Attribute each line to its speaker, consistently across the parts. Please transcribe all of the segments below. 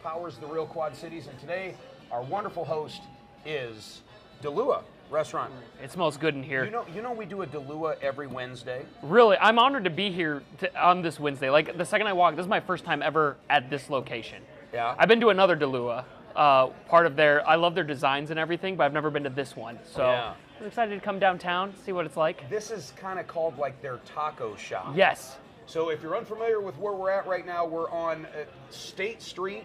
Speaker 1: Powers the real Quad Cities, and today our wonderful host is Delua Restaurant.
Speaker 2: It smells good in here.
Speaker 1: You know we do a Delua every Wednesday.
Speaker 2: Really, I'm honored to be here on this Wednesday. Like the second I walked, this is my first time ever at this location.
Speaker 1: Yeah.
Speaker 2: I've been to another Delua, part of I love their designs and everything, but I've never been to this one. So
Speaker 1: Yeah.
Speaker 2: I'm excited to come downtown, see what it's like.
Speaker 1: This is kind of called like their taco shop.
Speaker 2: Yes.
Speaker 1: So if you're unfamiliar with where we're at right now, we're on State Street,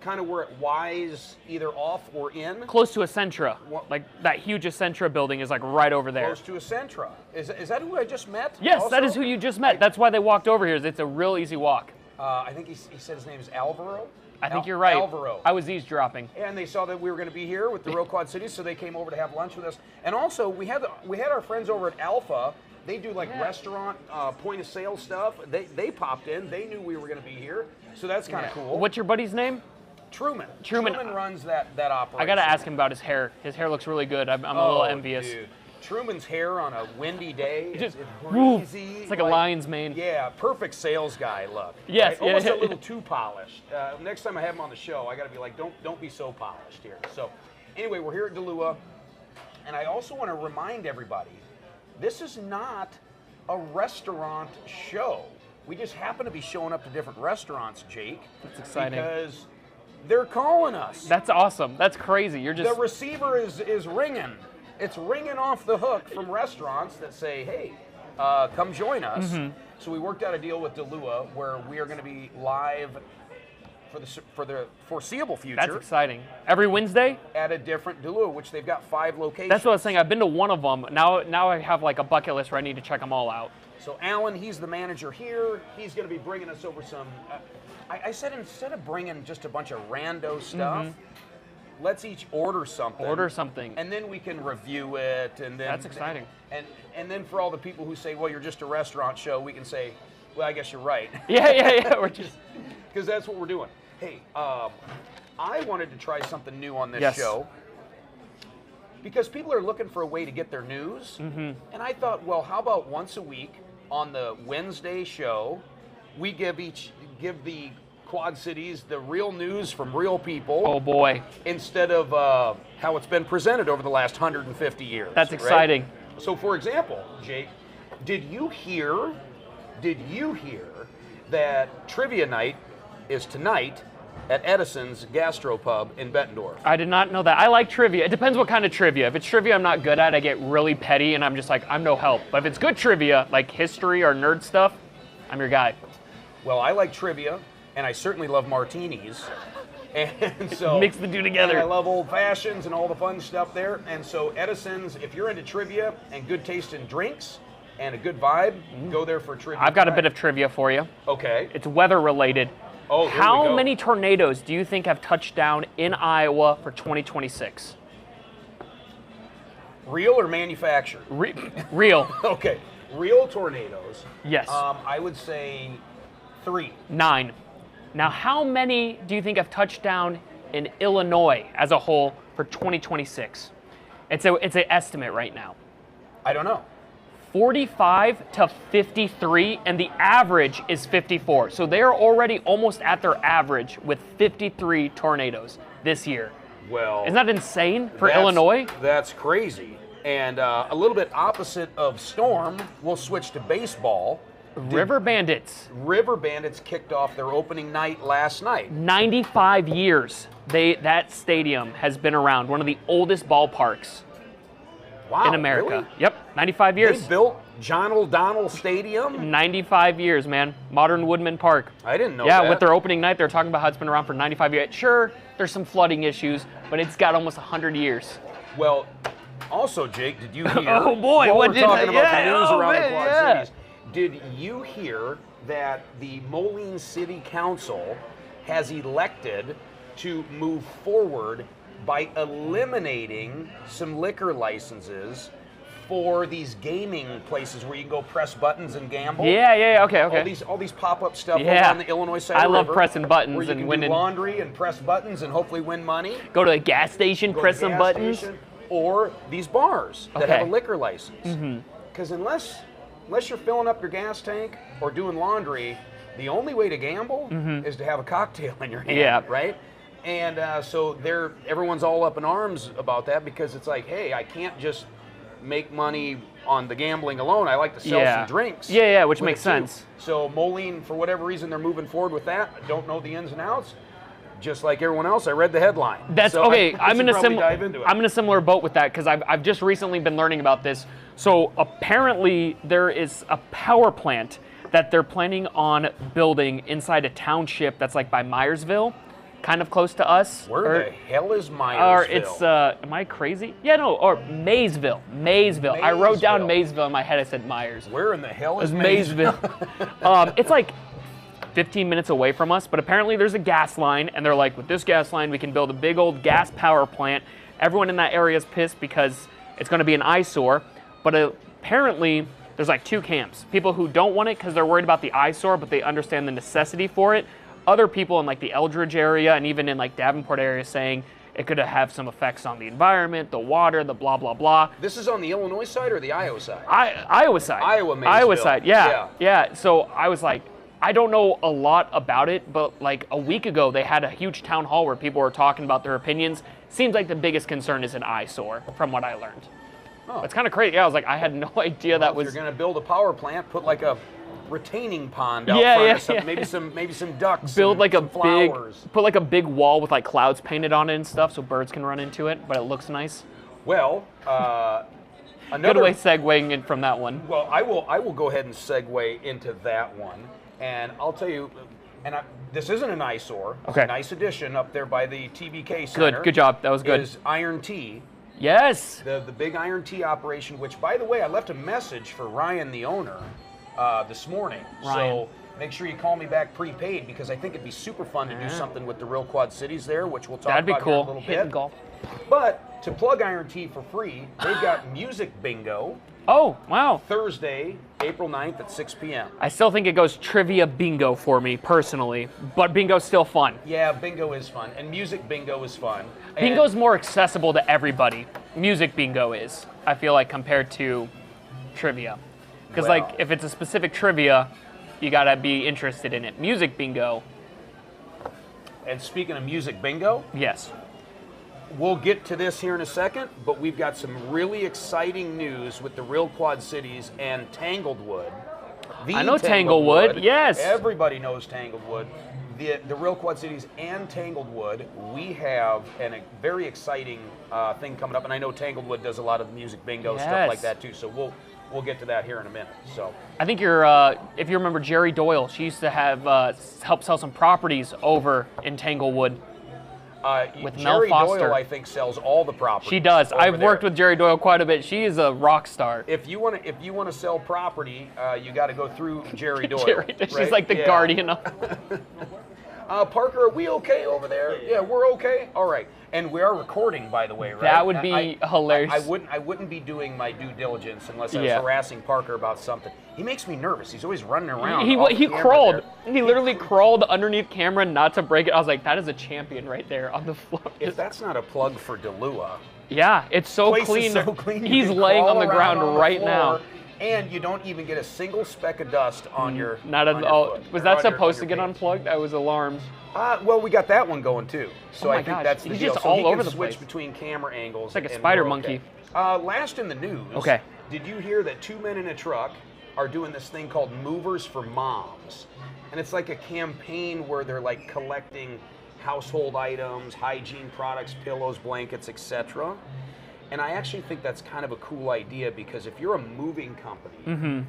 Speaker 1: kind of where it Y's either off or in.
Speaker 2: Close to Essentra. Like that huge Essentra building is like right over there.
Speaker 1: Close to Essentra. Is that who I just met?
Speaker 2: Yes,
Speaker 1: also?
Speaker 2: that is who you just met. That's why they walked over here. It's a real easy walk.
Speaker 1: I think he said his name is Alvaro.
Speaker 2: I think you're right.
Speaker 1: Alvaro.
Speaker 2: I was eavesdropping.
Speaker 1: And they saw that we were going to be here with the Real Quad Cities, so they came over to have lunch with us. And also, we had our friends over at Alpha. They do like restaurant point of sale stuff. They popped in. They knew we were going to be here, so that's kind of cool.
Speaker 2: What's your buddy's name?
Speaker 1: Truman.
Speaker 2: Truman
Speaker 1: runs that operation.
Speaker 2: I got to ask him about his hair. His hair looks really good. I'm a little envious.
Speaker 1: Dude. Truman's hair on a windy day is
Speaker 2: Woo.
Speaker 1: crazy.
Speaker 2: It's like a lion's mane.
Speaker 1: Yeah, perfect sales guy look.
Speaker 2: Yes,
Speaker 1: right? Almost
Speaker 2: yeah.
Speaker 1: a little too polished. Next time I have him on the show, I got to be like, don't be so polished here. So, anyway, we're here at Delua, and I also want to remind everybody, this is not a restaurant show. We just happen to be showing up to different restaurants, Jake.
Speaker 2: That's exciting.
Speaker 1: Because they're calling us.
Speaker 2: That's awesome. That's crazy. You're just
Speaker 1: The receiver is ringing. It's ringing off the hook from restaurants that say, hey, come join us.
Speaker 2: Mm-hmm.
Speaker 1: So we worked out a deal with Delua where we are going to be live for the foreseeable future.
Speaker 2: That's exciting. Every Wednesday?
Speaker 1: At a different Delua, which they've got 5 locations.
Speaker 2: That's what I was saying. I've been to one of them. Now I have like a bucket list where I need to check them all out.
Speaker 1: So Alan, he's the manager here. He's going to be bringing us over some. I said instead of bringing just a bunch of rando stuff, let's each order something.
Speaker 2: Order something.
Speaker 1: And then we can review it. And then
Speaker 2: That's exciting.
Speaker 1: And then for all the people who say, well, you're just a restaurant show, we can say, well, I guess you're right.
Speaker 2: Yeah. We're just
Speaker 1: Because that's what we're doing. Hey, I wanted to try something new on this
Speaker 2: Yes.
Speaker 1: show because people are looking for a way to get their news. And I thought, well, how about once a week on the Wednesday show, we give the Quad Cities the real news from real people.
Speaker 2: Oh boy.
Speaker 1: Instead of how it's been presented over the last 150 years.
Speaker 2: That's
Speaker 1: right?
Speaker 2: exciting.
Speaker 1: So, for example, Jake, did you hear that trivia night is tonight at Edison's Gastropub in Bettendorf?
Speaker 2: I did not know that. I like trivia. It depends what kind of trivia. If it's trivia I'm not good at, I get really petty and I'm just like, I'm no help. But if it's good trivia, like history or nerd stuff, I'm your guy.
Speaker 1: Well, I like trivia, and I certainly love martinis. And so
Speaker 2: Mix the two together.
Speaker 1: and I love old fashions and all the fun stuff there. And so Edison's, if you're into trivia and good taste in drinks and a good vibe, go there for trivia.
Speaker 2: I've got a
Speaker 1: night.
Speaker 2: bit of trivia for you.
Speaker 1: Okay.
Speaker 2: It's weather related.
Speaker 1: Oh, here we
Speaker 2: How
Speaker 1: go.
Speaker 2: many tornadoes do you think have touched down in Iowa for 2026?
Speaker 1: Real or manufactured?
Speaker 2: Real.
Speaker 1: Okay. Real tornadoes.
Speaker 2: Yes.
Speaker 1: I would say 3.
Speaker 2: 9. Now, how many do you think have touched down in Illinois as a whole for 2026? It's an estimate right now.
Speaker 1: I don't know.
Speaker 2: 45 to 53, and the average is 54. So they are already almost at their average with 53 tornadoes this year.
Speaker 1: Well,
Speaker 2: Isn't that insane for
Speaker 1: that's-
Speaker 2: Illinois?
Speaker 1: That's crazy. And a little bit opposite of storm, we'll switch to baseball.
Speaker 2: River Bandits,
Speaker 1: River Bandits kicked off their opening night last night.
Speaker 2: 95 years that stadium has been around, one of the oldest ballparks
Speaker 1: Wow,
Speaker 2: in America.
Speaker 1: Really?
Speaker 2: Yep, 95 years.
Speaker 1: They built John O'Donnell Stadium?
Speaker 2: 95 years, man. Modern Woodman Park.
Speaker 1: I didn't know
Speaker 2: Yeah,
Speaker 1: that.
Speaker 2: with their opening night, they're talking about how it's been around for 95 years. Sure, there's some flooding issues, but it's got almost 100 years.
Speaker 1: Well, also, Jake, did you hear?
Speaker 2: Oh, boy,
Speaker 1: while
Speaker 2: what
Speaker 1: we're
Speaker 2: did
Speaker 1: talking
Speaker 2: I-
Speaker 1: about
Speaker 2: yeah,
Speaker 1: the news
Speaker 2: oh,
Speaker 1: around
Speaker 2: man,
Speaker 1: the Quad
Speaker 2: yeah.
Speaker 1: Cities. Did you hear that the Moline City Council has elected to move forward by eliminating some liquor licenses for these gaming places where you can go press buttons and gamble?
Speaker 2: Yeah, okay.
Speaker 1: All these pop-up stuff over
Speaker 2: Yeah.
Speaker 1: on the Illinois side
Speaker 2: I
Speaker 1: of the
Speaker 2: love
Speaker 1: river,
Speaker 2: pressing buttons
Speaker 1: where you
Speaker 2: and
Speaker 1: can
Speaker 2: winning.
Speaker 1: do laundry and press buttons and hopefully win money.
Speaker 2: Go to the gas station,
Speaker 1: Go to
Speaker 2: press
Speaker 1: the
Speaker 2: some
Speaker 1: gas
Speaker 2: buttons.
Speaker 1: station, or these bars that
Speaker 2: Okay.
Speaker 1: have a liquor license. Because unless you're filling up your gas tank or doing laundry, the only way to gamble is to have a cocktail in your hand,
Speaker 2: Yeah.
Speaker 1: right? And so everyone's all up in arms about that because it's like, hey, I can't just make money on the gambling alone. I like to sell some drinks.
Speaker 2: Yeah, which makes sense.
Speaker 1: So Moline, for whatever reason, they're moving forward with that. I don't know the ins and outs. Just like everyone else, I read the headline.
Speaker 2: That's
Speaker 1: so
Speaker 2: okay. I'm in
Speaker 1: a
Speaker 2: similar boat with that because I've just recently been learning about this. So apparently there is a power plant that they're planning on building inside a township that's like by Myersville, kind of close to us.
Speaker 1: Where the hell is Myersville?
Speaker 2: Or it's am I crazy? Yeah, no. Or Maysville. I wrote down Maysville in my head. I said Myers.
Speaker 1: Where in the hell is
Speaker 2: Maysville? It's like 15 minutes away from us, but apparently there's a gas line, and they're like, with this gas line, we can build a big old gas power plant. Everyone in that area is pissed because it's going to be an eyesore, but apparently there's like two camps. People who don't want it because they're worried about the eyesore, but they understand the necessity for it. Other people in like the Eldridge area and even in like Davenport area saying it could have some effects on the environment, the water, the blah, blah, blah.
Speaker 1: This is on the Illinois side or the Iowa side?
Speaker 2: Iowa side. Iowa side, yeah. So I was like, I don't know a lot about it, but like a week ago, they had a huge town hall where people were talking about their opinions. Seems like the biggest concern is an eyesore, from what I learned. Oh. It's kind of crazy. Yeah, I was like, I had no idea that was.
Speaker 1: If you're going to build a power plant, put like a retaining pond out front. Maybe some ducks.
Speaker 2: Build like a
Speaker 1: flowers.
Speaker 2: Put like a big wall with like clouds painted on it and stuff, so birds can run into it, but it looks nice.
Speaker 1: Well,
Speaker 2: good way segueing in from that one.
Speaker 1: Well, I will go ahead and segue into that one. And I'll tell you, this isn't an eyesore. It's a nice addition up there by the TBK Center.
Speaker 2: Good job. That was good.
Speaker 1: Is Iron Tea.
Speaker 2: Yes.
Speaker 1: The big Iron Tea operation, which, by the way, I left a message for Ryan, the owner, this morning.
Speaker 2: Ryan.
Speaker 1: So make sure you call me back prepaid because I think it'd be super fun to do something with the Real Quad Cities there, which we'll talk about
Speaker 2: cool.
Speaker 1: in a little bit.
Speaker 2: Golf.
Speaker 1: But to plug Iron Tea for free, they've got music bingo.
Speaker 2: Oh, wow.
Speaker 1: Thursday, April 9th at 6 p.m.
Speaker 2: I still think it goes trivia bingo for me, personally. But bingo's still fun.
Speaker 1: Yeah, bingo is fun. And music bingo is fun.
Speaker 2: Bingo's more accessible to everybody. Music bingo is, I feel like, compared to trivia. Because, like, if it's a specific trivia, you got to be interested in it. Music bingo.
Speaker 1: And speaking of music bingo.
Speaker 2: Yes.
Speaker 1: We'll get to this here in a second, but we've got some really exciting news with the Real Quad Cities and Tangledwood.
Speaker 2: I know Tanglewood, yes.
Speaker 1: Everybody knows Tanglewood. The Real Quad Cities and Tanglewood, we have a very exciting thing coming up, and I know Tanglewood does a lot of music bingo, stuff like that too, so we'll get to that here in a minute. So
Speaker 2: I think if you remember Jerry Doyle, she used to have help sell some properties over in Tanglewood.
Speaker 1: With Jerry Doyle, I think, sells all the property.
Speaker 2: She does. I've worked with Jerry Doyle quite a bit. She is a rock star.
Speaker 1: If you want to sell property, you got to go through Jerry Doyle.
Speaker 2: She's like the guardian of.
Speaker 1: Parker, are we okay over there? Yeah, we're okay. All right, and we are recording, by the way, right?
Speaker 2: That would be hilarious.
Speaker 1: I wouldn't be doing my due diligence unless I was harassing Parker about something. He makes me nervous. He's always running around.
Speaker 2: He crawled. He literally crawled underneath camera not to break it. I was like, that is a champion right there on the floor.
Speaker 1: If that's not a plug for DeLua.
Speaker 2: Yeah, it's so clean.
Speaker 1: So clean.
Speaker 2: He's laying on the ground right now.
Speaker 1: And you don't even get a single speck of dust on your.
Speaker 2: Not at all. Was that supposed to get unplugged? I was alarmed.
Speaker 1: Well, we got that one going too. So I think that's the
Speaker 2: He's
Speaker 1: deal.
Speaker 2: just
Speaker 1: so
Speaker 2: all
Speaker 1: he
Speaker 2: over
Speaker 1: can
Speaker 2: the
Speaker 1: switch
Speaker 2: place.
Speaker 1: between camera angles.
Speaker 2: It's like a spider monkey.
Speaker 1: Last in the news.
Speaker 2: Okay.
Speaker 1: Did you hear that 2 men in a truck are doing this thing called Movers for Moms? And it's like a campaign where they're like collecting household items, hygiene products, pillows, blankets, etc. And I actually think that's kind of a cool idea because if you're a moving company,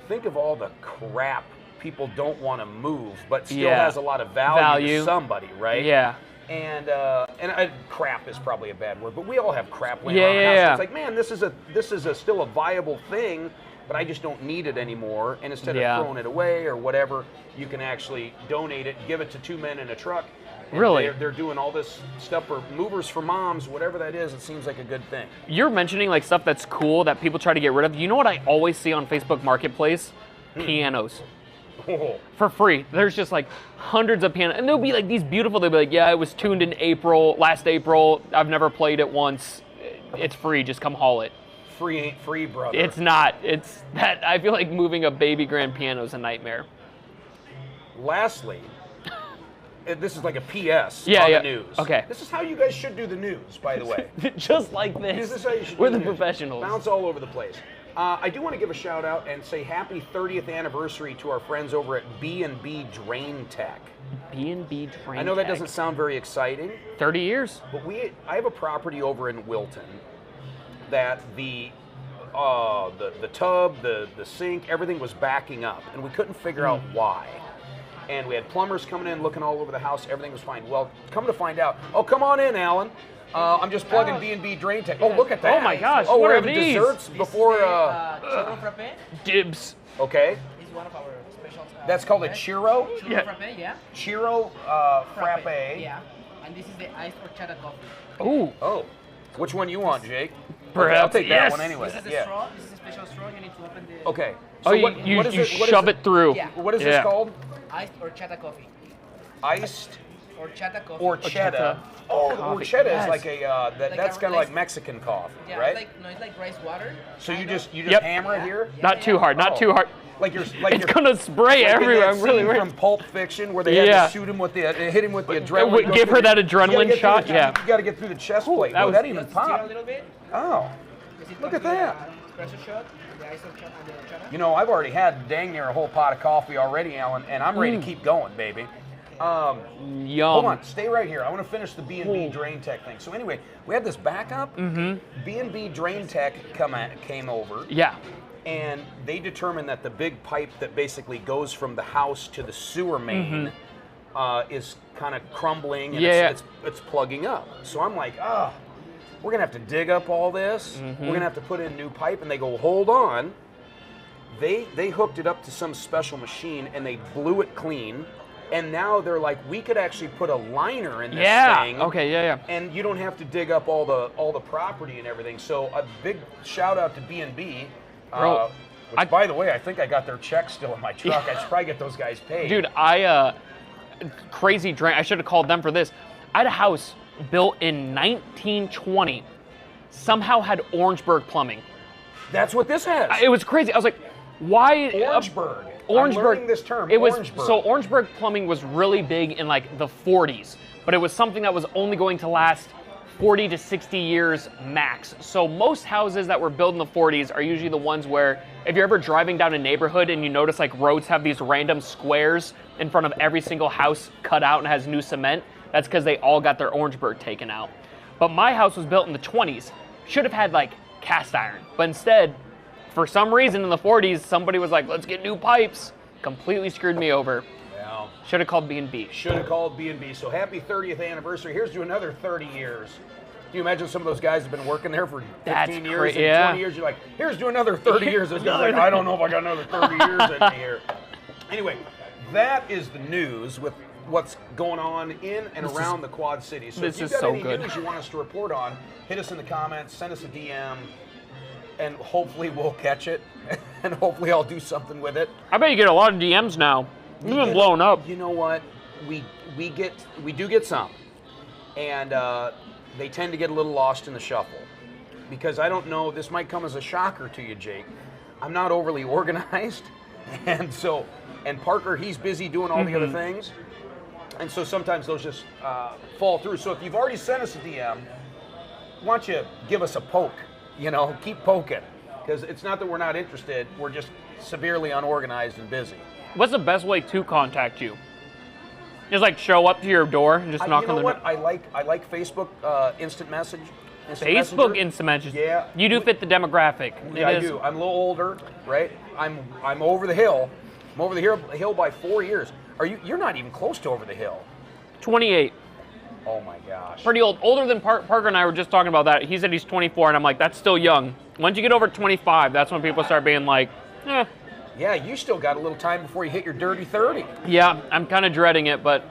Speaker 1: think of all the crap people don't want to move, but still has a lot of value to somebody, right?
Speaker 2: Yeah.
Speaker 1: And crap is probably a bad word, but we all have crap laying around the house. It's like, man, this is still a viable thing, but I just don't need it anymore. And instead of throwing it away or whatever, you can actually donate it, give it to 2 men in a truck.
Speaker 2: Really?
Speaker 1: They're doing all this stuff for Movers for Moms, whatever that is. It seems like a good thing.
Speaker 2: You're mentioning like stuff that's cool that people try to get rid of. You know what I always see on Facebook Marketplace? Pianos. For free. There's just like hundreds of pianos. And they'll be like these beautiful. They'll be like, yeah, it was tuned in last April. I've never played it once. It's free. Just come haul it.
Speaker 1: Free ain't free, brother.
Speaker 2: It's not. It's that. I feel like moving a baby grand piano is a nightmare.
Speaker 1: Lastly, This is like a PS
Speaker 2: Yeah,
Speaker 1: on
Speaker 2: yeah.
Speaker 1: the news.
Speaker 2: Okay.
Speaker 1: This is how you guys should do the news, by the way.
Speaker 2: Just like
Speaker 1: This
Speaker 2: this.
Speaker 1: is how you should
Speaker 2: We're
Speaker 1: do
Speaker 2: the
Speaker 1: news.
Speaker 2: professionals.
Speaker 1: Bounce all over the place. I do want to give a shout out and say happy 30th anniversary to our friends over at B&B Drain Tech.
Speaker 2: B&B Drain
Speaker 1: I know that
Speaker 2: Tech.
Speaker 1: doesn't sound very exciting,
Speaker 2: 30 years.
Speaker 1: but I have a property over in Wilton that the tub, the sink, everything was backing up, and we couldn't figure out why. And we had plumbers coming in, looking all over the house. Everything was fine. Well, come to find out. Oh, come on in, Alan. I'm just plugging B&B Drain Tech. Oh, look at that.
Speaker 2: Oh my gosh,
Speaker 1: Oh,
Speaker 2: what
Speaker 1: we're
Speaker 2: are
Speaker 1: having
Speaker 2: these?
Speaker 1: desserts before.
Speaker 3: Churro frappe
Speaker 2: Dibs.
Speaker 1: Okay.
Speaker 3: is one of our special.
Speaker 1: That's called a churro.
Speaker 3: Churro
Speaker 2: Yeah.
Speaker 3: frappe, yeah.
Speaker 1: Churro frappe.
Speaker 3: Yeah. And this is the iced horchata coffee.
Speaker 2: Ooh.
Speaker 1: Oh, which one you want, Jake?
Speaker 2: Perhaps,
Speaker 1: I'll take that
Speaker 2: yes.
Speaker 1: one anyway.
Speaker 3: This is a
Speaker 1: Yeah.
Speaker 3: straw. This is a special straw. You need to open the
Speaker 1: Okay.
Speaker 2: Oh,
Speaker 1: So
Speaker 2: you,
Speaker 1: what is
Speaker 2: you
Speaker 1: it? What is
Speaker 2: shove it through.
Speaker 3: Yeah.
Speaker 1: What is
Speaker 2: Yeah.
Speaker 1: this called?
Speaker 3: iced horchata coffee.
Speaker 1: Iced
Speaker 3: Horchata coffee.
Speaker 1: horchata. Oh,
Speaker 2: Coffee.
Speaker 1: horchata
Speaker 2: Yes.
Speaker 1: is like a that's
Speaker 3: a
Speaker 1: kind of like
Speaker 3: rice-
Speaker 1: Mexican coffee,
Speaker 3: Yeah,
Speaker 1: right?
Speaker 3: it's like rice water.
Speaker 1: So you
Speaker 3: kind
Speaker 1: just
Speaker 3: of.
Speaker 2: Yep.
Speaker 1: hammer it here.
Speaker 3: Yeah.
Speaker 2: Not too hard. Not
Speaker 1: Oh.
Speaker 2: too hard.
Speaker 1: Like you're
Speaker 2: It's gonna spray
Speaker 1: like in
Speaker 2: everywhere.
Speaker 1: that
Speaker 2: I'm really
Speaker 1: scene
Speaker 2: worried.
Speaker 1: from Pulp Fiction where they had
Speaker 2: Yeah.
Speaker 1: to shoot him with the hit him with the adrenaline.
Speaker 2: Wait,
Speaker 1: go
Speaker 2: give
Speaker 1: through
Speaker 2: her
Speaker 1: the-
Speaker 2: that
Speaker 1: you gotta
Speaker 2: adrenaline
Speaker 1: get through
Speaker 2: shot?
Speaker 1: the-
Speaker 2: Yeah.
Speaker 1: You got to get through the chest plate.
Speaker 2: that
Speaker 1: Oh,
Speaker 2: was-
Speaker 1: that even
Speaker 3: Just stir a
Speaker 1: popped.
Speaker 3: little bit.
Speaker 1: Oh,
Speaker 3: Because it
Speaker 1: Look
Speaker 3: comes
Speaker 1: at
Speaker 3: with
Speaker 1: that.
Speaker 3: a espresso shot, the iced horchata and the horchata.
Speaker 1: you know, I've already had dang near a whole pot of coffee already, Alan, and I'm ready to keep going, baby.
Speaker 2: Yum.
Speaker 1: Hold on, stay right here. I want to finish the B&B Drain Tech thing. So anyway, we had this backup. B&B Drain Tech came over,
Speaker 2: Yeah.
Speaker 1: and they determined that the big pipe that basically goes from the house to the sewer main is kind of crumbling and
Speaker 2: Yeah.
Speaker 1: it's plugging up. So I'm like, we're gonna have to dig up all this. We're gonna have to put in new pipe, and they go, hold on. They hooked it up to some special machine and they blew it clean. And now they're like, we could actually put a liner in this
Speaker 2: Yeah.
Speaker 1: thing.
Speaker 2: Okay. Yeah. Yeah.
Speaker 1: And you don't have to dig up all the property and everything. So a big shout out to B&B.
Speaker 2: Bro,
Speaker 1: Which, by the way, I think I got their check still in my truck. I should probably get those guys paid.
Speaker 2: Dude, crazy drain. I should have called them for this. I had a house built in 1920. Somehow had Orangeburg plumbing.
Speaker 1: That's what this has.
Speaker 2: It was crazy. I was like, why?
Speaker 1: Orangeburg.
Speaker 2: Orangeburg.
Speaker 1: I'm learning this term.
Speaker 2: It was
Speaker 1: Orangeburg.
Speaker 2: so Orangeburg plumbing was really big in like the 40s, but it was something that was only going to last 40 to 60 years max. So most houses that were built in the 40s are usually the ones where if you're ever driving down a neighborhood and you notice like roads have these random squares in front of every single house cut out and has new cement, that's because they all got their Orangeburg taken out. But my house was built in the 20s. Should have had like cast iron, but instead, for some reason in the 40s, somebody was like, let's get new pipes. Completely screwed me over.
Speaker 1: Well,
Speaker 2: Should have called B&B.
Speaker 1: should have called B&B. So happy 30th anniversary. Here's to another 30 years. Can you imagine some of those guys have been working there for 15
Speaker 2: That's
Speaker 1: years and
Speaker 2: yeah.
Speaker 1: 20 years? You're like, here's to another 30 years. This guy's like, I don't know if I got another 30 years in me here. Anyway, that is the news with what's going on in and around the Quad Cities. So
Speaker 2: this
Speaker 1: if you've
Speaker 2: is
Speaker 1: got
Speaker 2: so
Speaker 1: any
Speaker 2: good.
Speaker 1: news you want us to report on, hit us in the comments, send us a DM, and hopefully we'll catch it, and hopefully I'll do something with it.
Speaker 2: I bet you get a lot of DMs now. You've been blown up.
Speaker 1: You know what? We do get some, and they tend to get a little lost in the shuffle, because I don't know. This might come as a shocker to you, Jake. I'm not overly organized, and Parker, he's busy doing all the other things, and so sometimes those just fall through. So if you've already sent us a DM, why don't you give us a poke? You know, keep poking, because it's not that we're not interested. We're just severely unorganized and busy.
Speaker 2: What's the best way to contact you? Just like show up to your door and just knock
Speaker 1: You know
Speaker 2: on the
Speaker 1: what?
Speaker 2: door.
Speaker 1: I like Facebook instant message. Instant
Speaker 2: Facebook
Speaker 1: Messenger.
Speaker 2: instant messages.
Speaker 1: Yeah.
Speaker 2: You do fit the demographic.
Speaker 1: Yeah,
Speaker 2: It
Speaker 1: I
Speaker 2: is-
Speaker 1: do. I'm a little older, right? I'm over the hill. I'm over the hill by 4 years. You're not even close to over the hill.
Speaker 2: 28.
Speaker 1: Oh my gosh.
Speaker 2: Pretty old. Older than Parker and I were just talking about that. He said he's 24, and I'm like, that's still young. Once you get over 25, that's when people start being like, eh.
Speaker 1: Yeah, you still got a little time before you hit your dirty 30.
Speaker 2: Yeah, I'm kind of dreading it, but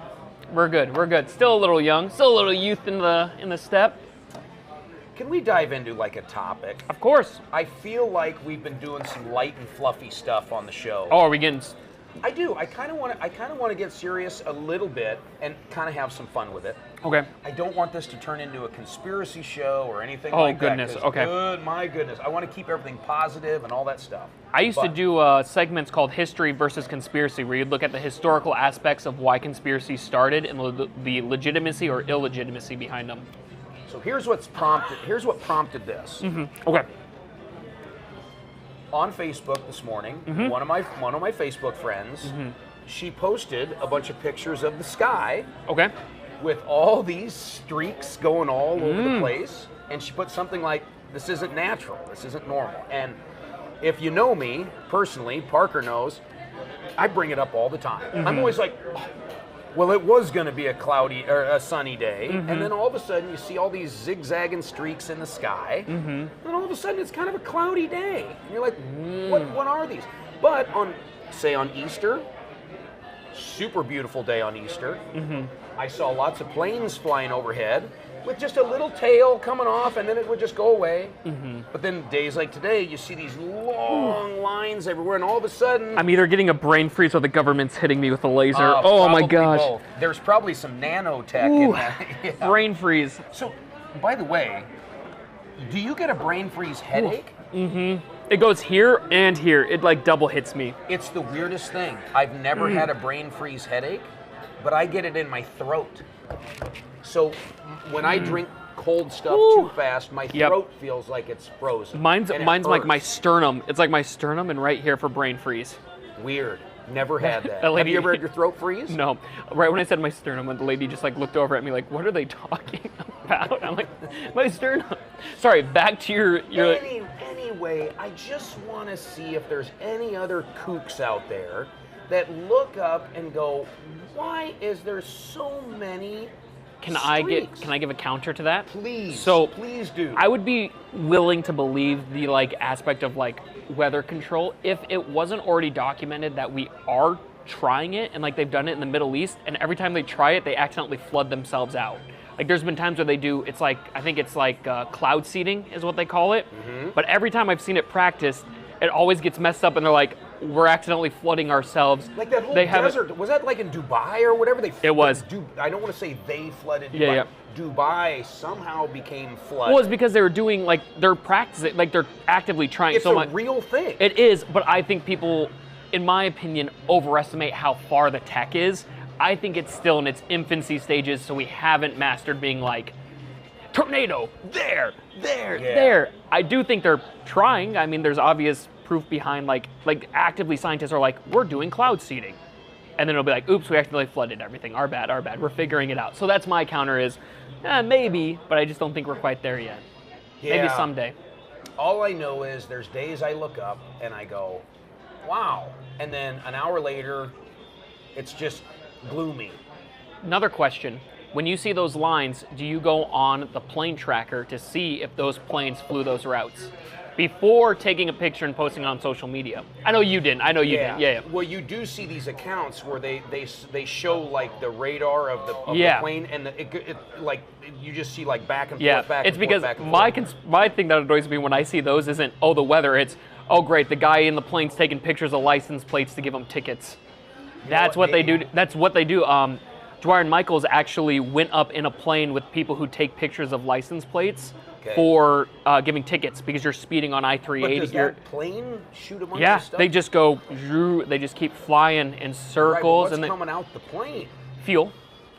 Speaker 2: we're good. We're good. Still a little young. Still a little youth in the step.
Speaker 1: Can we dive into like a topic?
Speaker 2: Of course.
Speaker 1: I feel like we've been doing some light and fluffy stuff on the show.
Speaker 2: Oh, are we getting
Speaker 1: I do. I kind of want to get serious a little bit and kind of have some fun with it.
Speaker 2: Okay.
Speaker 1: I don't want this to turn into a conspiracy show or anything
Speaker 2: Oh,
Speaker 1: like
Speaker 2: goodness.
Speaker 1: that. 'Cause
Speaker 2: Okay.
Speaker 1: my goodness. I want to keep everything positive and all that stuff.
Speaker 2: I used to
Speaker 1: But-
Speaker 2: do segments called History versus Conspiracy, where you'd look at the historical aspects of why conspiracies started and the legitimacy or illegitimacy behind them.
Speaker 1: So here's what prompted this.
Speaker 2: Okay.
Speaker 1: On Facebook this morning, one of my Facebook friends, she posted a bunch of pictures of the sky
Speaker 2: Okay.
Speaker 1: with all these streaks going all over the place, and she put something like, "This isn't natural. This isn't normal." And if you know me personally, Parker knows, I bring it up all the time. I'm always like, well, it was going to be a cloudy or a sunny day, and then all of a sudden you see all these zigzagging streaks in the sky, and all of a sudden it's kind of a cloudy day, and you're like, what are these? But on Easter, super beautiful day on Easter. I saw lots of planes flying overhead with just a little tail coming off, and then it would just go away. But then days like today, you see these long lines everywhere, and all of a sudden,
Speaker 2: I'm either getting a brain freeze or the government's hitting me with a laser. Oh my
Speaker 1: probably
Speaker 2: gosh.
Speaker 1: both. There's probably some nanotech in that. Yeah.
Speaker 2: Brain freeze.
Speaker 1: So, by the way, do you get a brain freeze headache?
Speaker 2: It goes here and here. It like double hits me.
Speaker 1: It's the weirdest thing. I've never had a brain freeze headache, but I get it in my throat. So when I drink cold stuff too fast, my throat feels like it's frozen.
Speaker 2: Mine's
Speaker 1: and it
Speaker 2: like my
Speaker 1: hurts.
Speaker 2: sternum. It's like my sternum and right here for brain freeze.
Speaker 1: Weird. Never had that.
Speaker 2: That
Speaker 1: Have
Speaker 2: lady-
Speaker 1: you ever had your throat freeze?
Speaker 2: No, right when I said my sternum, when the lady just like looked over at me like, "What are they talking about?" I'm like, "My sternum." Sorry, back to your.
Speaker 1: Anyway, I just want to see if there's any other kooks out there that look up and go, "Why is there so many?"
Speaker 2: Can
Speaker 1: streaks?"
Speaker 2: I give a counter to that?
Speaker 1: Please.
Speaker 2: So
Speaker 1: please do.
Speaker 2: I would be willing to believe the like aspect of like weather control if it wasn't already documented that we are trying it and like they've done it in the Middle East, and every time they try it, they accidentally flood themselves out. Like there's been times where they do, it's like, I think it's like cloud seeding is what they call it. But every time I've seen it practiced, it always gets messed up and they're like, we're accidentally flooding ourselves.
Speaker 1: Like that whole
Speaker 2: They haven't-
Speaker 1: desert, was that like in Dubai or whatever?
Speaker 2: It was.
Speaker 1: I don't want to say they flooded Dubai.
Speaker 2: Yeah.
Speaker 1: Dubai somehow became flooded.
Speaker 2: Well, it's because they were doing like, they're practicing, like they're actively trying
Speaker 1: It's
Speaker 2: so
Speaker 1: a
Speaker 2: much.
Speaker 1: real thing.
Speaker 2: It is, but I think people, in my opinion, overestimate how far the tech is. I think it's still in its infancy stages, so we haven't mastered being like, tornado, there, there. I do think they're trying. I mean, there's obvious proof behind like actively scientists are like, we're doing cloud seeding. And then it'll be like, oops, we accidentally flooded everything. Our bad. We're figuring it out. So that's my counter is, maybe, but I just don't think we're quite there yet. Maybe
Speaker 1: Yeah.
Speaker 2: someday.
Speaker 1: All I know is there's days I look up and I go, wow. And then an hour later, it's just gloomy.
Speaker 2: Another question. When you see those lines, do you go on the plane tracker to see if those planes flew those routes before taking a picture and posting it on social media? I know you didn't. didn't. Yeah.
Speaker 1: Well, you do see these accounts where they show like the radar of the plane, and it like you just see like back and forth, back
Speaker 2: it's
Speaker 1: and
Speaker 2: because
Speaker 1: forth, back and forth.
Speaker 2: my thing that annoys me when I see those isn't, oh, the weather. It's, oh, great, the guy in the plane's taking pictures of license plates to give them tickets. That's what they do. That's what they do. Dwyer and Michaels actually went up in a plane with people who take pictures of license plates for giving tickets because you're speeding on I-380.
Speaker 1: But does that plane shoot a bunch
Speaker 2: Yeah,
Speaker 1: of stuff?
Speaker 2: they just go, they just keep flying in
Speaker 1: Right, but
Speaker 2: circles.
Speaker 1: what's
Speaker 2: And
Speaker 1: coming out the plane?
Speaker 2: fuel.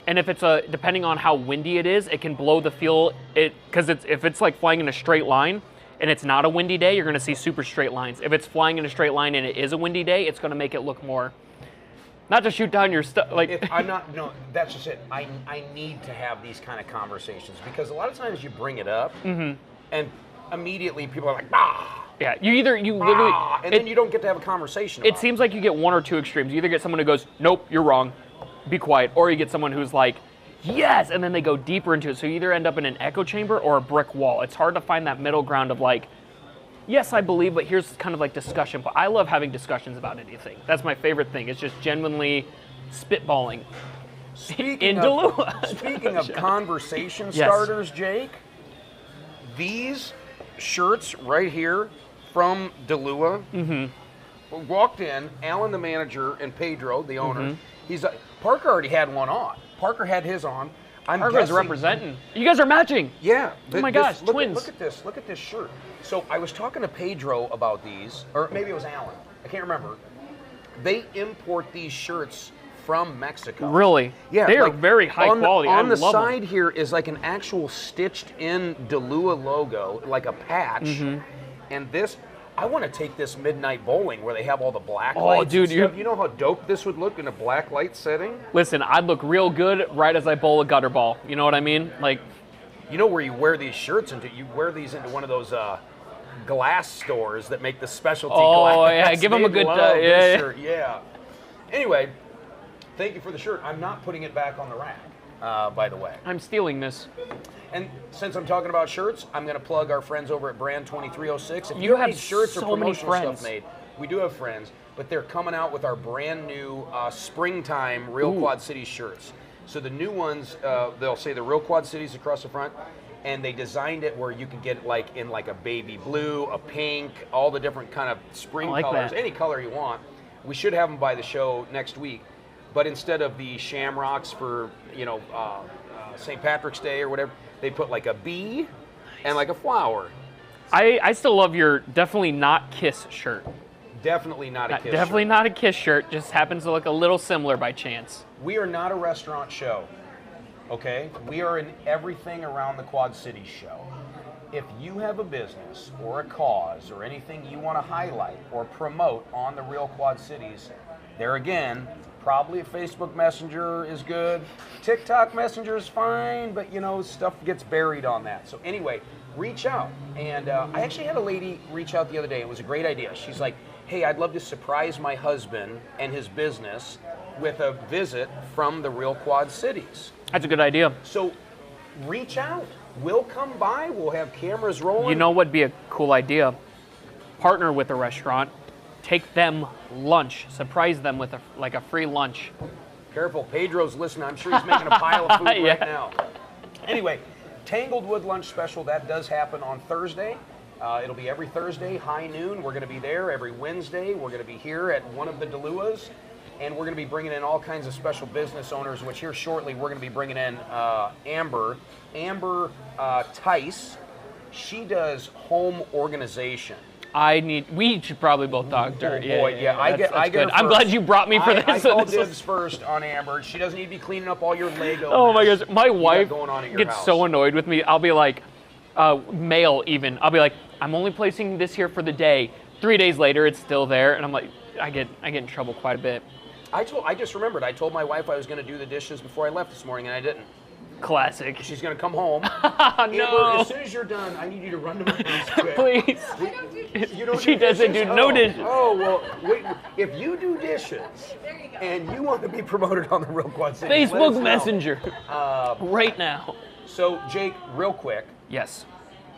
Speaker 2: And if it's depending on how windy it is, it can blow the fuel. Because if it's like flying in a straight line and it's not a windy day, you're going to see super straight lines. If it's flying in a straight line and it is a windy day, it's going to make it look more. Not to shoot down your stuff. Like
Speaker 1: I'm not. No, that's just it. I need to have these kind of conversations because a lot of times you bring it up, and immediately people are like, ah.
Speaker 2: Yeah, you literally,
Speaker 1: and then you don't get to have a conversation.
Speaker 2: it
Speaker 1: about
Speaker 2: seems like you get one or two extremes. You either get someone who goes, nope, you're wrong, be quiet, or you get someone who's like, yes, and then they go deeper into it. So you either end up in an echo chamber or a brick wall. It's hard to find that middle ground of like, yes, I believe, but here's kind of like discussion. But I love having discussions about anything. That's my favorite thing. It's just genuinely spitballing.
Speaker 1: Speaking
Speaker 2: in
Speaker 1: of,
Speaker 2: Duluth.
Speaker 1: Speaking of conversation
Speaker 2: Yes.
Speaker 1: starters, Jake, these shirts right here from Duluth walked in, Alan, the manager, and Pedro, the owner.
Speaker 2: Mm-hmm.
Speaker 1: He's Parker already had one on. Parker had his on.
Speaker 2: Parker's representing. You guys are matching.
Speaker 1: Yeah.
Speaker 2: Oh my gosh, twins.
Speaker 1: Look at this. Look at this shirt. So I was talking to Pedro about these, or maybe it was Alan. I can't remember. They import these shirts from Mexico.
Speaker 2: Really?
Speaker 1: Yeah.
Speaker 2: They are very high quality.
Speaker 1: On the
Speaker 2: love
Speaker 1: side
Speaker 2: them.
Speaker 1: here is like an actual stitched-in DeLua logo, like a patch.
Speaker 2: Mm-hmm.
Speaker 1: And this, I want to take this midnight bowling where they have all the black
Speaker 2: Oh,
Speaker 1: lights.
Speaker 2: dude,
Speaker 1: and stuff. You know how dope this would look in a black light setting?
Speaker 2: Listen, I'd look real good right as I bowl a gutter ball. You know what I mean? Like,
Speaker 1: you know where you wear these shirts into? You wear these into one of those glass stores that make the specialty glass.
Speaker 2: Oh yeah, give them a
Speaker 1: They
Speaker 2: good
Speaker 1: love this
Speaker 2: yeah.
Speaker 1: shirt. Yeah. Anyway, thank you for the shirt. I'm not putting it back on the rack, by the way.
Speaker 2: I'm stealing this.
Speaker 1: And since I'm talking about shirts, I'm going to plug our friends over at Brand 2306. If
Speaker 2: You have
Speaker 1: need shirts or
Speaker 2: so many
Speaker 1: promotional
Speaker 2: friends.
Speaker 1: stuff made, we do have friends, but they're coming out with our brand new springtime Real Quad Cities shirts. So the new ones, they'll say the Real Quad Cities across the front, and they designed it where you can get it like in like a baby blue, a pink, all the different kind of spring
Speaker 2: I like
Speaker 1: colors,
Speaker 2: that.
Speaker 1: any color you want. We should have them by the show next week, but instead of the shamrocks for St. Patrick's Day or whatever, they put like a bee and like a flower.
Speaker 2: I still love your definitely not Kiss shirt.
Speaker 1: Definitely not a Kiss
Speaker 2: Definitely
Speaker 1: shirt.
Speaker 2: not a Kiss shirt. Just happens to look a little similar by chance.
Speaker 1: We are not a restaurant show, okay? We are an everything around the Quad Cities show. If you have a business or a cause or anything you want to highlight or promote on the Real Quad Cities, there again, probably a Facebook Messenger is good. TikTok Messenger is fine, but stuff gets buried on that. So anyway, reach out. And I actually had a lady reach out the other day. It was a great idea. She's like, hey, I'd love to surprise my husband and his business with a visit from the Real Quad Cities.
Speaker 2: That's a good idea.
Speaker 1: So reach out. We'll come by. We'll have cameras rolling.
Speaker 2: You know what'd be a cool idea? Partner with a restaurant, take them lunch, surprise them with a free lunch.
Speaker 1: Careful, Pedro's listening. I'm sure he's making a pile of food
Speaker 2: Yeah.
Speaker 1: right now. Anyway, Tangled Wood Lunch Special, that does happen on Thursday. It'll be every Thursday, high noon. We're going to be there every Wednesday. We're going to be here at one of the DeLuas, and we're going to be bringing in all kinds of special business owners, which here shortly we're going to be bringing in Amber Tice. She does home organization.
Speaker 2: We should probably both talk to her.
Speaker 1: Oh boy, yeah, I get
Speaker 2: good.
Speaker 1: her
Speaker 2: I'm glad you brought me for this.
Speaker 1: I call
Speaker 2: This was-
Speaker 1: dibs first on Amber. She doesn't need to be cleaning up all your Lego.
Speaker 2: Oh my
Speaker 1: mess
Speaker 2: gosh, my
Speaker 1: you got
Speaker 2: wife
Speaker 1: going on at your
Speaker 2: gets
Speaker 1: house.
Speaker 2: so annoyed with me. I'll be like, mail even. I'll be like, I'm only placing this here for the day. 3 days later, it's still there, and I'm like, I get in trouble quite a bit.
Speaker 1: I just remembered. I told my wife I was going to do the dishes before I left this morning, and I didn't.
Speaker 2: Classic.
Speaker 1: She's going to come home.
Speaker 2: No.
Speaker 1: Amber, as soon as you're done, I need you to run to my house quick.
Speaker 2: Please.
Speaker 1: You don't
Speaker 2: She
Speaker 1: do
Speaker 2: doesn't
Speaker 1: dishes?
Speaker 2: do no dishes.
Speaker 1: Oh, well, wait. If you do dishes and you want to be promoted on the Real Quad Cities, let us
Speaker 2: Facebook
Speaker 1: know.
Speaker 2: Messenger. Right now.
Speaker 1: So, Jake, real quick,
Speaker 2: Yes.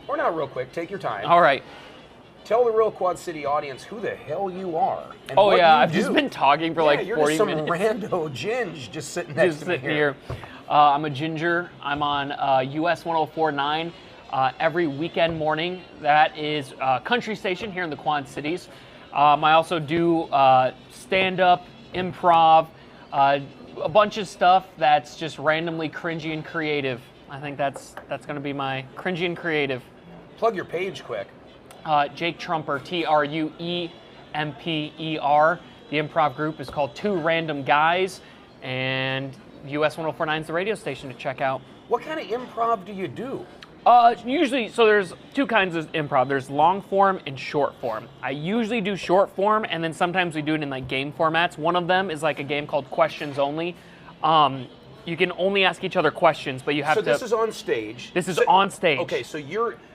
Speaker 1: or not real quick, take your time.
Speaker 2: All right.
Speaker 1: Tell the Real Quad City audience who the hell you are. And
Speaker 2: Oh
Speaker 1: what
Speaker 2: yeah,
Speaker 1: you
Speaker 2: I've just
Speaker 1: do.
Speaker 2: been talking for like
Speaker 1: you're
Speaker 2: 40
Speaker 1: just some
Speaker 2: minutes.
Speaker 1: rando ginge just sitting next
Speaker 2: Just
Speaker 1: to me
Speaker 2: sitting here. I'm a ginger. I'm on US 104.9 every weekend morning. That is country station here in the Quad Cities. I also do stand-up, improv, a bunch of stuff that's just randomly cringy and creative. I think that's going to be my cringy and creative.
Speaker 1: Plug your page quick.
Speaker 2: Jake Trumper, TRUEMPER. The improv group is called Two Random Guys, and US 104.9 is the radio station to check out.
Speaker 1: What kind of improv do you do?
Speaker 2: Usually, so there's two kinds of improv. There's long form and short form. I usually do short form, and then sometimes we do it in like game formats. One of them is like a game called Questions Only. You can only ask each other questions, but you have
Speaker 1: So
Speaker 2: to.
Speaker 1: this is on stage.
Speaker 2: This is on stage.
Speaker 1: Okay, so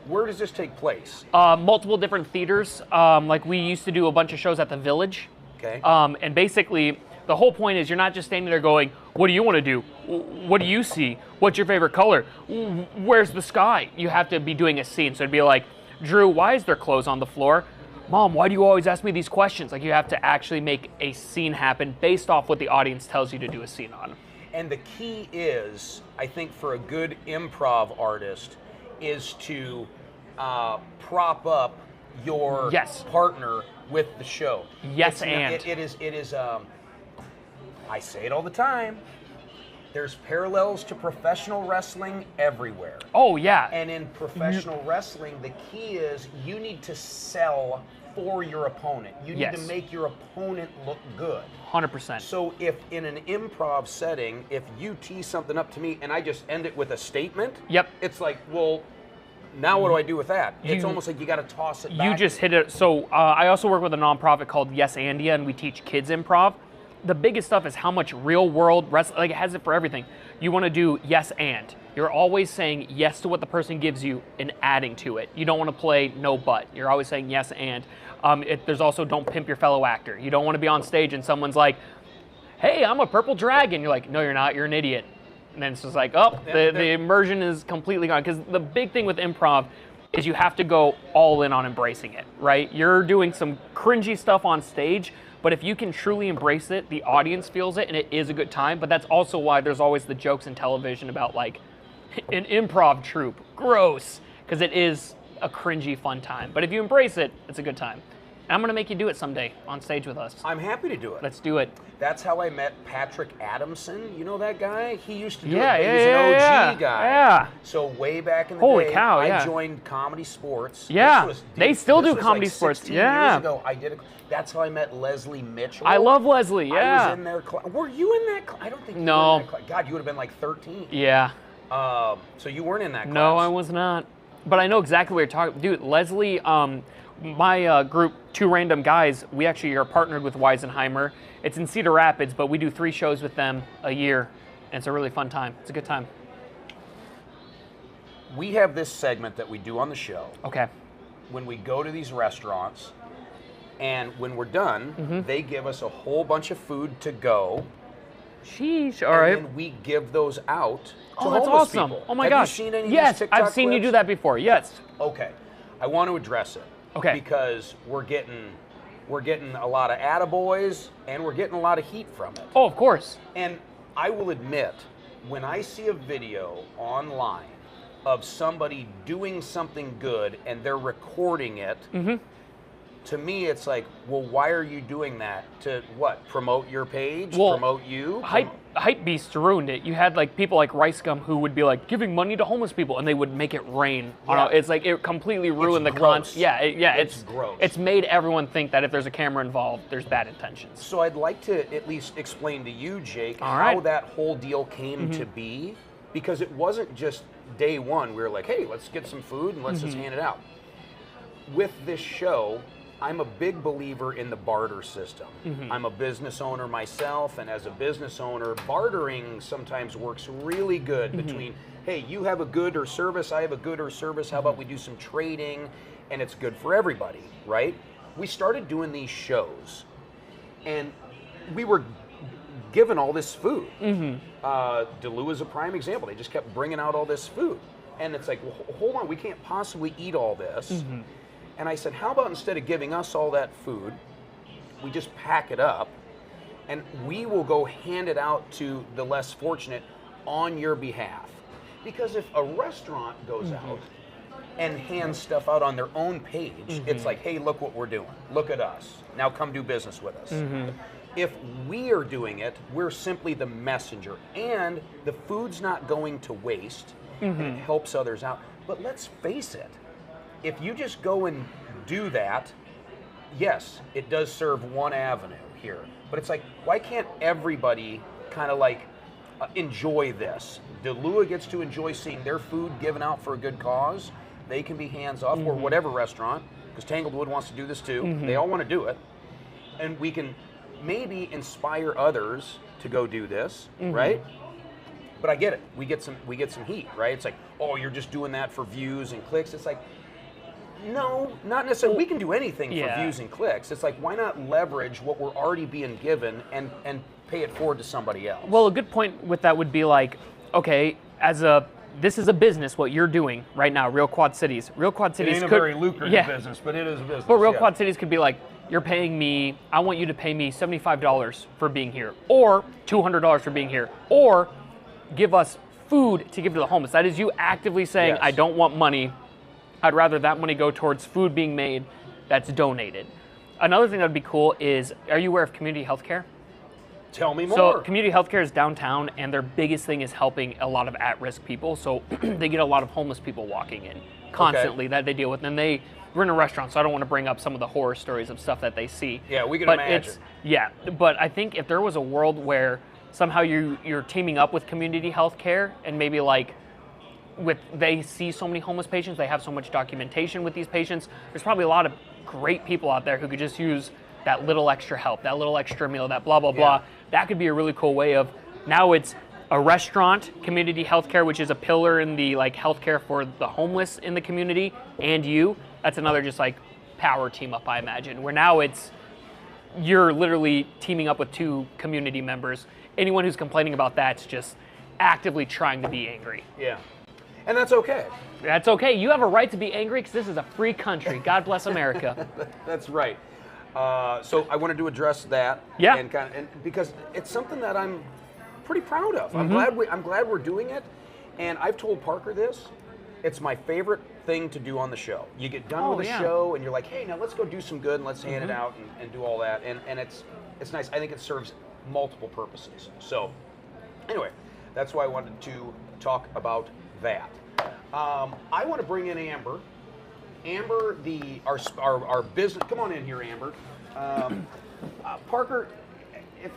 Speaker 1: where does this take place?
Speaker 2: Multiple different theaters. Like we used to do a bunch of shows at the Village.
Speaker 1: Okay.
Speaker 2: And basically, the whole point is you're not just standing there going, what do you want to do? What do you see? What's your favorite color? Where's the sky? You have to be doing a scene. So it'd be like, Drew, why is there clothes on the floor? Mom, why do you always ask me these questions? Like you have to actually make a scene happen based off what the audience tells you to do a scene on.
Speaker 1: And the key is, I think, for a good improv artist, is to prop up your
Speaker 2: Yes.
Speaker 1: partner with the show.
Speaker 2: Yes,
Speaker 1: It is. I say it all the time. There's parallels to professional wrestling everywhere.
Speaker 2: Oh, yeah.
Speaker 1: And in professional wrestling, the key is you need to sell for your opponent. You need to make your opponent look good.
Speaker 2: 100%.
Speaker 1: So if in an improv setting, if you tee something up to me and I just end it with a statement, it's like, well, now what do I do with that? It's almost like you got to toss it back.
Speaker 2: You just hit it. So I also work with a nonprofit called Yes Andia, and we teach kids improv. The biggest stuff is how much real world wrestling, like it has it for everything. You want to do yes and. You're always saying yes to what the person gives you and adding to it. You don't want to play no but. You're always saying yes and. There's also don't pimp your fellow actor. You don't want to be on stage and someone's like, hey, I'm a purple dragon. You're like, no, you're not. You're an idiot. And then it's just like, oh, the immersion is completely gone. Because the big thing with improv is you have to go all in on embracing it, right? You're doing some cringy stuff on stage, but if you can truly embrace it, the audience feels it, and it is a good time. But that's also why there's always the jokes in television about, like, an improv troupe. Gross. Because it is a cringy, fun time. But if you embrace it, it's a good time. And I'm going to make you do it someday on stage with us.
Speaker 1: I'm happy to do it.
Speaker 2: Let's do it.
Speaker 1: That's how I met Patrick Adamson. You know that guy? He used to do it. He's an OG guy.
Speaker 2: Yeah.
Speaker 1: So way back in the
Speaker 2: Holy
Speaker 1: day,
Speaker 2: cow,
Speaker 1: I joined Comedy Sports.
Speaker 2: Yeah. They still do Comedy
Speaker 1: like
Speaker 2: Sports.
Speaker 1: 16
Speaker 2: Yeah.
Speaker 1: years ago, I did it. That's how I met Leslie Mitchell.
Speaker 2: I love Leslie, yeah.
Speaker 1: I was in their class. Were you in that class? I don't think you were in that class. God, you would have been like 13.
Speaker 2: Yeah.
Speaker 1: So you weren't in that class.
Speaker 2: No, I was not. But I know exactly what you're talking. Dude, Leslie, my group, Two Random Guys, we actually are partnered with Weisenheimer. It's in Cedar Rapids, but we do 3 shows with them a year, and it's a really fun time. It's a good time.
Speaker 1: We have this segment that we do on the show.
Speaker 2: Okay.
Speaker 1: When we go to these restaurants, and when we're done, they give us a whole bunch of food to go.
Speaker 2: Sheesh, all right.
Speaker 1: And then we give those out to
Speaker 2: that's
Speaker 1: homeless
Speaker 2: awesome.
Speaker 1: people.
Speaker 2: Oh my
Speaker 1: Have
Speaker 2: gosh.
Speaker 1: you seen any of
Speaker 2: yes,
Speaker 1: these TikTok
Speaker 2: I've seen you
Speaker 1: clips?
Speaker 2: do that before. Yes.
Speaker 1: Okay. I want to address it.
Speaker 2: Okay.
Speaker 1: Because we're getting a lot of attaboys and we're getting a lot of heat from it.
Speaker 2: Oh, of course.
Speaker 1: And I will admit, when I see a video online of somebody doing something good and they're recording it, to me it's like, well, why are you doing that? To what? Promote your page? Promote you?
Speaker 2: Hype Beast ruined it. You had like people like Rice Gum who would be like giving money to homeless people, and they would make it rain.
Speaker 1: Yeah.
Speaker 2: It's like it completely ruined the
Speaker 1: gross.
Speaker 2: concept. Yeah,
Speaker 1: It's gross.
Speaker 2: It's made everyone think that if there's a camera involved, there's bad intentions.
Speaker 1: So I'd like to at least explain to you, Jake,
Speaker 2: All
Speaker 1: how
Speaker 2: right.
Speaker 1: that whole deal came to be, because it wasn't just day one. We were like, hey, let's get some food and let's just hand it out. With this show, I'm a big believer in the barter system. I'm a business owner myself, and as a business owner, bartering sometimes works really good between, hey, you have a good or service, I have a good or service, how about we do some trading, and it's good for everybody, right? We started doing these shows, and we were given all this food. Duluth is a prime example. They just kept bringing out all this food. And it's like, well, hold on, we can't possibly eat all this. And I said, how about instead of giving us all that food, we just pack it up and we will go hand it out to the less fortunate on your behalf. Because if a restaurant goes out and hands stuff out on their own page, it's like, hey, look what we're doing. Look at us. Now come do business with us. If we are doing it, we're simply the messenger. And the food's not going to waste. And it helps others out. But let's face it. If you just go and do that, yes, it does serve one avenue here. But it's like, why can't everybody kind of like enjoy this? Duluth gets to enjoy seeing their food given out for a good cause. They can be hands off, or whatever restaurant, because Tanglewood wants to do this too. They all want to do it. And we can maybe inspire others to go do this, right? But I get it. We get some heat, right? It's like, oh, you're just doing that for views and clicks. It's like, no, not necessarily. We can do anything for views and clicks. It's like, why not leverage what we're already being given and pay it forward to somebody else?
Speaker 2: Well, a good point with that would be like, okay, this is a business, what you're doing right now, Real Quad Cities. Real Quad Cities
Speaker 1: it ain't a very lucrative business, but it is a business.
Speaker 2: But Real Quad Cities could be like, you're paying me, I want you to pay me $75 for being here, or $200 for being here, or give us food to give to the homeless. That is you actively saying, I don't want money. I'd rather that money go towards food being made that's donated. Another thing that would be cool is, are you aware of community healthcare?
Speaker 1: Tell me more.
Speaker 2: So community healthcare is downtown, and their biggest thing is helping a lot of at-risk people. So they get a lot of homeless people walking in constantly that they deal with. And we're in a restaurant, so I don't want to bring up some of the horror stories of stuff that they see.
Speaker 1: Yeah, we can
Speaker 2: but
Speaker 1: imagine.
Speaker 2: But I think if there was a world where somehow you're teaming up with community healthcare, and maybe like they see so many homeless patients, they have so much documentation with these patients, there's probably a lot of great people out there who could just use that little extra help, that little extra meal, that blah, blah, blah. That could be a really cool way of, now it's a restaurant, community healthcare, which is a pillar in the like healthcare for the homeless in the community, and that's another just like power team up, I imagine, where now you're literally teaming up with 2 community members. Anyone who's complaining about that's just actively trying to be angry.
Speaker 1: Yeah. And that's okay.
Speaker 2: That's okay. You have a right to be angry because this is a free country. God bless America.
Speaker 1: That's right. So I wanted to address that.
Speaker 2: Yeah.
Speaker 1: And because it's something that I'm pretty proud of.
Speaker 2: Mm-hmm.
Speaker 1: I'm glad we're doing it. And I've told Parker this. It's my favorite thing to do on the show. You get done with the show and you're like, hey, now let's go do some good and let's hand it out and do all that. And it's nice. I think it serves multiple purposes. So anyway, that's why I wanted to talk about that. I want to bring in Amber. Amber, our business. Come on in here, Amber. Parker,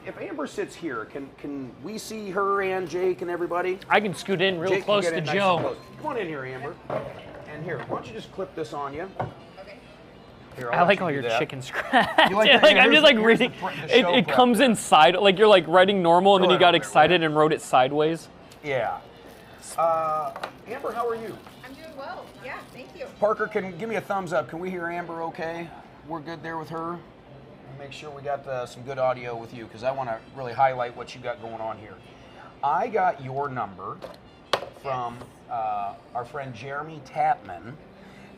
Speaker 1: if Amber sits here, can we see her and Jake and everybody?
Speaker 2: I can scoot in real
Speaker 1: Jake
Speaker 2: close
Speaker 1: can
Speaker 2: to
Speaker 1: get in nice
Speaker 2: Joe.
Speaker 1: and close. Come on in here, Amber. And here, why don't you just clip this on you?
Speaker 3: Okay.
Speaker 1: Here,
Speaker 2: I like all your chicken scratch.
Speaker 1: You like that? Yeah,
Speaker 2: I'm just like
Speaker 1: here's
Speaker 2: reading.
Speaker 1: the show
Speaker 2: It
Speaker 1: prep
Speaker 2: comes
Speaker 1: there.
Speaker 2: inside, like you're like writing normal, and then
Speaker 1: Go
Speaker 2: you
Speaker 1: ahead
Speaker 2: got
Speaker 1: over there,
Speaker 2: excited and wrote it sideways.
Speaker 1: Yeah. Amber, how are you?
Speaker 3: I'm doing well. Yeah, thank you.
Speaker 1: Parker, give me a thumbs up. Can we hear Amber okay? We're good there with her? Make sure we got some good audio with you, because I want to really highlight what you got going on here. I got your number from our friend Jeremy Tapman.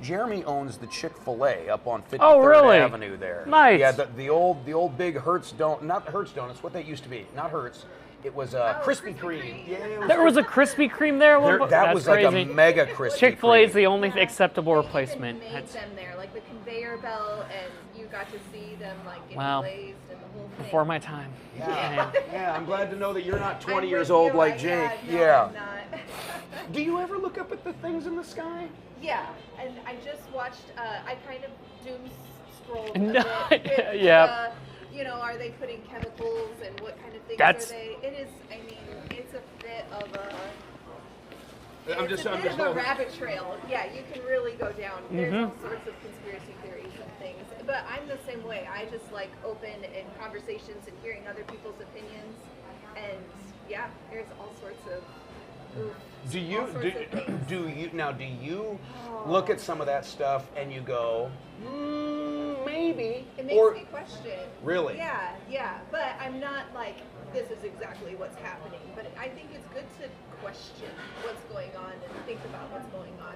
Speaker 1: Jeremy owns the Chick-fil-A up on 53rd
Speaker 2: Oh, really?
Speaker 1: Avenue there.
Speaker 2: Nice.
Speaker 1: Yeah, the old big Hertz not Hertz Donuts, what they used to be. Not Hertz. It was Krispy Kreme. Yeah, it was
Speaker 2: There was a Krispy Kreme there.
Speaker 1: that
Speaker 2: That's
Speaker 1: was
Speaker 2: crazy.
Speaker 1: like a mega Krispy
Speaker 2: Chick-fil-A is
Speaker 1: Kreme.
Speaker 2: the only acceptable
Speaker 4: They
Speaker 2: replacement.
Speaker 4: even made
Speaker 2: That's-
Speaker 4: them there, like the conveyor belt, and you got to see them like getting
Speaker 2: Wow.
Speaker 4: glazed and the whole thing.
Speaker 2: Before my time.
Speaker 1: Yeah, I'm glad to know that you're not 20
Speaker 4: I'm
Speaker 1: years
Speaker 4: with
Speaker 1: old
Speaker 4: you.
Speaker 1: like Jake.
Speaker 4: No,
Speaker 1: Yeah.
Speaker 4: I'm not.
Speaker 1: Do you ever look up at the things in the sky?
Speaker 4: Yeah, and I just watched. I kind of doom scrolled
Speaker 2: No,
Speaker 4: a bit. With,
Speaker 2: yeah.
Speaker 4: are they putting chemicals and what kind of things
Speaker 2: That's-
Speaker 4: are they? It is. I mean, it's a bit of a.
Speaker 1: I'm
Speaker 4: It's
Speaker 1: just
Speaker 4: a bit of a
Speaker 1: holding-
Speaker 4: rabbit trail. Yeah, you can really go down. There's
Speaker 2: Mhm.
Speaker 4: all sorts of conspiracy theories and things. But I'm the same way. I just like open in conversations and hearing other people's opinions. And yeah, there's all sorts of. Oof,
Speaker 1: Do you
Speaker 4: all sorts of things.
Speaker 1: do you look at some of that stuff and you go, maybe,
Speaker 4: It makes
Speaker 1: or
Speaker 4: me question.
Speaker 1: Really?
Speaker 4: Yeah. But I'm not like, this is exactly what's happening. But I think it's good to question what's going on and think about what's going on.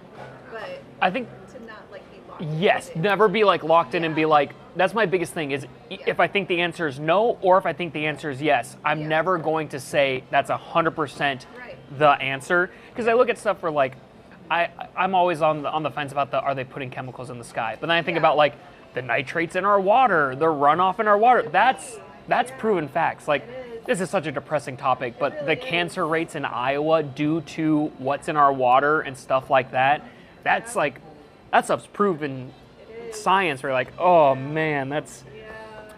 Speaker 4: But
Speaker 2: I think
Speaker 4: to not like be locked into
Speaker 2: yes,
Speaker 4: it.
Speaker 2: never be like locked in and be like, that's my biggest thing is
Speaker 4: Yeah.
Speaker 2: if I think the answer is no or if I think the answer is yes, I'm
Speaker 4: Yeah.
Speaker 2: never going to say that's 100%
Speaker 4: Right.
Speaker 2: the answer. Because I look at stuff where like, I'm always on the fence about are they putting chemicals in the sky? But then I think
Speaker 4: Yeah.
Speaker 2: about like the nitrates in our water, the runoff in our water. That's
Speaker 4: Yeah.
Speaker 2: proven facts. Like
Speaker 4: It is.
Speaker 2: this is such a depressing topic, but
Speaker 4: really
Speaker 2: the
Speaker 4: is.
Speaker 2: cancer rates in Iowa due to what's in our water and stuff like that, that's like, that stuff's proven
Speaker 4: It is.
Speaker 2: science. We're like, oh man, that's.
Speaker 4: Yeah.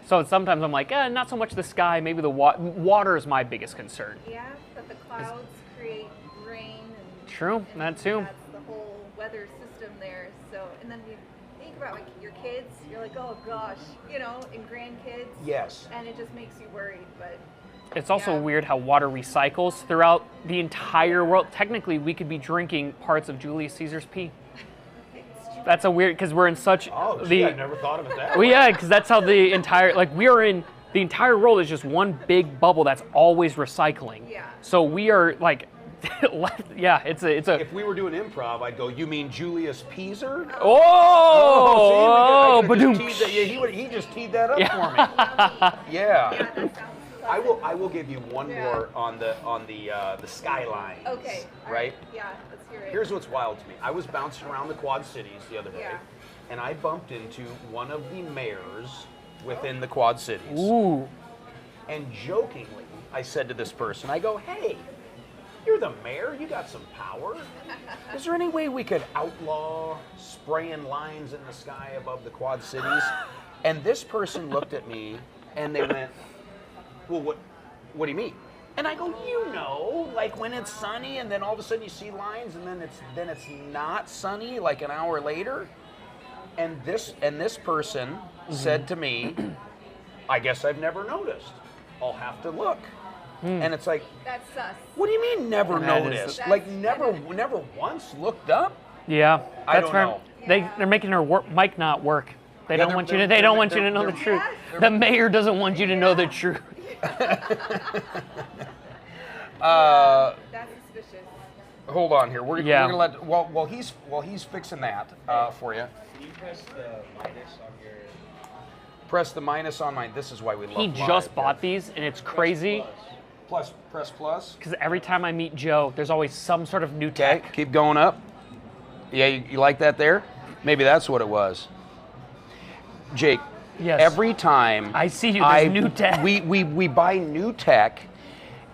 Speaker 2: So sometimes I'm like, not so much the sky, maybe the water is my biggest concern.
Speaker 4: Yeah, but the clouds create rain and
Speaker 2: True, that too.
Speaker 4: That's the whole weather system there. So, and then you think about like your kids, you're like, oh gosh, and grandkids.
Speaker 1: yes.
Speaker 4: And it just makes you worried, but
Speaker 2: It's also
Speaker 4: Yeah.
Speaker 2: weird how water recycles throughout the entire world. Technically, we could be drinking parts of Julius Caesar's pee.
Speaker 4: it's
Speaker 2: That's a weird, because we're in such
Speaker 1: Oh,
Speaker 2: the.
Speaker 1: I never thought of it that
Speaker 2: Well,
Speaker 1: way.
Speaker 2: yeah, because that's how the entire we are in the entire world is just one big bubble that's always recycling.
Speaker 4: Yeah.
Speaker 2: So we are like left. Yeah, it's a.
Speaker 1: If we were doing improv, I'd go, you mean Julius Peaser?
Speaker 2: Oh,
Speaker 1: see, we could
Speaker 2: badoom.
Speaker 1: just teed that- yeah, he just teed that up
Speaker 2: Yeah.
Speaker 1: for me.
Speaker 4: yeah,
Speaker 1: Yeah.
Speaker 4: that sounds
Speaker 1: I will give you one
Speaker 4: Yeah.
Speaker 1: more on the skylines.
Speaker 4: Okay. all
Speaker 1: Right?
Speaker 4: Yeah, let's hear it.
Speaker 1: Here's what's wild to me. I was bouncing around the Quad Cities the other day,
Speaker 4: Yeah.
Speaker 1: and I bumped into one of the mayors within the Quad Cities.
Speaker 2: Ooh.
Speaker 1: And jokingly, I said to this person, I go, hey, you're the mayor, you got some power. Is there any way we could outlaw spraying lines in the sky above the Quad Cities? And this person looked at me and they went, well, what do you mean? And I go, you know, like when it's sunny and then all of a sudden you see lines and then it's not sunny like an hour later. And this person said to me, I guess I've never noticed. I'll have to look. And it's like,
Speaker 4: That's us.
Speaker 1: what do you mean never
Speaker 2: That is-
Speaker 1: noticed? Like never once looked up?
Speaker 2: Yeah,
Speaker 1: I
Speaker 2: that's
Speaker 1: don't
Speaker 2: fair.
Speaker 1: know.
Speaker 2: They're making her mic not work. They
Speaker 1: Yeah,
Speaker 2: don't want you to. They don't want you to know the truth. The mayor doesn't want you to know the truth.
Speaker 4: That's suspicious.
Speaker 1: Hold on here. We're
Speaker 2: Yeah.
Speaker 1: gonna let while he's fixing that for you.
Speaker 5: Can you press the minus on your
Speaker 1: Press the minus on mine. This is why we love
Speaker 2: He
Speaker 1: live.
Speaker 2: just bought these, and it's crazy
Speaker 1: Plus, press plus.
Speaker 2: because every time I meet Joe, there's always some sort of new
Speaker 1: Okay,
Speaker 2: tech.
Speaker 1: keep going up. Yeah, you like that there? Maybe that's what it was. Jake,
Speaker 2: Yes.
Speaker 1: every time
Speaker 2: I see you, there's new tech.
Speaker 1: We buy new tech,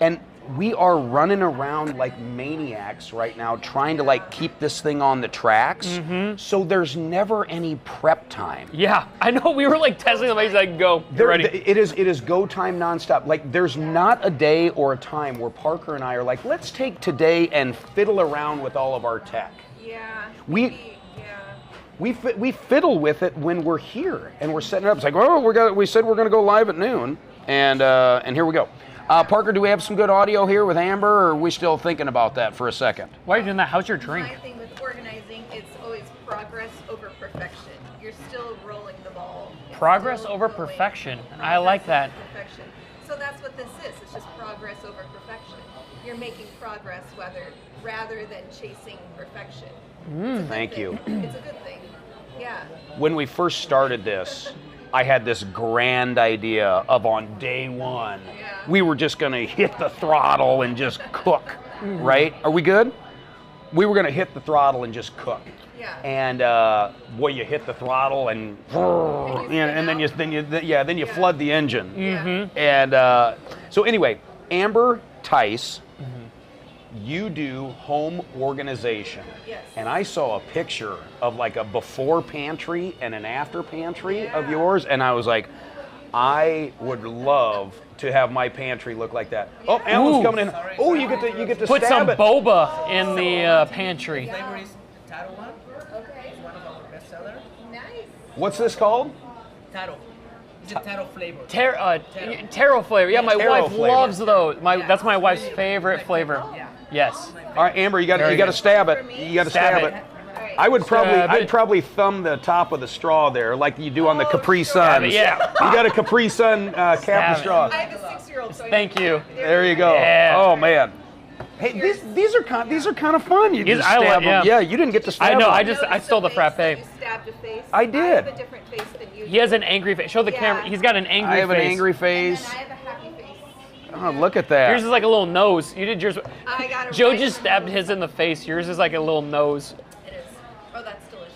Speaker 1: and we are running around like maniacs right now trying to like keep this thing on the tracks.
Speaker 2: Mm-hmm.
Speaker 1: So there's never any prep time.
Speaker 2: Yeah, I know. We were like testing the maze. Like, go, you're ready.
Speaker 1: It is go time nonstop. Like there's not a day or a time where Parker and I are like, let's take today and fiddle around with all of our tech.
Speaker 4: Yeah.
Speaker 1: We-
Speaker 4: maybe, yeah.
Speaker 1: We fiddle with it when we're here and we're setting it up. It's like, oh, we said we're going to go live at noon, and here we go. Parker, do we have some good audio here with Amber, or are we still thinking about that for a second?
Speaker 2: Why are you doing that? How's your drink?
Speaker 4: My thing with organizing, it's always progress over perfection. You're still rolling the ball. It's
Speaker 2: Progress
Speaker 4: still
Speaker 2: over
Speaker 4: going.
Speaker 2: perfection. I like that.
Speaker 4: Progress over Perfection. So that's what this is. It's just progress over perfection. You're making progress rather than chasing perfection. It's a good
Speaker 1: Thank
Speaker 4: thing.
Speaker 1: you.
Speaker 4: It's a good thing. Yeah.
Speaker 1: When we first started this, I had this grand idea of on day one,
Speaker 4: Yeah.
Speaker 1: we were just going to hit the throttle and just cook, right? Are we good? We were going to hit the throttle and just cook.
Speaker 4: Yeah.
Speaker 1: And boy, you hit the throttle and then you flood the engine.
Speaker 4: Yeah.
Speaker 1: And so anyway, Amber Tice, you do home organization.
Speaker 4: Yes.
Speaker 1: And I saw a picture of like a before pantry and an after pantry of
Speaker 4: Yeah.
Speaker 1: yours, and I was like, I would love to have my pantry look like that. Oh, Alan's
Speaker 2: Ooh.
Speaker 1: coming in. Oh, you get to
Speaker 2: Put
Speaker 1: stab
Speaker 2: some
Speaker 1: it.
Speaker 2: boba in the pantry.
Speaker 5: flavor is taro one.
Speaker 4: Okay.
Speaker 5: It's one of our best seller.
Speaker 4: Nice.
Speaker 1: What's this called?
Speaker 5: Taro. It's a taro flavor.
Speaker 2: Taro flavor. Yeah, my
Speaker 1: Taro
Speaker 2: wife
Speaker 1: flavor.
Speaker 2: loves those. That's my wife's favorite flavor.
Speaker 5: Yeah.
Speaker 2: Yes.
Speaker 1: All right, Amber, you got
Speaker 2: Very
Speaker 1: to
Speaker 2: good.
Speaker 1: stab it. You got to
Speaker 2: Stab
Speaker 1: stab
Speaker 2: it.
Speaker 1: it.
Speaker 4: All right.
Speaker 1: I would
Speaker 2: Stab
Speaker 1: I'd
Speaker 2: it.
Speaker 1: probably thumb the top of the straw there, like you do on the Capri
Speaker 2: Stab
Speaker 1: Suns.
Speaker 2: it, yeah.
Speaker 1: You got a Capri Sun cap
Speaker 2: Stab
Speaker 1: the
Speaker 2: it.
Speaker 1: straw.
Speaker 4: I have a 6-year-old. So I
Speaker 2: Thank
Speaker 4: know.
Speaker 2: you.
Speaker 1: There you go.
Speaker 2: Yeah.
Speaker 1: Oh man. Hey, these are kind of fun. You
Speaker 2: Yes,
Speaker 1: just
Speaker 2: I
Speaker 1: stab
Speaker 2: like-
Speaker 1: them.
Speaker 2: yeah.
Speaker 1: Yeah, you didn't get to stab
Speaker 2: I know,
Speaker 1: them.
Speaker 2: I stole the
Speaker 4: face
Speaker 2: frappe.
Speaker 4: that You stabbed a face.
Speaker 1: I did.
Speaker 4: I have a different face than you.
Speaker 2: He has an angry face. Show the
Speaker 4: Yeah.
Speaker 2: camera. He's got an angry
Speaker 1: I have
Speaker 2: face.
Speaker 1: an angry
Speaker 4: And
Speaker 1: face.
Speaker 4: then I have a happy face.
Speaker 1: Oh, look at that.
Speaker 2: Yours is like a little nose. You did yours.
Speaker 4: I got it.
Speaker 2: Joe
Speaker 4: right
Speaker 2: just
Speaker 4: in
Speaker 2: stabbed
Speaker 4: the
Speaker 2: his in the face. Yours is like a little nose.
Speaker 4: It is. Oh, that's delicious.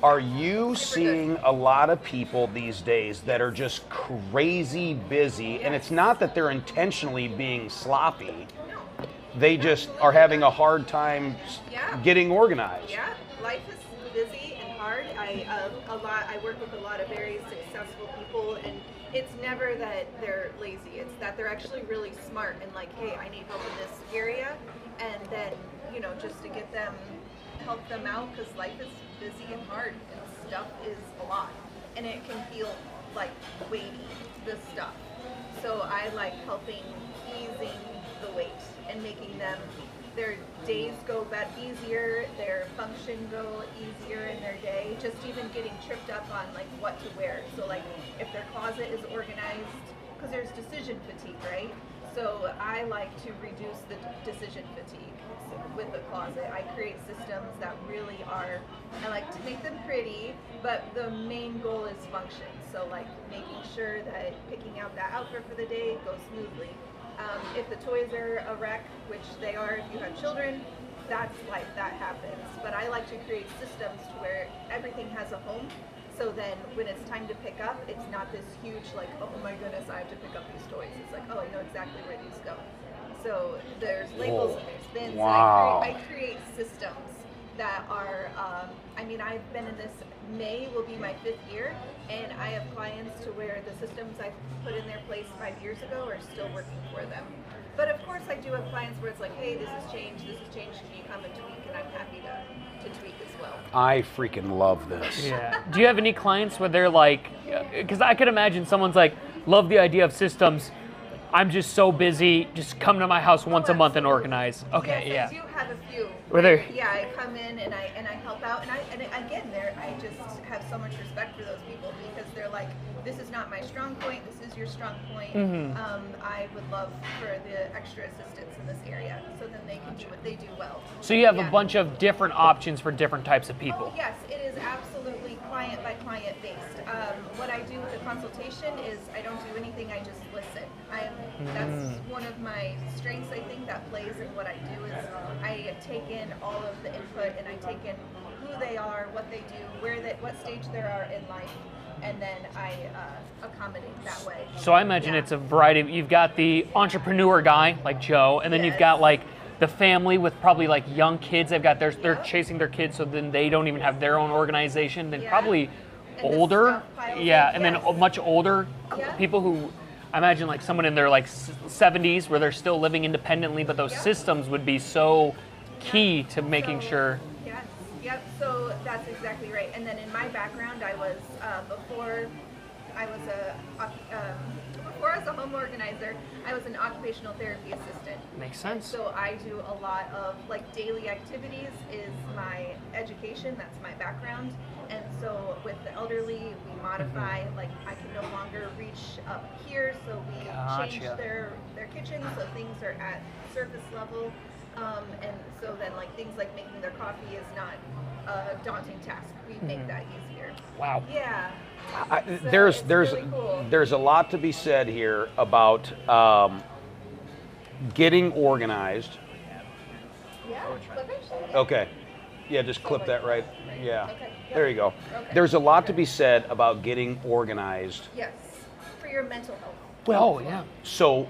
Speaker 1: Are you
Speaker 4: Super
Speaker 1: seeing a lot of people these days that are just crazy busy, and it's not that they're intentionally being sloppy, they just are having a hard time
Speaker 4: Yeah.
Speaker 1: getting organized?
Speaker 4: Yeah, life is busy and hard. I work with a lot of very successful people, and it's never that they're lazy. It's that they're actually really smart and like, hey, I need help in this area, and then just to help them out because life is busy and hard, and stuff is a lot, and it can feel like weighty, the stuff. So I like helping easing the weight and making their days go easier, their function go easier in their day, just even getting tripped up on like what to wear. So like if their closet is organized, because there's decision fatigue, right? So I like to reduce the decision fatigue with the closet. I create systems that really I like to make them pretty, but the main goal is function. So like making sure that picking out that outfit for the day goes smoothly. If the toys are a wreck, which they are if you have children, that's life, that happens. But I like to create systems to where everything has a home. So then when it's time to pick up, it's not this huge like, oh my goodness, I have to pick up these toys. It's like, oh, I know exactly where these go. So there's labels and there's bins.
Speaker 1: Wow.
Speaker 4: And I create systems that are, I mean, I've been in this, May will be my 5th year, and I have clients to where the systems I put in their place 5 years ago are still working for them. But of course I do have clients where it's like, hey, this has changed, can you come and tweak? And I'm happy to tweak as well.
Speaker 1: I freaking love this.
Speaker 2: Yeah. Do you have any clients where they're like, because I could imagine someone's like, love the idea of systems. I'm just so busy. Just come to my house once a month and organize. Okay,
Speaker 4: yes,
Speaker 2: yeah.
Speaker 4: I do have a few.
Speaker 2: Were there?
Speaker 4: Yeah, I come in and I help out, and again, I just have so much respect for those people because they're like, this is not my strong point. This is your strong point. I would love for the extra assistance in this area, so then they can do what they do well.
Speaker 2: So you have a bunch of different options for different types of people.
Speaker 4: Oh, yes, it is absolutely client by client based. What I do with the consultation is I don't do anything. I just listen. That's one of my strengths. I think that plays in what I do is I take in all of the input and I take in who they are, what they do, what stage they are in life, and then I accommodate that way.
Speaker 2: So I imagine it's a variety. You've got the entrepreneur guy like Joe, and then you've got like the family with probably like young kids. They're chasing their kids, so then they don't even have their own organization. Then probably and older, and then much older people who. I imagine like someone in their like 70s where they're still living independently, but those systems would be so key to making sure.
Speaker 4: Yes, yep. So that's exactly right. And then in my background, I was before I was a home organizer, I was an occupational therapy assistant.
Speaker 2: Makes sense.
Speaker 4: So I do a lot of like daily activities is my education. That's my background. And so with the elderly, we modify, like I can no longer reach up here, so we change their kitchen so things are at surface level. And so then like things like making their coffee is not a daunting task. We make that easier.
Speaker 2: Wow.
Speaker 4: Yeah.
Speaker 1: There's
Speaker 4: really cool.
Speaker 1: There's a lot to be said here about getting organized.
Speaker 4: Yeah.
Speaker 1: Okay. Yeah, just clip that right. Yeah.
Speaker 4: Okay.
Speaker 1: There you go.
Speaker 4: Okay.
Speaker 1: There's a lot to be said about getting organized.
Speaker 4: Yes. For your mental health.
Speaker 2: Well, yeah.
Speaker 1: So,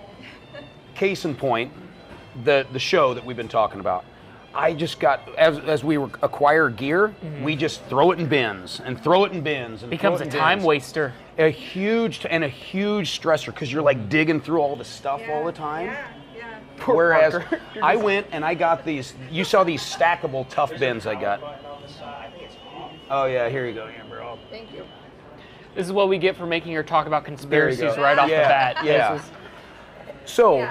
Speaker 1: case in point, the show that we've been talking about. I just got as we acquire gear, we just throw it in bins and throw it in bins and
Speaker 2: becomes
Speaker 1: throw it
Speaker 2: a
Speaker 1: in
Speaker 2: time
Speaker 1: bins.
Speaker 2: waster.
Speaker 1: A huge stressor because you're like digging through all the stuff all the time.
Speaker 4: Yeah.
Speaker 1: Whereas I went and I got these. You saw these stackable tough bins I got. Oh yeah, here you go, Amber.
Speaker 4: Thank you.
Speaker 2: This is what we get for making her talk about conspiracies
Speaker 1: go.
Speaker 2: right off the
Speaker 1: Yeah,
Speaker 2: bat.
Speaker 1: yeah.
Speaker 2: This is-
Speaker 1: So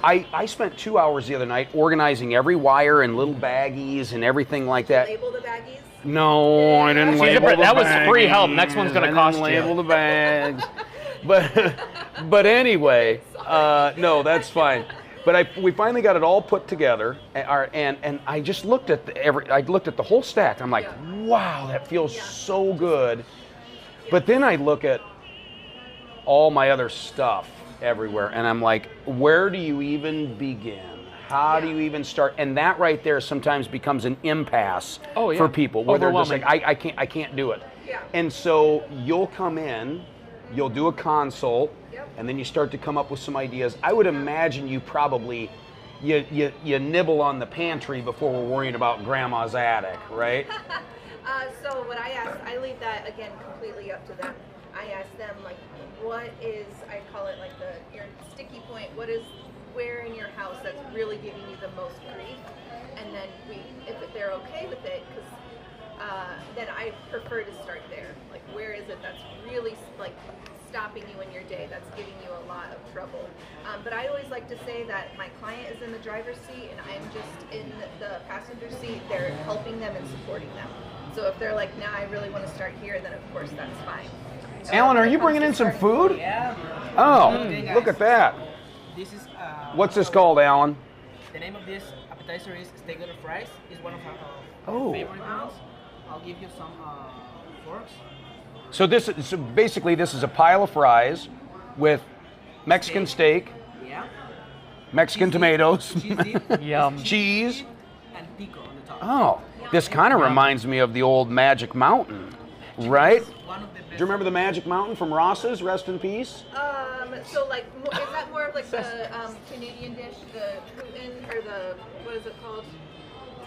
Speaker 1: I spent 2 hours the other night organizing every wire in little baggies and everything like that.
Speaker 4: Label the baggies.
Speaker 1: No, I didn't
Speaker 2: She's
Speaker 1: label the
Speaker 2: that was free
Speaker 1: baggies.
Speaker 2: help. Next one's gonna
Speaker 1: I
Speaker 2: cost
Speaker 1: didn't
Speaker 2: you.
Speaker 1: label the bags. but anyway, no, that's fine. But we finally got it all put together, and I just looked at the whole stack. I'm like, wow, that feels so good. But then I look at all my other stuff everywhere, and I'm like, where do you even begin? How do you even start? And that right there sometimes becomes an impasse for people, where they're just like, I can't do it.
Speaker 4: Yeah.
Speaker 1: And so you'll come in, you'll do a consult, and then you start to come up with some ideas. I would imagine you probably you nibble on the pantry before we're worrying about grandma's attic, right?
Speaker 4: So what I leave that again completely up to them. I ask them like, what is, I call it like your sticky point. What is where in your house that's really giving you the most grief? And then if they're okay with it, because then I prefer to start there. Like, where is it that's really like stopping you in your day, that's giving you a lot of trouble. But I always like to say that my client is in the driver's seat and I'm just in the passenger seat. They're helping them and supporting them. So if they're like, nah, I really want to start here, then of course that's fine.
Speaker 1: Alan, are you bringing in some food?
Speaker 5: Yeah.
Speaker 1: Oh, look at that.
Speaker 5: This is.
Speaker 1: What's this called, Alan?
Speaker 5: The name of this appetizer is steak and fries. It's one of our favorite ones. I'll give you some forks.
Speaker 1: So basically this is a pile of fries with Mexican steak, Mexican tomatoes,
Speaker 5: cheese dip,
Speaker 2: Yum.
Speaker 1: cheese.
Speaker 5: and pico on the top.
Speaker 1: Oh, this kind of reminds me of the old Magic Mountain. Right?
Speaker 5: It's one of the best.
Speaker 1: Do you remember the Magic Mountain from Ross's? Rest in peace.
Speaker 4: So like, is that more of like the Canadian dish, the Putin, or the, what is it called?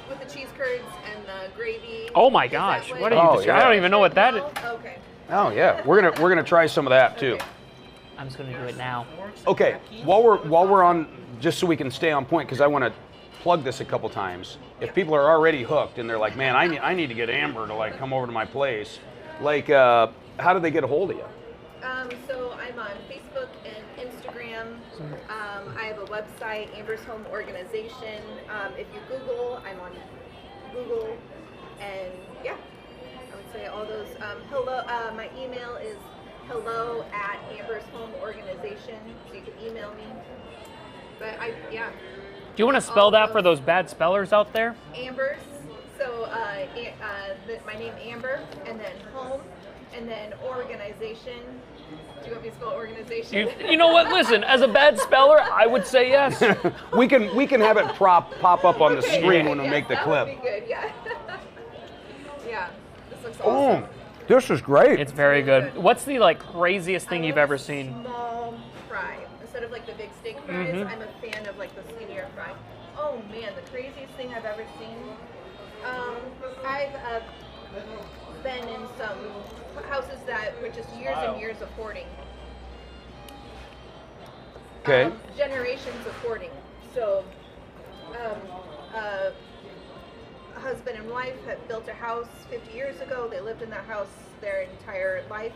Speaker 4: With the cheese curds and the gravy.
Speaker 2: Oh my
Speaker 4: Is that
Speaker 2: gosh,
Speaker 4: what
Speaker 2: what
Speaker 4: it
Speaker 2: are you?
Speaker 1: Oh,
Speaker 2: I
Speaker 1: yeah.
Speaker 2: don't even know what that is.
Speaker 4: Okay.
Speaker 1: Oh yeah, we're gonna try some of that too.
Speaker 4: Okay.
Speaker 2: I'm just gonna do it now.
Speaker 1: Okay, while we're on, just so we can stay on point, because I want to plug this a couple times. If people are already hooked and they're like, man, I need to get Amber to like come over to my place, like, how do they get a hold of you?
Speaker 4: So I'm on Facebook and Instagram. I have a website, Amber's Home Organization. If you Google, I'm on Google, and yeah, I would say all those. Hello, my email is hello@Amber's Home Organization, so you can email me. But yeah.
Speaker 2: Do you want to spell that for those bad spellers out there?
Speaker 4: Amber's. So my name Amber, and then home, and then organization. Do you want me to spell organization?
Speaker 2: You know what? Listen, as a bad speller, I would say yes.
Speaker 1: we can have it pop up on the screen when we
Speaker 4: Yes,
Speaker 1: make the
Speaker 4: that
Speaker 1: clip.
Speaker 4: would be good. Yeah. Yeah. This looks
Speaker 1: Oh,
Speaker 4: awesome.
Speaker 1: this is great.
Speaker 2: It's very good. What's the like craziest thing you've ever seen?
Speaker 4: Small fry instead of like the big steak fries.
Speaker 2: Mhm.
Speaker 4: I'm a fan of like the skinnier fry. Oh man, the craziest thing I've ever seen. I've been in some houses that were just years and years of hoarding.
Speaker 1: Okay.
Speaker 4: Generations of hoarding. So, a husband and wife had built a house 50 years ago. They lived in that house their entire life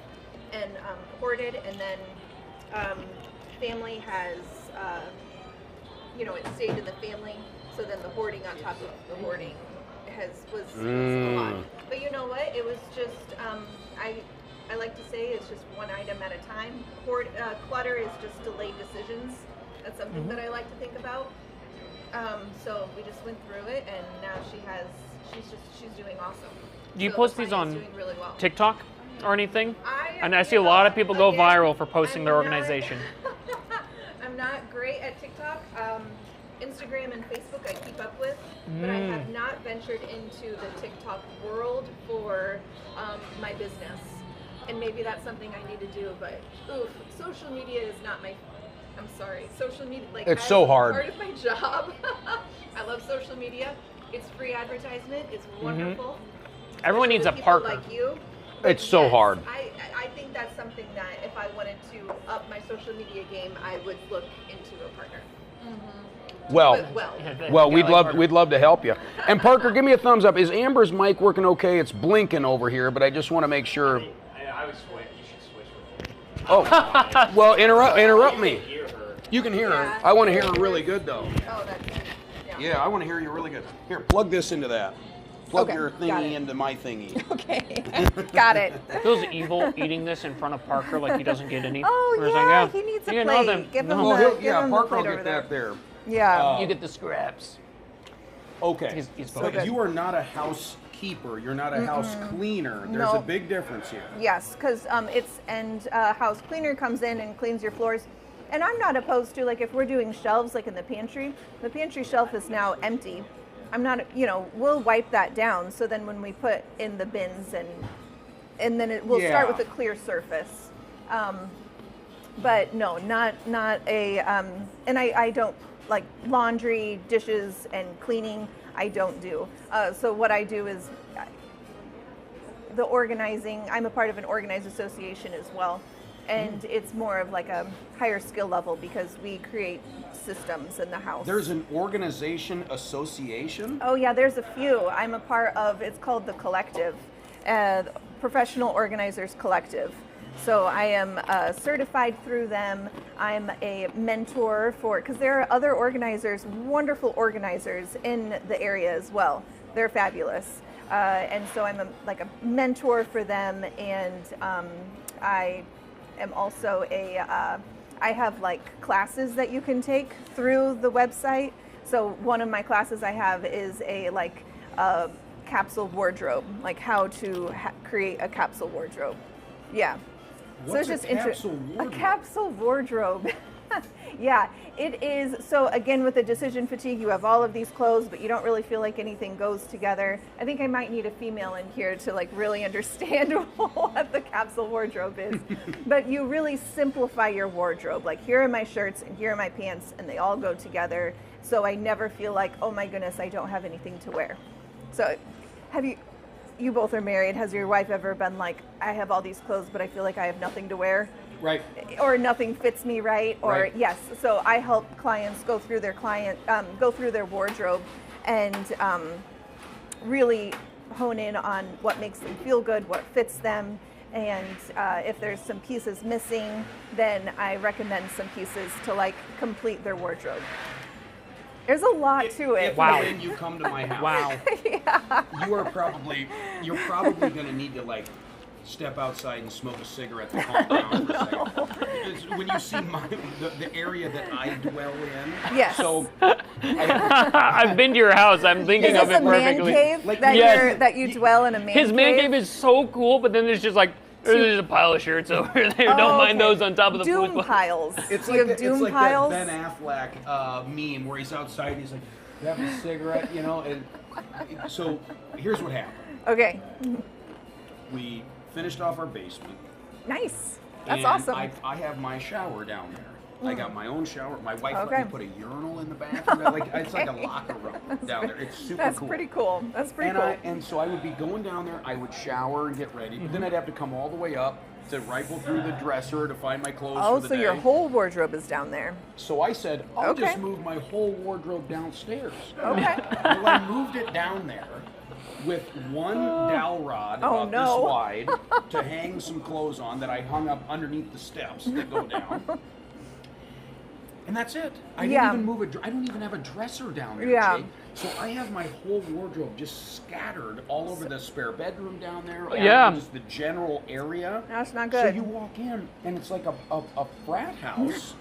Speaker 4: and hoarded, and then family has, it stayed in the family. So then the hoarding on top of the hoarding was a lot. But you know what? It was just I like to say it's just one item at a time. Clutter is just delayed decisions. That's something that I like to think about. So we just went through it, and now she's doing awesome.
Speaker 2: Do you
Speaker 4: So
Speaker 2: post
Speaker 4: the
Speaker 2: these
Speaker 4: finance
Speaker 2: on
Speaker 4: doing really well.
Speaker 2: TikTok or anything? And I see
Speaker 4: you
Speaker 2: a lot
Speaker 4: know,
Speaker 2: of people go
Speaker 4: again,
Speaker 2: viral for posting their
Speaker 4: I'm not-
Speaker 2: organization.
Speaker 4: I'm not great at TikTok. Instagram and Facebook I keep up with, but I have not ventured into the TikTok world for my business. And maybe that's something I need to do, but social media is not I'm sorry, social media, like,
Speaker 1: It's so hard.
Speaker 4: Part of my job. I love social media. It's free advertisement. It's wonderful.
Speaker 2: Everyone needs a
Speaker 4: Especially with people
Speaker 2: Parker.
Speaker 4: like you.
Speaker 1: It's so hard.
Speaker 4: I think that's something that if I wanted to up my social media game, I would look into a partner.
Speaker 1: Well,
Speaker 4: Well,
Speaker 1: we'd love to help you. And Parker, give me a thumbs up. Is Amber's mic working okay? It's blinking over here, but I just want to make sure.
Speaker 6: I would switch. You should switch with me.
Speaker 1: Oh, well, interrupt me.
Speaker 6: Hear her.
Speaker 1: You can hear her.
Speaker 4: Yeah.
Speaker 1: I want to hear her really good though.
Speaker 4: Oh, that's good.
Speaker 1: Yeah, I want to hear you really good. Here, plug this into that. Plug
Speaker 3: Okay,
Speaker 1: your
Speaker 3: got
Speaker 1: thingy
Speaker 3: it.
Speaker 1: into my thingy.
Speaker 3: Okay, got it.
Speaker 2: Feels evil eating this in front of Parker like he doesn't get any.
Speaker 3: Oh
Speaker 2: Or it's
Speaker 3: yeah,
Speaker 2: like,
Speaker 3: he needs a
Speaker 2: you get
Speaker 3: plate.
Speaker 2: nothing.
Speaker 3: Give him
Speaker 2: No.
Speaker 1: Well,
Speaker 3: the,
Speaker 1: he'll,
Speaker 3: give
Speaker 1: yeah,
Speaker 3: him the
Speaker 1: Parker will
Speaker 3: plate
Speaker 1: get
Speaker 3: over
Speaker 1: that there.
Speaker 3: Yeah.
Speaker 2: You get the scraps.
Speaker 1: Okay.
Speaker 2: He's
Speaker 1: So
Speaker 2: focused.
Speaker 1: you are not a housekeeper. You're not a house cleaner. There's
Speaker 3: No.
Speaker 1: a big difference here.
Speaker 3: Yes, because house cleaner comes in and cleans your floors. And I'm not opposed to, like, if we're doing shelves, like in the pantry shelf is now empty. I'm not, we'll wipe that down. So then when we put in the bins and then we'll start with a clear surface. But no, not a, and I don't, like, laundry, dishes, and cleaning, I don't do. So what I do is the organizing. I'm a part of an organized association as well. And it's more of like a higher skill level because we create systems in the house.
Speaker 1: There's an organization association?
Speaker 3: Oh yeah, there's a few. I'm a part of, it's called the Collective, Professional Organizers Collective. So I am certified through them. I'm a mentor because there are other organizers, wonderful organizers in the area as well. They're fabulous. And so I'm like a mentor for them, and I am also I have like classes that you can take through the website. So one of my classes I have is a capsule wardrobe, like how to create a capsule wardrobe. Yeah.
Speaker 1: What's
Speaker 3: so it's
Speaker 1: a
Speaker 3: just
Speaker 1: capsule
Speaker 3: a
Speaker 1: wardrobe?
Speaker 3: capsule wardrobe Yeah, it is. So again, with the decision fatigue, you have all of these clothes, but you don't really feel like anything goes together. I think I might need a female in here to like really understand what the capsule wardrobe is. But you really simplify your wardrobe. Like, here are my shirts and here are my pants, and they all go together. So I never feel like, oh my goodness, I don't have anything to wear. So have you both are married. Has your wife ever been like, I have all these clothes, but I feel like I have nothing to wear?
Speaker 1: Right.
Speaker 3: Or nothing fits me right? Or
Speaker 1: Right.
Speaker 3: yes. So I help clients go through their wardrobe and really hone in on what makes them feel good, what fits them. And if there's some pieces missing, then I recommend some pieces to like complete their wardrobe. There's a lot to it.
Speaker 1: If
Speaker 2: Wow.
Speaker 1: when you come to my house,
Speaker 2: Wow.
Speaker 1: you're probably going to need to like step outside and smoke a cigarette to calm down for a second. Because when you see the area that I dwell in,
Speaker 3: Yes.
Speaker 1: so
Speaker 2: I've been to your house. I'm thinking
Speaker 3: Is
Speaker 2: of
Speaker 3: this
Speaker 2: it
Speaker 3: a man
Speaker 2: perfectly.
Speaker 3: cave
Speaker 1: Like,
Speaker 3: that
Speaker 2: yes.
Speaker 3: that you dwell in a man cave?
Speaker 2: His man cave is so cool, but then there's just like there's a pile of shirts over there. Don't mind
Speaker 3: okay.
Speaker 2: those on top of the
Speaker 3: Doom
Speaker 2: food.
Speaker 3: piles.
Speaker 1: it's
Speaker 3: Do
Speaker 1: like
Speaker 3: you have
Speaker 1: that,
Speaker 3: doom
Speaker 1: it's like
Speaker 3: piles?
Speaker 1: that Ben Affleck meme where he's outside and he's like, you have a cigarette, you know? And so here's what happened.
Speaker 3: Okay.
Speaker 1: We finished off our basement.
Speaker 3: Nice. That's
Speaker 1: and
Speaker 3: awesome.
Speaker 1: I have my shower down there. I got my own shower. My wife
Speaker 3: Okay.
Speaker 1: let me put a urinal in the bathroom. Like, it's like a locker room down there. It's super
Speaker 3: That's
Speaker 1: cool.
Speaker 3: pretty cool. That's pretty
Speaker 1: And
Speaker 3: cool.
Speaker 1: and so I would be going down there. I would shower and get ready, but then I'd have to come all the way up to rifle through the dresser to find my clothes
Speaker 3: Oh,
Speaker 1: for the
Speaker 3: so
Speaker 1: day.
Speaker 3: your whole wardrobe is down there.
Speaker 1: So I said, I'll
Speaker 3: Okay.
Speaker 1: just move my whole wardrobe downstairs.
Speaker 3: Okay.
Speaker 1: Well, I moved it down there with one dowel rod
Speaker 3: Oh,
Speaker 1: about
Speaker 3: no.
Speaker 1: this wide to hang some clothes on that I hung up underneath the steps that go down. And that's it. I didn't
Speaker 3: Yeah.
Speaker 1: even move I don't even have a dresser down there,
Speaker 3: Yeah.
Speaker 1: Jay. So I have my whole wardrobe just scattered all over the spare bedroom down there. all
Speaker 2: Yeah.
Speaker 1: over just the general area.
Speaker 3: That's not
Speaker 1: So
Speaker 3: good.
Speaker 1: you walk in and it's like a frat house.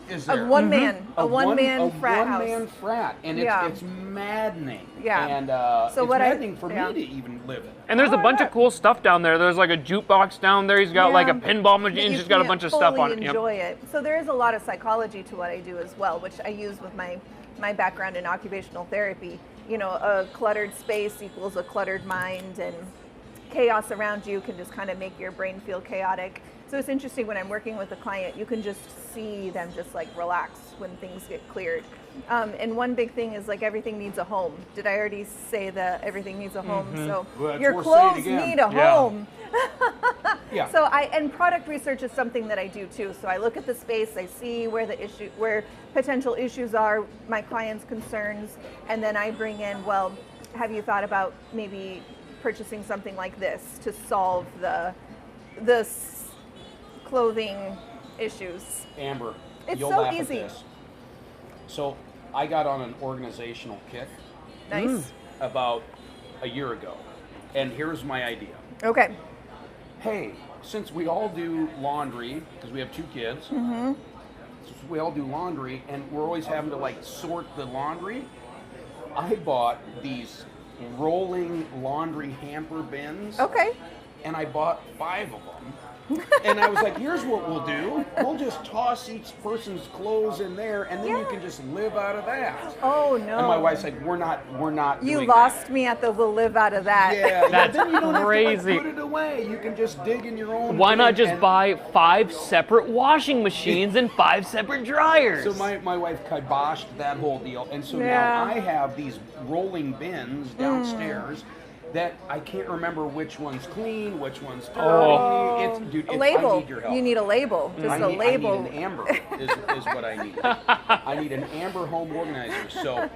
Speaker 1: Is
Speaker 3: A
Speaker 1: there?
Speaker 3: one man, a one man
Speaker 1: a
Speaker 3: frat house.
Speaker 1: one-man frat, and
Speaker 3: Yeah.
Speaker 1: it's maddening.
Speaker 3: Yeah.
Speaker 1: And
Speaker 3: So
Speaker 1: it's
Speaker 3: what
Speaker 1: maddening for
Speaker 3: yeah.
Speaker 1: me to even live in.
Speaker 2: And there's a
Speaker 3: Oh,
Speaker 2: bunch
Speaker 3: yeah.
Speaker 2: of cool stuff down there. There's like a jukebox down there. He's got like a
Speaker 3: Yeah.
Speaker 2: pinball
Speaker 3: But
Speaker 2: machine.
Speaker 3: you
Speaker 2: He's got a
Speaker 3: can't
Speaker 2: bunch of stuff on
Speaker 3: fully
Speaker 2: it. Yep.
Speaker 3: enjoy it. So there is a lot of psychology to what I do as well, which I use with my background in occupational therapy. You know, a cluttered space equals a cluttered mind, and chaos around you can just kind of make your brain feel chaotic. So it's interesting when I'm working with a client, you can just see them just like relax when things get cleared. And one big thing is like everything needs a home. Did I already say that everything needs a home? So
Speaker 1: Well, it's
Speaker 3: your
Speaker 1: worth saying
Speaker 3: clothes
Speaker 1: again.
Speaker 3: need a
Speaker 2: Yeah.
Speaker 3: home.
Speaker 1: Yeah.
Speaker 3: So and product research is something that I do too. So I look at the space, I see where potential issues are, my clients' concerns, and then I bring in, well, have you thought about maybe purchasing something like this to solve the clothing issues?
Speaker 1: Amber,
Speaker 3: It's
Speaker 1: you'll
Speaker 3: so
Speaker 1: laugh
Speaker 3: easy.
Speaker 1: at this. So I got on an organizational kick
Speaker 3: Nice.
Speaker 1: about a year ago, and here's my idea.
Speaker 3: Okay.
Speaker 1: Hey, since we all do laundry, because we have 2 kids,
Speaker 3: Mm-hmm.
Speaker 1: since we all do laundry, and we're always having to like sort the laundry, I bought these rolling laundry hamper bins,
Speaker 3: Okay.
Speaker 1: and I bought 5 of them. And I was like, here's what we'll do. We'll just toss each person's clothes in there, and then you
Speaker 3: Yeah.
Speaker 1: can just live out of that.
Speaker 3: Oh no.
Speaker 1: And my wife's like, we're not
Speaker 3: You
Speaker 1: doing
Speaker 3: lost
Speaker 1: that.
Speaker 3: me at the we'll live out of that.
Speaker 1: Yeah,
Speaker 2: That's
Speaker 1: then you don't
Speaker 2: crazy.
Speaker 1: have to like, put it away. You can just dig in your own.
Speaker 2: Why not
Speaker 1: bin
Speaker 2: just
Speaker 1: and-
Speaker 2: buy 5 separate washing machines and 5 separate dryers?
Speaker 1: So my wife kiboshed that whole deal, and so
Speaker 3: Yeah.
Speaker 1: now I have these rolling bins downstairs that I can't remember which one's clean, which one's dirty.
Speaker 2: Oh.
Speaker 3: A label.
Speaker 1: I need your help.
Speaker 3: You need a label. Just a label.
Speaker 1: I need an amber is what I need. I need an amber home organizer. So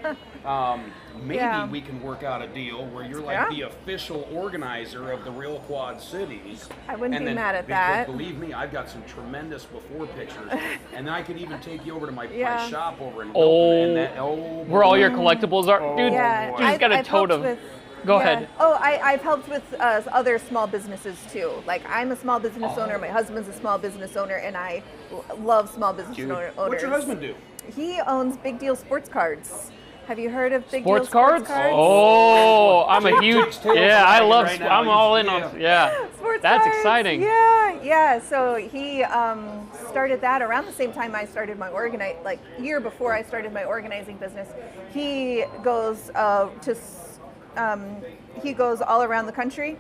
Speaker 1: maybe
Speaker 3: Yeah.
Speaker 1: we can work out a deal where you're like
Speaker 3: Yeah.
Speaker 1: the official organizer of the real Quad Cities.
Speaker 3: I wouldn't
Speaker 1: And
Speaker 3: be
Speaker 1: then,
Speaker 3: mad at
Speaker 1: because
Speaker 3: that.
Speaker 1: Believe me, I've got some tremendous before pictures, and I could even take you over to my
Speaker 3: Yeah.
Speaker 1: shop over in
Speaker 2: Oh.
Speaker 1: Milton, and that, oh,
Speaker 2: Where all your
Speaker 1: boy.
Speaker 2: collectibles are?
Speaker 1: Oh,
Speaker 2: Dude,
Speaker 3: Yeah,
Speaker 1: boy.
Speaker 2: she's got a
Speaker 3: I've
Speaker 2: tote
Speaker 3: helped
Speaker 2: of.
Speaker 3: with-
Speaker 2: Go
Speaker 3: yeah.
Speaker 2: ahead.
Speaker 3: Oh, I've helped with other small businesses too. Like I'm a small business owner. My husband's a small business owner, and I love small business
Speaker 1: Dude,
Speaker 3: owners.
Speaker 1: what's your husband do?
Speaker 3: He owns Big Deal Sports Cards. Have you heard of Big
Speaker 2: Sports
Speaker 3: Deal
Speaker 2: cards? Oh, I'm a huge.
Speaker 1: Jake's tail's
Speaker 2: Yeah, I
Speaker 1: wagging
Speaker 2: love.
Speaker 1: right now.
Speaker 2: I'm all in
Speaker 1: Yeah.
Speaker 2: on. Yeah.
Speaker 3: Sports
Speaker 2: That's
Speaker 3: cards.
Speaker 2: exciting.
Speaker 3: Yeah. So he started that around the same time I started my year before I started my organizing business. He goes he goes all around the country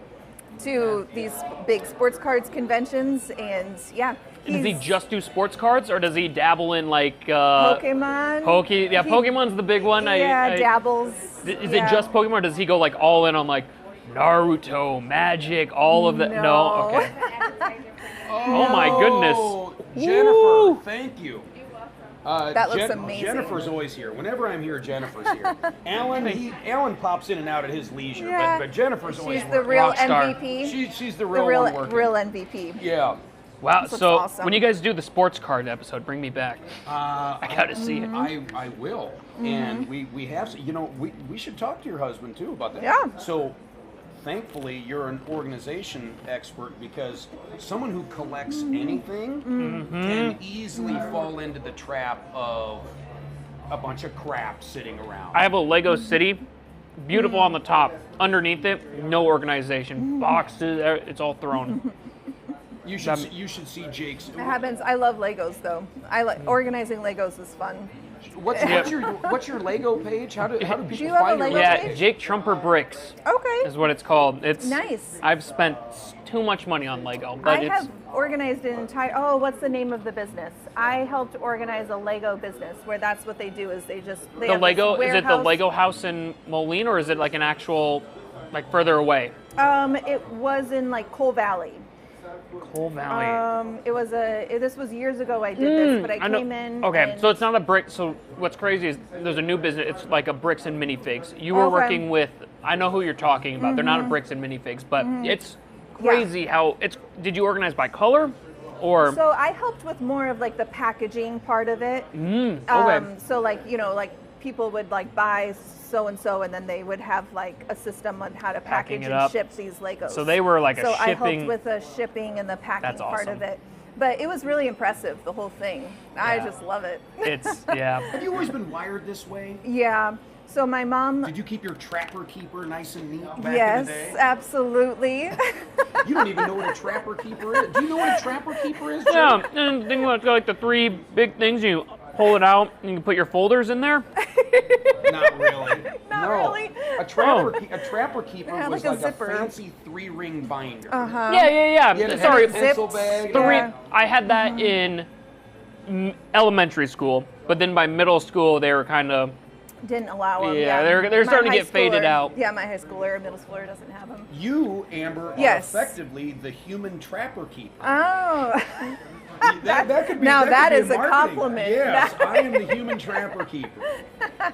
Speaker 3: to these big sports cards conventions, and yeah.
Speaker 2: Does he just do sports cards, or does he dabble in like
Speaker 3: Pokemon?
Speaker 2: Pokemon's the big one.
Speaker 3: Yeah, dabbles.
Speaker 2: Is it just Pokemon, or does he go like all in on like Naruto, Magic, all of that? No. Okay. Oh my goodness.
Speaker 1: Jennifer,
Speaker 2: Woo.
Speaker 1: thank you.
Speaker 3: That looks amazing.
Speaker 1: Jennifer's always here. Whenever I'm here, Jennifer's here. Alan pops in and out at his leisure,
Speaker 3: Yeah.
Speaker 1: but Jennifer's always
Speaker 3: She's the
Speaker 1: working.
Speaker 3: real
Speaker 2: Rockstar.
Speaker 3: MVP.
Speaker 1: She's the real one working.
Speaker 3: real MVP.
Speaker 1: Yeah.
Speaker 2: Wow.
Speaker 3: This looks
Speaker 2: So
Speaker 3: awesome.
Speaker 2: when you guys do the sports card episode, bring me back. I gotta see it.
Speaker 1: I will. And we have, we should talk to your husband too about that.
Speaker 3: Yeah.
Speaker 1: So thankfully you're an organization expert, because someone who collects anything can easily fall into the trap of a bunch of crap sitting around.
Speaker 2: I have a Lego City, beautiful on the top. Underneath it, no organization. Boxes, it's all thrown.
Speaker 1: You should see Jake's.
Speaker 3: It happens. I love Legos though. Organizing Legos is fun.
Speaker 1: What's your Lego page? How do people
Speaker 3: you have a
Speaker 1: find your
Speaker 3: Lego
Speaker 2: Yeah,
Speaker 3: page?
Speaker 2: Jake Trumper Bricks
Speaker 3: Okay.
Speaker 2: is what it's called. It's
Speaker 3: Nice.
Speaker 2: I've spent too much money on Lego, but
Speaker 3: I
Speaker 2: it's
Speaker 3: have organized an entire. Oh, what's the name of the business? I helped organize a Lego business where that's what they do is they
Speaker 2: the
Speaker 3: have this
Speaker 2: Lego. Is it the
Speaker 3: warehouse.
Speaker 2: Lego house in Moline, or is it like an actual, like further away?
Speaker 3: It was in like Coal Valley.
Speaker 2: Coal Valley.
Speaker 3: This was years ago I did this, but I
Speaker 2: know.
Speaker 3: came in.
Speaker 2: Okay,
Speaker 3: and-
Speaker 2: so it's not a brick. So what's crazy is there's a new business. It's like a bricks and minifigs. You were
Speaker 3: Okay.
Speaker 2: working with. I know who you're talking about. They're not a bricks and minifigs, but it's crazy how it's. Did you organize by color, or?
Speaker 3: So I helped with more of like the packaging part of it.
Speaker 2: Okay.
Speaker 3: So like people would like buy so and so, and then they would have like a system on how to
Speaker 2: Packing
Speaker 3: package
Speaker 2: it
Speaker 3: and
Speaker 2: up.
Speaker 3: ship these Legos.
Speaker 2: So they were like a
Speaker 3: So I
Speaker 2: shipping-
Speaker 3: helped with the shipping and the packing
Speaker 2: That's
Speaker 3: part
Speaker 2: awesome.
Speaker 3: of it. But it was really impressive, the whole thing. I
Speaker 2: Yeah.
Speaker 3: just love it.
Speaker 2: It's yeah.
Speaker 1: Have you always been wired this way?
Speaker 3: Yeah. So my mom.
Speaker 1: Did you keep your trapper keeper nice and neat back
Speaker 3: Yes,
Speaker 1: in the day?
Speaker 3: absolutely.
Speaker 1: You don't even know what a trapper keeper is. Do you know what a trapper keeper is?
Speaker 2: Yeah,
Speaker 1: Jake?
Speaker 2: and think about like the three big things. You pull it out, and you can put your folders in there.
Speaker 1: Not really.
Speaker 3: Not
Speaker 1: no.
Speaker 3: really.
Speaker 1: A trapper keeper
Speaker 3: Yeah,
Speaker 1: was
Speaker 3: like a
Speaker 1: like a
Speaker 3: zipper.
Speaker 1: fancy 3-ring binder.
Speaker 3: Uh-huh.
Speaker 2: Yeah.
Speaker 1: You had to
Speaker 2: Sorry,
Speaker 1: have a pencil
Speaker 3: Zipped.
Speaker 1: bag.
Speaker 2: three.
Speaker 3: Yeah.
Speaker 2: I had that in elementary school, but then by middle school they were kind of.
Speaker 3: Didn't allow them.
Speaker 2: Yeah, they're
Speaker 3: My
Speaker 2: starting to
Speaker 3: high
Speaker 2: get faded
Speaker 3: schooler-
Speaker 2: out.
Speaker 3: Yeah, my high schooler, middle schooler doesn't have them.
Speaker 1: You, Amber,
Speaker 3: Yes.
Speaker 1: are effectively the human trapper keeper.
Speaker 3: Oh.
Speaker 1: That could be,
Speaker 3: Now
Speaker 1: that
Speaker 3: that
Speaker 1: could be
Speaker 3: is a
Speaker 1: marketing.
Speaker 3: compliment.
Speaker 1: Yes, I am the human trapper keeper.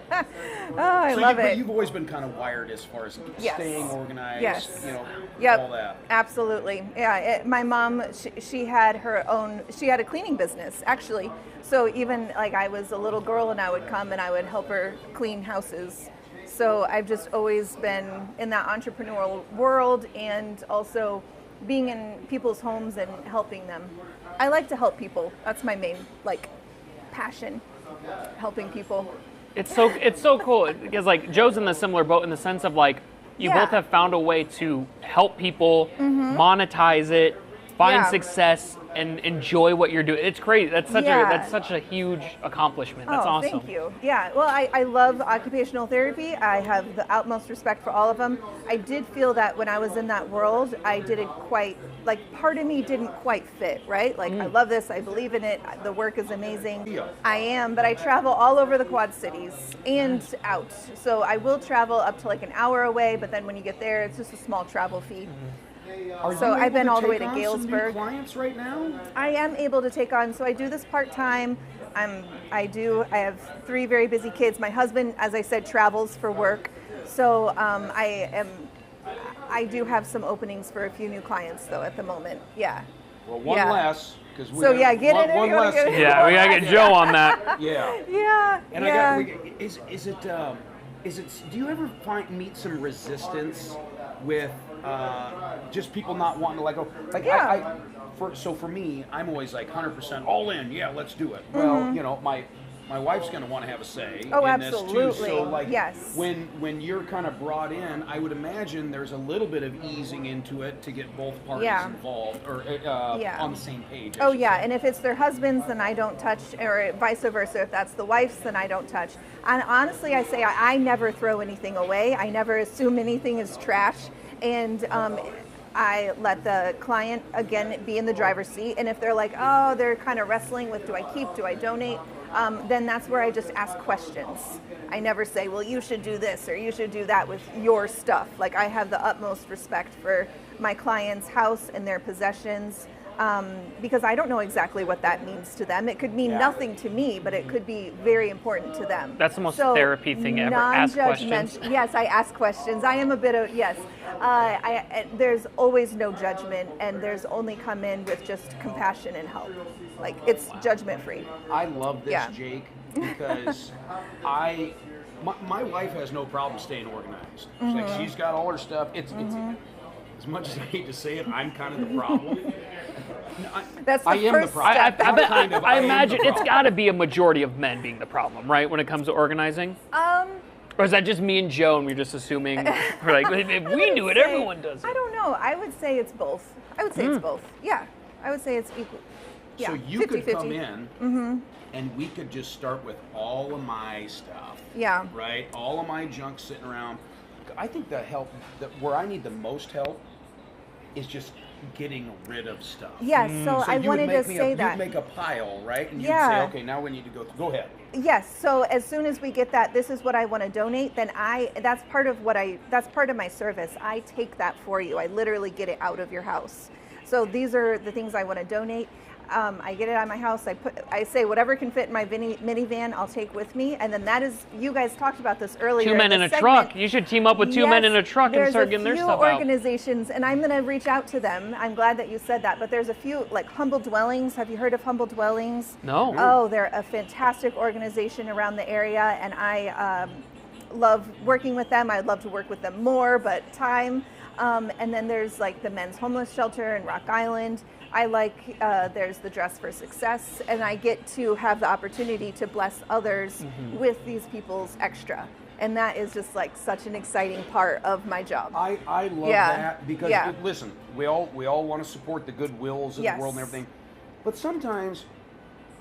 Speaker 3: Oh, I love
Speaker 1: But
Speaker 3: it.
Speaker 1: you've always been kind of wired as far as
Speaker 3: Yes.
Speaker 1: staying organized,
Speaker 3: Yes.
Speaker 1: all that.
Speaker 3: Absolutely. Yeah, my mom, she had her own, she had a cleaning business, actually. So even like I was a little girl and I would come and I would help her clean houses. So I've just always been in that entrepreneurial world and also being in people's homes and helping them. I like to help people. That's my main passion, helping people.
Speaker 2: It's so cool because like Joe's in the similar boat in the sense of like you
Speaker 3: Yeah.
Speaker 2: both have found a way to help people monetize it, find
Speaker 3: Yeah.
Speaker 2: success, and enjoy what you're doing. It's crazy. That's such a huge accomplishment. That's
Speaker 3: Oh,
Speaker 2: awesome.
Speaker 3: thank you. Yeah, well, I love occupational therapy. I have the utmost respect for all of them. I did feel that when I was in that world, I didn't quite, part of me didn't quite fit, right? I love this, I believe in it, the work is amazing.
Speaker 1: Yeah.
Speaker 3: I am, but I travel all over the Quad Cities and out. So I will travel up to an hour away, but then when you get there, it's just a small travel fee.
Speaker 1: Are
Speaker 3: So
Speaker 1: you
Speaker 3: I've
Speaker 1: able
Speaker 3: been all the way
Speaker 1: take
Speaker 3: to
Speaker 1: on some new
Speaker 3: Galesburg.
Speaker 1: clients right now?
Speaker 3: I am able to take on, so I do this part-time. I have 3 very busy kids. My husband, as I said, travels for work. So I do have some openings for a few new clients though at the moment. Yeah.
Speaker 1: Well, one
Speaker 3: Yeah.
Speaker 1: less. Cause we
Speaker 3: So,
Speaker 1: have
Speaker 3: yeah, get
Speaker 1: one,
Speaker 3: it if
Speaker 1: one
Speaker 3: you wanna
Speaker 1: less.
Speaker 3: get it.
Speaker 2: Yeah, we gotta get Joe on that.
Speaker 1: Yeah.
Speaker 3: Yeah.
Speaker 1: And
Speaker 3: yeah.
Speaker 1: is it? Do you ever meet some resistance with just people not wanting to let go?
Speaker 3: Yeah.
Speaker 1: For me, I'm always 100% all in. Yeah, let's do it.
Speaker 3: Mm-hmm.
Speaker 1: Well, my wife's going to want to have a say
Speaker 3: Oh,
Speaker 1: in this too.
Speaker 3: absolutely.
Speaker 1: So like
Speaker 3: Yes.
Speaker 1: when you're kind of brought in, I would imagine there's a little bit of easing into it to get both parties
Speaker 3: Yeah.
Speaker 1: involved or
Speaker 3: Yeah.
Speaker 1: on the same page. I
Speaker 3: Oh
Speaker 1: should
Speaker 3: yeah,
Speaker 1: say.
Speaker 3: and if it's their husbands, then I don't touch, or vice versa. If that's the wife's, then I don't touch. And honestly, I say I never throw anything away. I never assume anything is trash, and I let the client again be in the driver's seat. And if they're like, oh, they're kind of wrestling with, do I keep, do I donate? Then that's where I just ask questions. I never say, well, you should do this or you should do that with your stuff. Like, I have the utmost respect for my client's house and their possessions, because I don't know exactly what that means to them. It could mean nothing to me, but it could be very important to them.
Speaker 2: That's the most therapy thing ever. Ask questions.
Speaker 3: Yes, I ask questions. I am a bit of, yes. There's always no judgment, and there's only come in with just compassion and help. Like, it's judgment free.
Speaker 1: I love this,
Speaker 3: Yeah.
Speaker 1: Jake, because my wife has no problem staying organized. She's like, she's got all her stuff. It's as much as I hate to say it, I'm kind of the problem.
Speaker 3: That's the
Speaker 1: I am
Speaker 3: first
Speaker 1: the problem.
Speaker 3: step.
Speaker 2: I
Speaker 1: am the
Speaker 2: imagine it's
Speaker 1: problem.
Speaker 2: got to be a majority of men being the problem, right? When it comes to organizing, or is that just me and Joe, and we're just assuming we're like, if we do it, everyone does
Speaker 3: I
Speaker 2: it?
Speaker 3: don't know. I would say it's both. I would say it's both. Yeah. I would say it's equal. Yeah.
Speaker 1: So you
Speaker 3: 50,
Speaker 1: could come
Speaker 3: 50.
Speaker 1: in and we could just start with all of my stuff.
Speaker 3: Yeah.
Speaker 1: Right? All of my junk sitting around. I think where I need the most help is just getting rid of stuff.
Speaker 3: Yes, so I
Speaker 1: you would
Speaker 3: wanted
Speaker 1: make
Speaker 3: to
Speaker 1: me
Speaker 3: say
Speaker 1: You'd
Speaker 3: that.
Speaker 1: make a pile, right? And you'd
Speaker 3: Yeah.
Speaker 1: say, okay, now we need to go ahead.
Speaker 3: Yes, so as soon as we get that, this is what I want to donate, then that's part of my service. I take that for you. I literally get it out of your house. So these are the things I want to donate. I get it out of my house. I say whatever can fit in my minivan, I'll take with me. And then that is, you guys talked about this earlier.
Speaker 2: 2 men in a truck. You should team up with two men in a truck and start getting their stuff
Speaker 3: There's a
Speaker 2: out.
Speaker 3: few organizations, and I'm going to reach out to them. I'm glad that you said that. But there's a few, like Humble Dwellings. Have you heard of Humble Dwellings?
Speaker 2: No.
Speaker 3: Oh, they're a fantastic organization around the area, and I love working with them. I'd love to work with them more, but time. And then there's like the Men's Homeless Shelter in Rock Island. I like, there's the Dress for Success, and I get to have the opportunity to bless others with these people's extra. And that is just like such an exciting part of my job.
Speaker 1: I love that because, listen, we all want to support the goodwills of the world and everything. But sometimes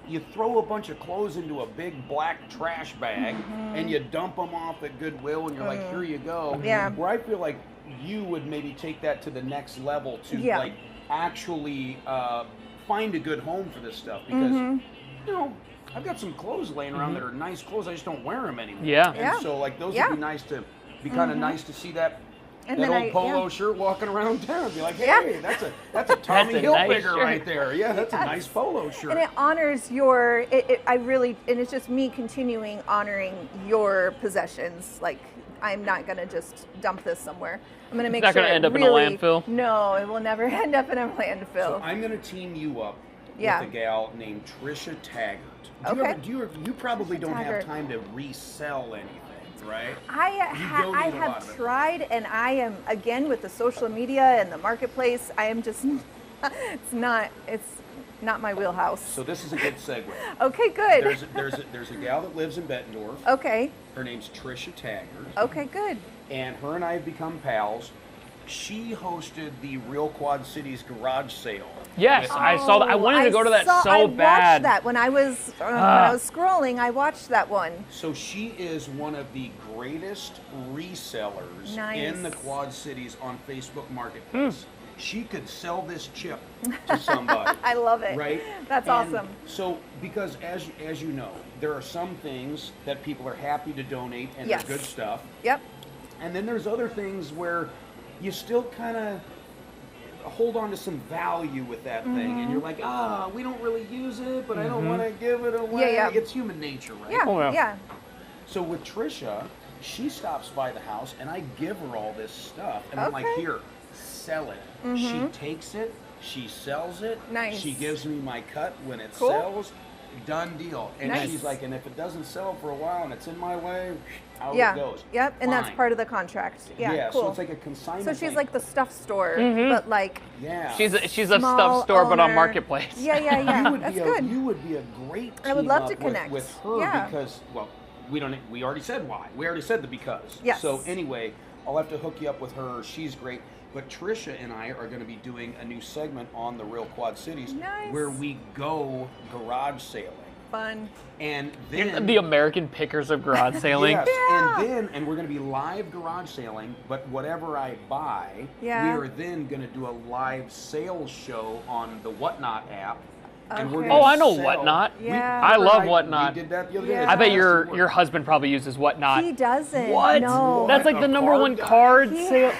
Speaker 1: you throw a bunch of clothes into a big black trash bag and you dump them off at Goodwill and you're like, here you go.
Speaker 3: Yeah.
Speaker 1: Where I feel like you would maybe take that to the next level to like actually find a good home for this stuff because you know I've got some clothes laying around that are nice clothes. I just don't wear them anymore.
Speaker 2: Yeah.
Speaker 1: And so like those would be nice to be kind of nice to see that.
Speaker 3: And
Speaker 1: that
Speaker 3: then
Speaker 1: old polo shirt walking around town, be like, hey, that's a Tommy
Speaker 2: a
Speaker 1: Hilfiger
Speaker 2: nice shirt.
Speaker 1: right there. Yeah, that's a nice polo shirt.
Speaker 3: And it honors and it's just me continuing honoring your possessions. Like, I'm not going to just dump this somewhere. I'm going to make
Speaker 2: not
Speaker 3: sure
Speaker 2: gonna
Speaker 3: it
Speaker 2: end up in a
Speaker 3: really-
Speaker 2: landfill?
Speaker 3: No, it will never end up in a landfill.
Speaker 1: So I'm going to team you up with a gal named Trisha Taggart. You probably don't have
Speaker 3: Taggart.
Speaker 1: time to resell anything, right?
Speaker 3: I
Speaker 1: donate a lot
Speaker 3: have
Speaker 1: of it.
Speaker 3: tried, and I am, again, with the social media and the marketplace, I am just, it's not my wheelhouse.
Speaker 1: So this is a good segue.
Speaker 3: Okay, good.
Speaker 1: There's a gal that lives in Bettendorf.
Speaker 3: Okay,
Speaker 1: Her name's Trisha Taggart.
Speaker 3: okay, good.
Speaker 1: And her and I have become pals. She hosted the Real Quad Cities garage sale.
Speaker 2: Yes, I saw that. I wanted to go to that
Speaker 3: I
Speaker 2: so bad.
Speaker 3: watched that when I was scrolling. I watched that one.
Speaker 1: So she is one of the greatest resellers
Speaker 3: Nice.
Speaker 1: in the Quad Cities on Facebook Marketplace. She could sell this chip to somebody.
Speaker 3: I love it.
Speaker 1: Right?
Speaker 3: That's
Speaker 1: And
Speaker 3: awesome.
Speaker 1: So, because as you know, there are some things that people are happy to donate and
Speaker 3: Yes.
Speaker 1: they're good stuff.
Speaker 3: Yep.
Speaker 1: And then there's other things where you still kind of hold on to some value with that thing. And you're like, we don't really use it, but I don't want to give it away.
Speaker 3: Yeah.
Speaker 1: It's human nature, right?
Speaker 3: Yeah.
Speaker 2: Oh, yeah.
Speaker 3: Yeah.
Speaker 1: So with Trisha, she stops by the house and I give her all this stuff. And I'm like,
Speaker 3: Okay.
Speaker 1: here, sell it. She takes it, she sells it.
Speaker 3: Nice.
Speaker 1: She gives me my cut when it
Speaker 3: Cool.
Speaker 1: sells. done deal. And
Speaker 3: Nice.
Speaker 1: she's like, and if it doesn't sell for a while and it's in my way, out
Speaker 3: Yeah.
Speaker 1: it goes.
Speaker 3: Yep. And that's
Speaker 1: Fine.
Speaker 3: part of the contract. Yeah. Cool.
Speaker 1: So it's like a consignment.
Speaker 3: So she's
Speaker 1: thing.
Speaker 3: like the stuff store,
Speaker 2: Mm-hmm.
Speaker 3: but like
Speaker 1: yeah.
Speaker 2: She's a
Speaker 3: small
Speaker 2: stuff store, but on
Speaker 3: owner.
Speaker 2: Marketplace.
Speaker 3: Yeah. That's good.
Speaker 1: You would be a great
Speaker 3: I would
Speaker 1: team
Speaker 3: love
Speaker 1: up
Speaker 3: to connect.
Speaker 1: with her
Speaker 3: Yeah.
Speaker 1: because, well, we already said why. We already said the because.
Speaker 3: Yes.
Speaker 1: So anyway, I'll have to hook you up with her. She's great. But Trisha and I are going to be doing a new segment on the Real Quad Cities
Speaker 3: Nice.
Speaker 1: where we go garage sailing.
Speaker 3: Fun.
Speaker 1: And then
Speaker 2: The American pickers of garage sailing.
Speaker 1: Yes,
Speaker 3: Yeah.
Speaker 1: and we're going to be live garage sailing, but whatever I buy,
Speaker 3: Yeah.
Speaker 1: we are then going to do a live sales show on the Whatnot app. And we're
Speaker 3: Okay.
Speaker 1: gonna
Speaker 2: Oh, I know
Speaker 1: sell-
Speaker 2: Whatnot.
Speaker 3: Yeah.
Speaker 2: I love
Speaker 1: we
Speaker 2: Whatnot.
Speaker 1: did that the other
Speaker 3: Yeah.
Speaker 1: day.
Speaker 2: I bet
Speaker 1: It's
Speaker 2: your
Speaker 1: fantastic
Speaker 2: your
Speaker 1: work.
Speaker 2: husband probably uses Whatnot.
Speaker 3: He doesn't.
Speaker 2: What?
Speaker 3: No.
Speaker 2: That's like
Speaker 1: A
Speaker 2: the number
Speaker 1: card
Speaker 2: one
Speaker 1: guy?
Speaker 2: card
Speaker 3: He-
Speaker 2: sale.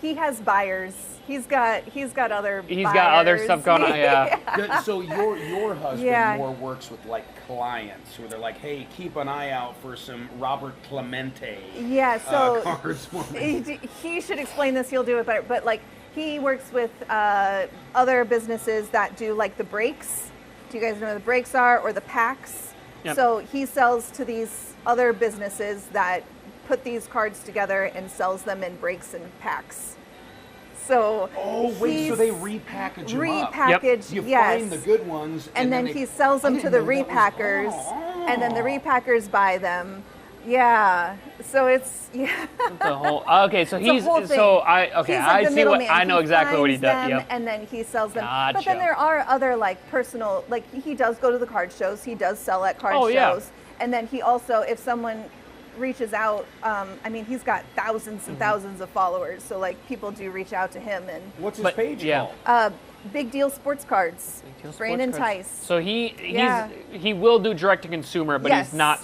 Speaker 3: He has buyers. He's got other.
Speaker 2: He's got other
Speaker 3: buyers.
Speaker 2: stuff going on. Yeah.
Speaker 1: Good. So your husband
Speaker 3: Yeah.
Speaker 1: more works with like clients where they're like, hey, keep an eye out for some Robert Clemente
Speaker 3: Yeah. So
Speaker 1: cards for me.
Speaker 3: he should explain this. He'll do it better. But like he works with other businesses that do like the breaks. Do you guys know what the breaks are or the packs?
Speaker 2: Yep.
Speaker 3: So he sells to these other businesses that put these cards together and sells them in breaks and packs. So
Speaker 1: Oh wait, so they
Speaker 3: he's
Speaker 1: repackage them up.
Speaker 3: repackaged,
Speaker 1: You
Speaker 3: yes.
Speaker 1: find the good ones,
Speaker 3: and then
Speaker 1: they-
Speaker 3: he sells
Speaker 1: I
Speaker 3: them to
Speaker 1: didn't
Speaker 3: the
Speaker 1: know that was-
Speaker 3: repackers,
Speaker 1: Oh.
Speaker 3: and then the repackers buy them. Yeah. So it's
Speaker 2: The whole. Okay, so
Speaker 3: It's a
Speaker 2: he's
Speaker 3: whole thing.
Speaker 2: so okay.
Speaker 3: He's like
Speaker 2: I
Speaker 3: the
Speaker 2: see what
Speaker 3: middleman.
Speaker 2: I know exactly what he
Speaker 3: finds
Speaker 2: does.
Speaker 3: them,
Speaker 2: Yep.
Speaker 3: And then he sells them. But
Speaker 2: Gotcha.
Speaker 3: then there are other like personal, like he does go to the card shows. He does sell at card
Speaker 2: Oh,
Speaker 3: shows.
Speaker 2: yeah.
Speaker 3: And then he also, if someone reaches out, I mean, he's got thousands
Speaker 2: Mm-hmm.
Speaker 3: and thousands of followers. So like people do reach out to him and
Speaker 1: What's his
Speaker 2: But,
Speaker 1: page
Speaker 2: yeah.
Speaker 1: called?
Speaker 3: Big Deal Sports Cards.
Speaker 2: Big Deal
Speaker 3: Brandon
Speaker 2: Sports Cards.
Speaker 3: Tice.
Speaker 2: So
Speaker 3: Yeah.
Speaker 2: he will do direct to consumer, but
Speaker 3: Yes.
Speaker 2: he's not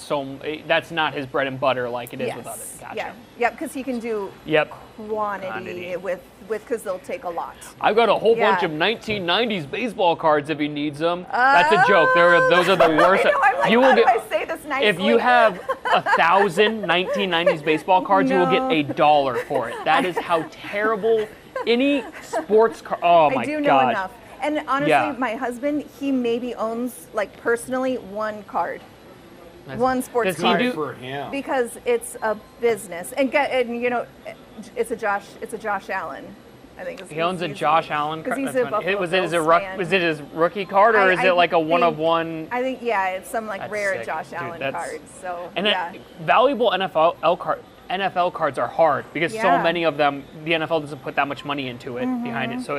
Speaker 2: that's not his bread and butter like it is with others. Gotcha.
Speaker 3: Yeah. Yep. Because he can do
Speaker 2: Yep.
Speaker 3: quantity
Speaker 2: Quantity.
Speaker 3: with because they'll take a lot.
Speaker 2: I've got a whole bunch
Speaker 3: Yeah.
Speaker 2: of 1990s baseball cards if he needs them. That's a joke. Those are the worst.
Speaker 3: I know, I'm like,
Speaker 2: you will
Speaker 3: how do
Speaker 2: get
Speaker 3: I say this nicely?
Speaker 2: if you have 1,000 1990s baseball cards, you will get
Speaker 3: No.
Speaker 2: $1 for it. That is how terrible any sports card. Oh my
Speaker 3: I do know
Speaker 2: god.
Speaker 3: enough. And honestly,
Speaker 2: Yeah.
Speaker 3: my husband, he maybe owns, like personally, one card.
Speaker 2: That's-
Speaker 3: One sports
Speaker 2: Does he
Speaker 3: card.
Speaker 2: do?
Speaker 1: For him.
Speaker 3: Because it's a business. And you know, it's a Josh Allen. I think
Speaker 2: He owns a Josh Allen card.
Speaker 3: Because he's
Speaker 2: That's
Speaker 3: a
Speaker 2: funny.
Speaker 3: Buffalo
Speaker 2: Was it
Speaker 3: Bills fan.
Speaker 2: was it his rookie card or is
Speaker 3: I
Speaker 2: it like a one of
Speaker 3: think-
Speaker 2: one?
Speaker 3: I think, yeah, it's some like
Speaker 2: That's
Speaker 3: rare
Speaker 2: sick.
Speaker 3: Josh
Speaker 2: Dude,
Speaker 3: Allen
Speaker 2: that's-
Speaker 3: cards. So,
Speaker 2: And
Speaker 3: yeah.
Speaker 2: valuable NFL cards are hard because so
Speaker 3: Yeah.
Speaker 2: many of them, the NFL doesn't put that much money into it behind it. So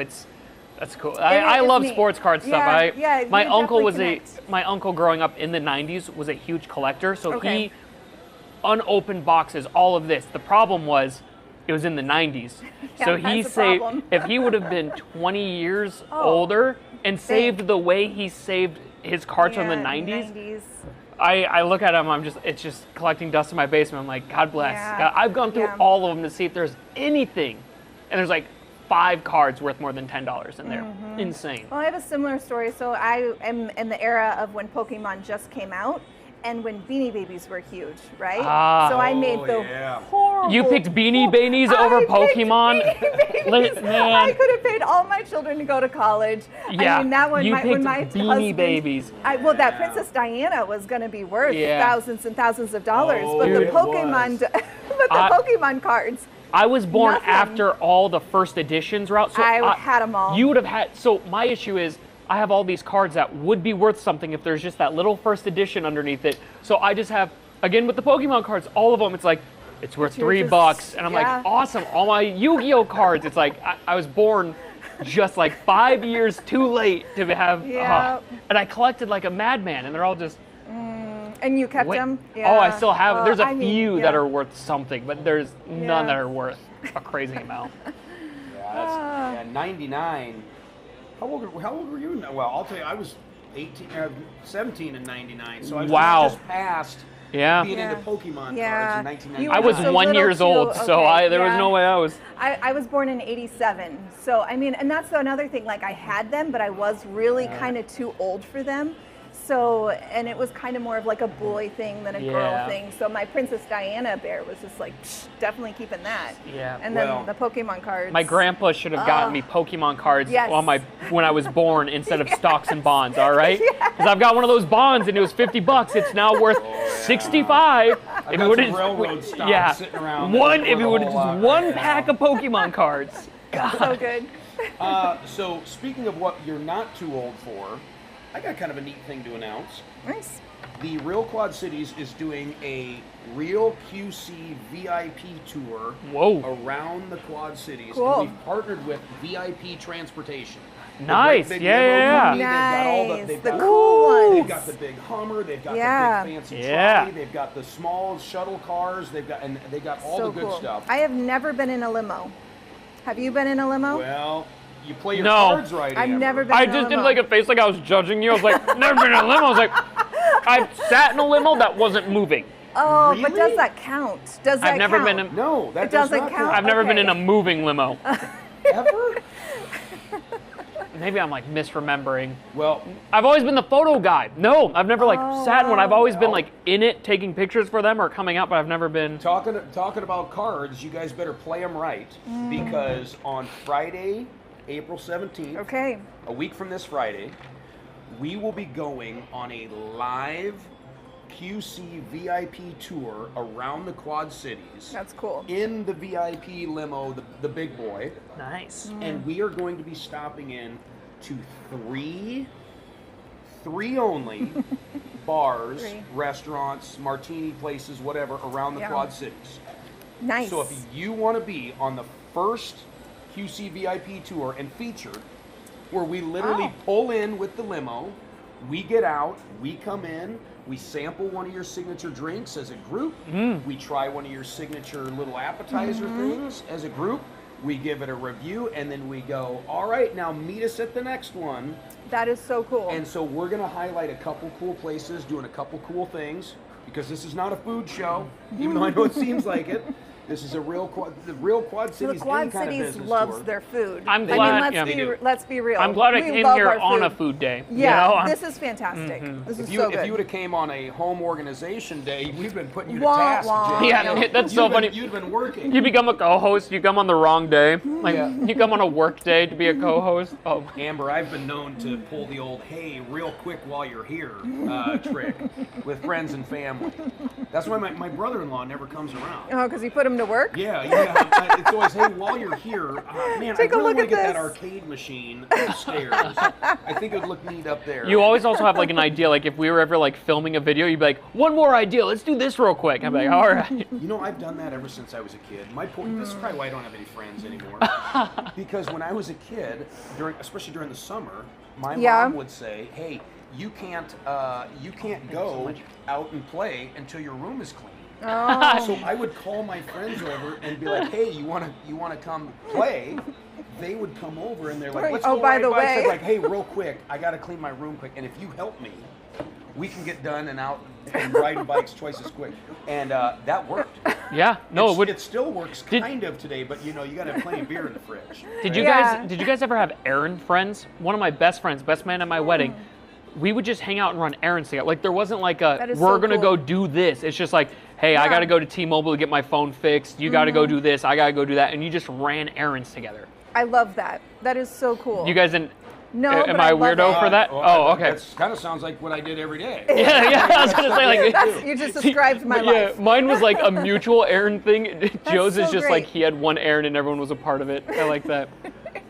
Speaker 2: that's cool.
Speaker 3: And
Speaker 2: I
Speaker 3: it is
Speaker 2: love
Speaker 3: neat.
Speaker 2: sports card stuff.
Speaker 3: Yeah,
Speaker 2: My
Speaker 3: you
Speaker 2: uncle
Speaker 3: definitely
Speaker 2: was
Speaker 3: connect.
Speaker 2: my uncle growing up in the 90s was a huge collector. So
Speaker 3: Okay.
Speaker 2: he unopened boxes, all of this. The problem was it was in the 90s.
Speaker 3: Yeah,
Speaker 2: so he
Speaker 3: that's a
Speaker 2: saved,
Speaker 3: problem.
Speaker 2: if he would have been 20 years
Speaker 3: Oh,
Speaker 2: older and saved the way he saved his cards from the
Speaker 3: Yeah,
Speaker 2: 90s, I look at him, it's just collecting dust in my basement. I'm like, God bless.
Speaker 3: Yeah.
Speaker 2: I've gone through
Speaker 3: Yeah.
Speaker 2: all of them to see if there's anything. And there's like 5 cards worth more than $10 in there.
Speaker 3: Mm-hmm.
Speaker 2: Insane.
Speaker 3: Well, I have a similar story. So I am in the era of when Pokemon just came out and when Beanie Babies were huge, right?
Speaker 2: Ah.
Speaker 3: So I made
Speaker 1: Oh,
Speaker 3: the
Speaker 1: yeah.
Speaker 3: horrible.
Speaker 2: You picked Beanie Babies over
Speaker 3: I picked
Speaker 2: Pokemon?
Speaker 3: Beanie Babies.
Speaker 2: Man.
Speaker 3: I could have paid all my children to go to college.
Speaker 2: Yeah,
Speaker 3: I mean, that one,
Speaker 2: you
Speaker 3: when
Speaker 2: picked
Speaker 3: my
Speaker 2: Beanie
Speaker 3: husband,
Speaker 2: Babies.
Speaker 3: Well, that Princess Diana was going to be worth
Speaker 2: Yeah.
Speaker 3: thousands and thousands of dollars,
Speaker 1: Oh,
Speaker 3: but the
Speaker 1: it
Speaker 3: Pokemon,
Speaker 1: was.
Speaker 3: but the
Speaker 2: I-
Speaker 3: Pokemon cards.
Speaker 2: I was born
Speaker 3: Nothing.
Speaker 2: after all the first editions were out. So
Speaker 3: I had 'em all.
Speaker 2: You would have had. So my issue is I have all these cards that would be worth something if there's just that little first edition underneath it. So I just have, again with the Pokemon cards, all of them. It's like it's worth
Speaker 3: You're
Speaker 2: $3,
Speaker 3: just-
Speaker 2: and I'm
Speaker 3: yeah.
Speaker 2: like, awesome. All my Yu-Gi-Oh cards. It's like I was born just like 5 years too late to have.
Speaker 3: Yeah.
Speaker 2: And I collected like a madman, and they're all just.
Speaker 3: And you kept
Speaker 2: Wait.
Speaker 3: them?
Speaker 2: Oh, I still have.
Speaker 3: Well,
Speaker 2: There's a
Speaker 3: I mean,
Speaker 2: few
Speaker 3: yeah.
Speaker 2: that are worth something, but there's none
Speaker 3: Yeah.
Speaker 2: that are worth a crazy amount.
Speaker 1: Yeah, 99. How old were you? Well, I'll tell you, I was 17 in 99, so I was
Speaker 2: Wow.
Speaker 1: just past
Speaker 2: Yeah.
Speaker 1: being
Speaker 3: Yeah.
Speaker 1: into Pokemon
Speaker 3: Yeah.
Speaker 1: cards in 1999.
Speaker 3: You
Speaker 2: I
Speaker 3: were
Speaker 2: was
Speaker 3: just a
Speaker 2: 1
Speaker 3: little
Speaker 2: years
Speaker 3: too-
Speaker 2: old, so
Speaker 3: okay,
Speaker 2: there was
Speaker 3: yeah.
Speaker 2: no way I was.
Speaker 3: I was born in 87. So, I mean, and that's another thing. Like, I had them, but I was really kind of too old for them. So, and it was kind of more of like a boy thing than a
Speaker 2: Yeah.
Speaker 3: girl thing. So my Princess Diana bear was just like, definitely keeping that.
Speaker 2: Yeah.
Speaker 3: And then
Speaker 1: Well,
Speaker 3: the Pokemon cards.
Speaker 2: My grandpa should have gotten me Pokemon cards
Speaker 3: Yes.
Speaker 2: when I was born instead of stocks and bonds, all right? Because I've got one of those bonds and it was $50. It's now worth $65.
Speaker 1: I've got some railroad stock sitting around.
Speaker 2: If it would have just one pack of Pokemon cards. God.
Speaker 3: So good.
Speaker 1: So speaking of what you're not too old for, I got kind of a neat thing to announce.
Speaker 3: Nice.
Speaker 1: The Real Quad Cities is doing a Real QC VIP tour
Speaker 2: Whoa.
Speaker 1: around the Quad Cities.
Speaker 3: Cool.
Speaker 1: And we've partnered with VIP Transportation. The
Speaker 2: Nice.
Speaker 1: great big
Speaker 2: Yeah,
Speaker 1: limo
Speaker 2: yeah,
Speaker 1: company.
Speaker 3: Nice.
Speaker 1: They've
Speaker 3: The
Speaker 1: got
Speaker 3: cool ones.
Speaker 1: They've got the big Hummer. They've got
Speaker 3: Yeah.
Speaker 1: the big fancy
Speaker 2: Yeah.
Speaker 1: trolley. They've got the small shuttle cars. They got all
Speaker 3: So
Speaker 1: the good
Speaker 3: cool.
Speaker 1: stuff.
Speaker 3: I have never been in a limo. Have you been in a limo?
Speaker 1: Well, you play your
Speaker 2: No.
Speaker 1: cards right.
Speaker 3: I've
Speaker 1: Amber.
Speaker 3: never been
Speaker 2: I
Speaker 3: in a
Speaker 2: just did
Speaker 3: limo.
Speaker 2: like a face like I was judging you. I was like, never been in a limo. I was like, I've sat in a limo that wasn't moving.
Speaker 3: Oh, but
Speaker 1: Really?
Speaker 3: does that count? Does that
Speaker 2: I've never
Speaker 3: count?
Speaker 2: been in.
Speaker 1: No, that
Speaker 3: It
Speaker 1: does
Speaker 3: doesn't
Speaker 1: not
Speaker 3: count?
Speaker 2: I've never been
Speaker 3: Okay.
Speaker 2: in a moving limo.
Speaker 1: Ever?
Speaker 2: Maybe I'm like misremembering.
Speaker 1: Well,
Speaker 2: I've always been the photo guy. No, I've never like
Speaker 3: Oh,
Speaker 2: sat in one. I've always been
Speaker 1: wow.
Speaker 2: like in it, taking pictures for them or coming out, but I've never been.
Speaker 1: talking about cards, you guys better play them right because on Friday, April 17th,
Speaker 3: Okay.
Speaker 1: a week from this Friday, we will be going on a live QC VIP tour around the Quad Cities
Speaker 3: That's cool.
Speaker 1: in the VIP limo, the big boy,
Speaker 2: Nice.
Speaker 1: and we are going to be stopping in to three only bars,
Speaker 3: Three.
Speaker 1: restaurants, martini places, whatever, around the
Speaker 3: Yeah.
Speaker 1: Quad Cities.
Speaker 3: Nice.
Speaker 1: So if you want to be on the first QC VIP tour and featured, where we literally
Speaker 3: Wow.
Speaker 1: pull in with the limo, we get out, we come in, we sample one of your signature drinks as a group, we try one of your signature little appetizer things as a group, we give it a review, and then we go, all right, now meet us at the next one.
Speaker 3: That is so cool.
Speaker 1: And so we're going to highlight a couple cool places, doing a couple cool things, because this is not a food show, even though I know it seems like it. This is the real Quad
Speaker 3: the
Speaker 1: Cities.
Speaker 3: Quad
Speaker 1: any kind of
Speaker 3: Cities
Speaker 1: business
Speaker 3: loves
Speaker 1: tour.
Speaker 3: their food.
Speaker 2: I'm
Speaker 3: I
Speaker 2: glad-
Speaker 3: mean,
Speaker 2: yeah.
Speaker 1: They do.
Speaker 3: let's be real.
Speaker 2: I'm glad I
Speaker 3: We
Speaker 2: came
Speaker 3: love
Speaker 2: here
Speaker 3: our
Speaker 2: on a
Speaker 3: food.
Speaker 2: food day.
Speaker 3: Yeah,
Speaker 2: You know?
Speaker 3: this is fantastic. This is
Speaker 1: If you
Speaker 3: so good.
Speaker 1: if you would have came on a home organization day, we've been putting you to
Speaker 3: Wah,
Speaker 1: task,
Speaker 3: wah.
Speaker 1: Jay.
Speaker 2: Yeah,
Speaker 1: You know,
Speaker 2: that's so
Speaker 1: you've been-
Speaker 2: funny.
Speaker 1: You've been working.
Speaker 2: You become a co-host, you come on the wrong day. Like
Speaker 1: Yeah.
Speaker 2: you come on a work day to be a co-host. Oh,
Speaker 1: Amber, I've been known to pull the old "hey, real quick while you're here" trick with friends and family. That's why my brother-in-law never comes around.
Speaker 3: Oh, because you put them to work?
Speaker 1: Yeah. It's always, hey, while you're here, man,
Speaker 3: Take
Speaker 1: I
Speaker 3: a
Speaker 1: really
Speaker 3: look
Speaker 1: want to
Speaker 3: at
Speaker 1: get that
Speaker 3: this.
Speaker 1: arcade machine upstairs. I think it would look neat up there.
Speaker 2: you always also have like an idea. Like if we were ever like filming a video, you'd be like, one more idea. Let's do this real quick. I'd be like, all right.
Speaker 1: You know, I've done that ever since I was a kid. My point. This is probably why I don't have any friends anymore. Because when I was a kid, especially during the summer, my
Speaker 3: Yeah.
Speaker 1: mom would say, "Hey, you can't go out and play until your room is clean."
Speaker 3: Oh.
Speaker 1: So I would call my friends over and be like, "Hey, you wanna come play?" They would come over and they're like, "Let's
Speaker 3: Oh,
Speaker 1: go
Speaker 3: by
Speaker 1: ride
Speaker 3: the
Speaker 1: bikes."
Speaker 3: way.
Speaker 1: I'd be like, "Hey, real quick, I gotta clean my room quick, and if you help me, we can get done and out and riding bikes twice as quick." And that worked.
Speaker 2: Yeah. No, it would.
Speaker 1: It still works
Speaker 2: Did-
Speaker 1: kind of today, but you gotta have plenty of beer in the fridge.
Speaker 2: Did you
Speaker 3: Yeah.
Speaker 2: guys ever have errand friends? One of my best friends, best man at my wedding, we would just hang out and run errands together. Like there wasn't like
Speaker 3: That
Speaker 2: a
Speaker 3: is
Speaker 2: we're
Speaker 3: so
Speaker 2: gonna
Speaker 3: cool.
Speaker 2: go do this. It's just like, hey, I
Speaker 3: Yeah.
Speaker 2: gotta go to T-Mobile to get my phone fixed. You gotta go do this. I gotta go do that, and you just ran errands together.
Speaker 3: I love that. That is so cool.
Speaker 2: You guys didn't.
Speaker 3: No,
Speaker 2: am
Speaker 3: but
Speaker 2: I
Speaker 3: I
Speaker 2: a
Speaker 3: love
Speaker 2: weirdo
Speaker 3: it.
Speaker 2: for that?
Speaker 1: Well,
Speaker 2: Oh, okay.
Speaker 1: That kind of sounds like what I did every day.
Speaker 2: Yeah, I was gonna say like.
Speaker 3: That's, you just described my
Speaker 2: Yeah,
Speaker 3: life.
Speaker 2: mine was like a mutual errand thing. Joe's is
Speaker 3: so
Speaker 2: just
Speaker 3: great.
Speaker 2: like he had one errand and everyone was a part of it. I like that.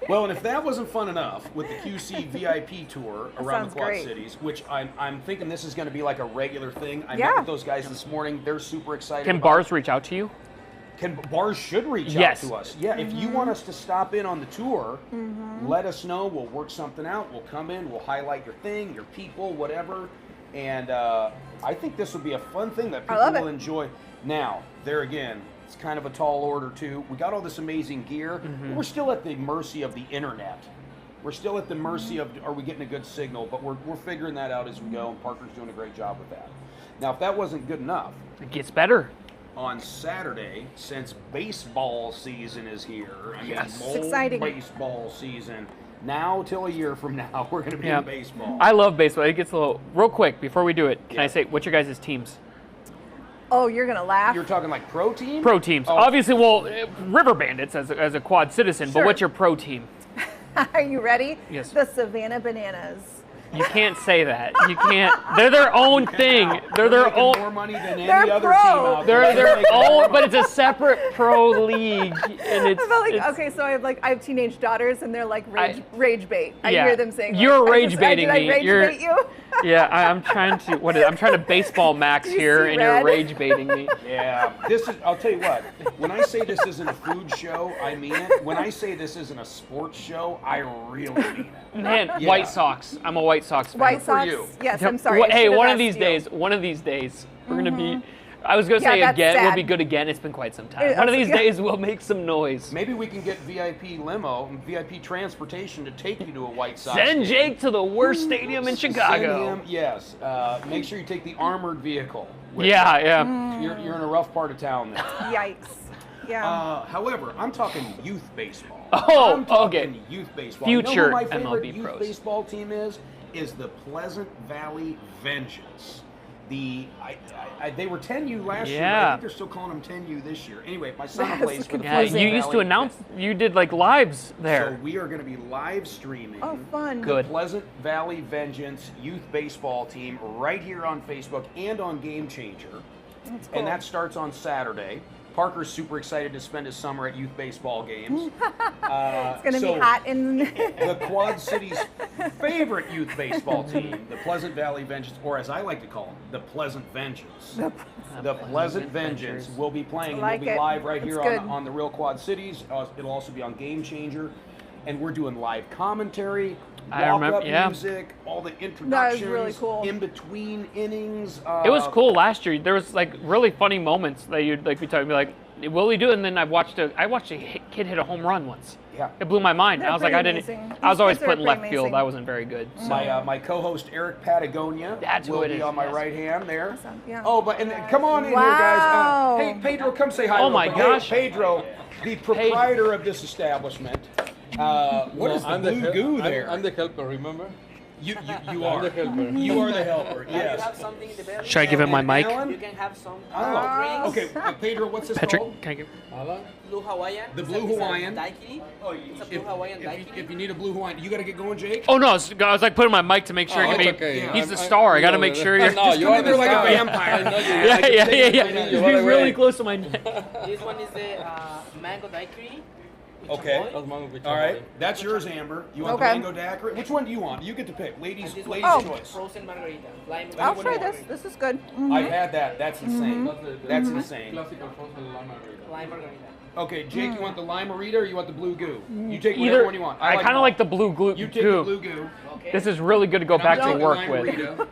Speaker 1: Well, and if that wasn't fun enough with the QC VIP tour around
Speaker 3: sounds
Speaker 1: the Quad
Speaker 3: great.
Speaker 1: Cities, which I'm thinking this is going to be like a regular thing. I
Speaker 3: Yeah.
Speaker 1: met with those guys this morning. They're super excited.
Speaker 2: Can
Speaker 1: about
Speaker 2: bars reach out to you?
Speaker 1: Bars should reach
Speaker 2: Yes.
Speaker 1: out to us. Yeah, if you want us to stop in on the tour, let us know. We'll work something out. We'll come in. We'll highlight your thing, your people, whatever. And I think this will be a fun thing that
Speaker 3: I love
Speaker 1: people will
Speaker 3: it.
Speaker 1: enjoy. Now, there again, it's kind of a tall order too. We got all this amazing gear. But we're still at the mercy of the internet. We're still at the mercy of, are we getting a good signal? But we're figuring that out as we go, and Parker's doing a great job with that. Now, if that wasn't good enough,
Speaker 2: It gets better.
Speaker 1: on Saturday, since baseball season is here, I mean,
Speaker 2: Yes.
Speaker 1: old
Speaker 3: It's exciting.
Speaker 1: baseball season, Now till a year from now, we're going to be
Speaker 2: Yeah.
Speaker 1: in baseball.
Speaker 2: I love baseball. It gets a little real quick before we do it. Can
Speaker 1: Yeah.
Speaker 2: I say what's your guys' teams?
Speaker 3: Oh, you're gonna laugh.
Speaker 1: You're talking like pro team?
Speaker 2: Pro teams.
Speaker 1: Oh.
Speaker 2: Obviously, well, River Bandits as a quad citizen.
Speaker 3: Sure.
Speaker 2: But what's your pro team?
Speaker 3: Are you ready?
Speaker 2: Yes.
Speaker 3: The Savannah Bananas.
Speaker 2: You can't say that. You can't. They're their own thing. They're their
Speaker 1: making
Speaker 2: own.
Speaker 1: more money than
Speaker 3: They're
Speaker 1: any other
Speaker 3: pro.
Speaker 1: team out there.
Speaker 2: They're their
Speaker 1: making
Speaker 2: own,
Speaker 1: more
Speaker 2: but it's a separate pro league, and it's.
Speaker 3: I felt like,
Speaker 2: it's-
Speaker 3: okay, so I have teenage daughters, and they're like rage bait. I
Speaker 2: Yeah.
Speaker 3: hear them saying,
Speaker 2: You're
Speaker 3: like,
Speaker 2: rage baiting
Speaker 3: did I
Speaker 2: me.
Speaker 3: rage
Speaker 2: You're-
Speaker 3: bait you?
Speaker 2: Yeah, I'm trying to. I'm trying to baseball max
Speaker 3: You
Speaker 2: here,
Speaker 3: see
Speaker 2: and you're
Speaker 3: red?
Speaker 2: rage baiting me.
Speaker 1: Yeah, this is. I'll tell you what. When I say this isn't a food show, I mean it. When I say this isn't a sports show, I really mean it.
Speaker 2: Man,
Speaker 1: Yeah.
Speaker 2: White Sox. I'm a White Sox fan.
Speaker 3: White
Speaker 1: for
Speaker 3: Sox.
Speaker 1: you.
Speaker 3: Yes, I'm sorry. I
Speaker 2: Hey,
Speaker 3: should've
Speaker 2: one of
Speaker 3: asked
Speaker 2: these
Speaker 3: you.
Speaker 2: days. One of these days, we're gonna be. I was gonna
Speaker 3: Yeah,
Speaker 2: say
Speaker 3: that's
Speaker 2: again, we'll
Speaker 3: sad.
Speaker 2: be good again. It's been quite some time.
Speaker 3: Yeah,
Speaker 2: One of these
Speaker 3: yeah.
Speaker 2: days, we'll make some noise.
Speaker 1: Maybe we can get VIP limo and VIP transportation to take you to a White Sox
Speaker 2: Send
Speaker 1: game.
Speaker 2: Jake to the worst stadium in Chicago.
Speaker 1: Send him, yes. Make sure you take the armored vehicle. with
Speaker 2: Yeah,
Speaker 1: you.
Speaker 2: yeah.
Speaker 1: You're in a rough part of town there.
Speaker 3: Yikes. Yeah.
Speaker 1: However, I'm talking youth baseball.
Speaker 2: Oh,
Speaker 1: I'm talking
Speaker 2: okay.
Speaker 1: Youth baseball. You know
Speaker 2: Future
Speaker 1: who my favorite
Speaker 2: MLB
Speaker 1: youth
Speaker 2: pros.
Speaker 1: baseball team is the Pleasant Valley Vengeance. They were 10U last year. But I
Speaker 2: Yeah.
Speaker 1: think they're still calling them 10U this year. Anyway, my son
Speaker 3: That's
Speaker 1: plays for the
Speaker 2: Yeah,
Speaker 1: Pleasant
Speaker 2: you used to
Speaker 1: Valley
Speaker 2: announce. You did like lives
Speaker 1: So
Speaker 2: there.
Speaker 1: we are going to be live streaming.
Speaker 3: Oh, fun.
Speaker 2: Good.
Speaker 1: Pleasant Valley Vengeance youth baseball team right here on Facebook and on Game Changer.
Speaker 3: That's cool.
Speaker 1: And that starts on Saturday. Parker's super excited to spend his summer at youth baseball games.
Speaker 3: It's going to be hot in.
Speaker 1: The Quad City's favorite youth baseball team, the Pleasant Valley Vengeance, or as I like to call them, the Pleasant Vengeance. The Pleasant Vengeance will be playing. And
Speaker 3: Like
Speaker 1: we'll be
Speaker 3: it.
Speaker 1: live right
Speaker 3: It's
Speaker 1: here
Speaker 3: good.
Speaker 1: on the Real Quad Cities. It'll also be on Game Changer. And we're doing live commentary,
Speaker 2: I remember-
Speaker 1: walk-up
Speaker 2: yeah.
Speaker 1: music, all the
Speaker 3: That
Speaker 1: introductions,
Speaker 3: was really cool.
Speaker 1: in between innings.
Speaker 2: It was cool last year. There was like really funny moments that you'd like be talking, be like, "Will he do it?" And then I watched a kid hit a home run once.
Speaker 1: Yeah.
Speaker 2: It blew my mind.
Speaker 3: They're
Speaker 2: I was like,
Speaker 3: pretty
Speaker 2: I didn't.
Speaker 3: amazing.
Speaker 2: I was
Speaker 3: These
Speaker 2: always
Speaker 3: kids are
Speaker 2: put in
Speaker 3: pretty
Speaker 2: left field.
Speaker 3: amazing.
Speaker 2: I wasn't very good. So.
Speaker 1: My co-host Eric Patagonia
Speaker 2: That's who
Speaker 1: will
Speaker 2: it
Speaker 1: be
Speaker 2: is,
Speaker 1: on my
Speaker 2: yes.
Speaker 1: right hand there.
Speaker 3: Awesome, yeah.
Speaker 1: Oh, but and come on in
Speaker 3: Wow.
Speaker 1: here, guys. Hey, Pedro, come say hi.
Speaker 2: Oh
Speaker 1: real
Speaker 2: my
Speaker 1: quick.
Speaker 2: gosh.
Speaker 1: Hey, Pedro, the proprietor of this establishment. What is the blue goo there?
Speaker 7: I'm the helper, remember?
Speaker 1: You
Speaker 7: I'm
Speaker 1: are.
Speaker 7: the helper.
Speaker 1: You are the helper.
Speaker 5: You have
Speaker 1: Yes.
Speaker 5: something in the belly.
Speaker 2: Should I give him my
Speaker 1: And
Speaker 2: mic?
Speaker 1: Alan?
Speaker 5: You can have some
Speaker 1: Oh,
Speaker 5: drinks.
Speaker 1: okay. Pedro, what's this
Speaker 2: Patrick,
Speaker 1: called?
Speaker 2: can I give?
Speaker 7: Alan?
Speaker 5: Blue Hawaiian.
Speaker 1: The
Speaker 5: It's
Speaker 1: Blue
Speaker 5: it's
Speaker 1: Hawaiian.
Speaker 5: daiquiri. It's a blue
Speaker 1: If,
Speaker 5: Hawaiian
Speaker 1: if,
Speaker 5: daiquiri.
Speaker 1: if you need a blue Hawaiian, you got to get going, Jake.
Speaker 2: Oh no, I was like putting my mic to make sure.
Speaker 7: Oh,
Speaker 2: he
Speaker 7: it's
Speaker 2: can
Speaker 7: okay.
Speaker 2: He's the
Speaker 7: I'm-
Speaker 2: star. I got to
Speaker 7: know
Speaker 2: make
Speaker 7: that.
Speaker 2: sure you're.
Speaker 7: No,
Speaker 1: Just
Speaker 7: you
Speaker 1: come
Speaker 7: are
Speaker 1: in there
Speaker 7: the
Speaker 1: like a
Speaker 7: star.
Speaker 1: vampire.
Speaker 7: I know you.
Speaker 2: Yeah,
Speaker 7: I can
Speaker 2: yeah,
Speaker 7: take
Speaker 2: yeah,
Speaker 7: it
Speaker 2: yeah.
Speaker 7: from you
Speaker 2: He's
Speaker 7: right away.
Speaker 2: really close to my neck.
Speaker 5: This one is the mango daiquiri. with
Speaker 1: Okay.
Speaker 5: chamoy.
Speaker 7: That's mango with
Speaker 1: All right,
Speaker 7: chamoy.
Speaker 1: that's yours, Amber. You want
Speaker 3: Okay.
Speaker 1: the mango daiquiri? Which one do you want? You get to pick. Ladies,
Speaker 5: And this
Speaker 1: ladies'
Speaker 5: one is
Speaker 1: choice.
Speaker 5: frozen margarita. Lime
Speaker 3: I'll
Speaker 1: What
Speaker 3: try
Speaker 1: do you
Speaker 3: this.
Speaker 1: want?
Speaker 3: This is good.
Speaker 1: I've had that. That's insane. That's
Speaker 7: the
Speaker 1: insane.
Speaker 7: Classical frozen lime margarita.
Speaker 5: lime margarita.
Speaker 1: Okay, Jake, you want the limerita or you want the blue goo? You take whatever
Speaker 2: Either
Speaker 1: one you want.
Speaker 2: I kind
Speaker 1: them
Speaker 2: of like the
Speaker 1: all.
Speaker 2: blue glue.
Speaker 1: You take
Speaker 2: goo.
Speaker 1: the blue goo.
Speaker 5: Okay.
Speaker 2: This is really good to go
Speaker 1: and I'm
Speaker 2: back to
Speaker 1: taking
Speaker 2: work with.
Speaker 1: limerita.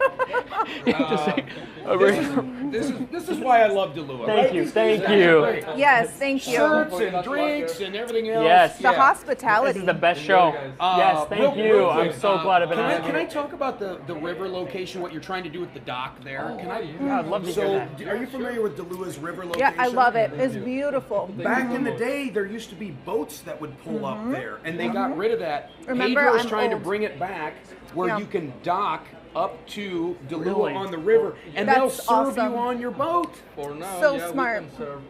Speaker 1: This is why I love Duluth.
Speaker 2: Thank
Speaker 1: right?
Speaker 2: you,
Speaker 1: These
Speaker 2: thank
Speaker 1: guys are
Speaker 2: you.
Speaker 1: great.
Speaker 3: Yes, thank you.
Speaker 1: Shirts and drinks and everything else.
Speaker 2: Yes.
Speaker 3: The
Speaker 1: Yeah.
Speaker 3: hospitality.
Speaker 2: This is the best show. Yes, thank
Speaker 1: real
Speaker 2: you.
Speaker 1: quick,
Speaker 2: I'm so glad I've been
Speaker 1: can
Speaker 2: on.
Speaker 1: I talk about the river location? What you're trying to do with the dock there? Can I?
Speaker 2: Yeah, I'd love to hear
Speaker 1: So,
Speaker 2: that.
Speaker 1: are you familiar with Duluth's river location?
Speaker 3: Yeah, I love it. It's beautiful.
Speaker 1: Back in the day, there used to be boats that would pull up there, and they got rid of that.
Speaker 3: Remember,
Speaker 1: Pedro's
Speaker 3: I'm
Speaker 1: trying to
Speaker 3: old.
Speaker 1: bring it back where
Speaker 3: Yeah.
Speaker 1: you can dock up to Duluth
Speaker 2: Really?
Speaker 1: on the river, and
Speaker 3: That's
Speaker 1: they'll serve
Speaker 3: awesome.
Speaker 1: you on your boat.
Speaker 7: For now,
Speaker 3: So
Speaker 7: yeah,
Speaker 3: smart.
Speaker 7: we can serve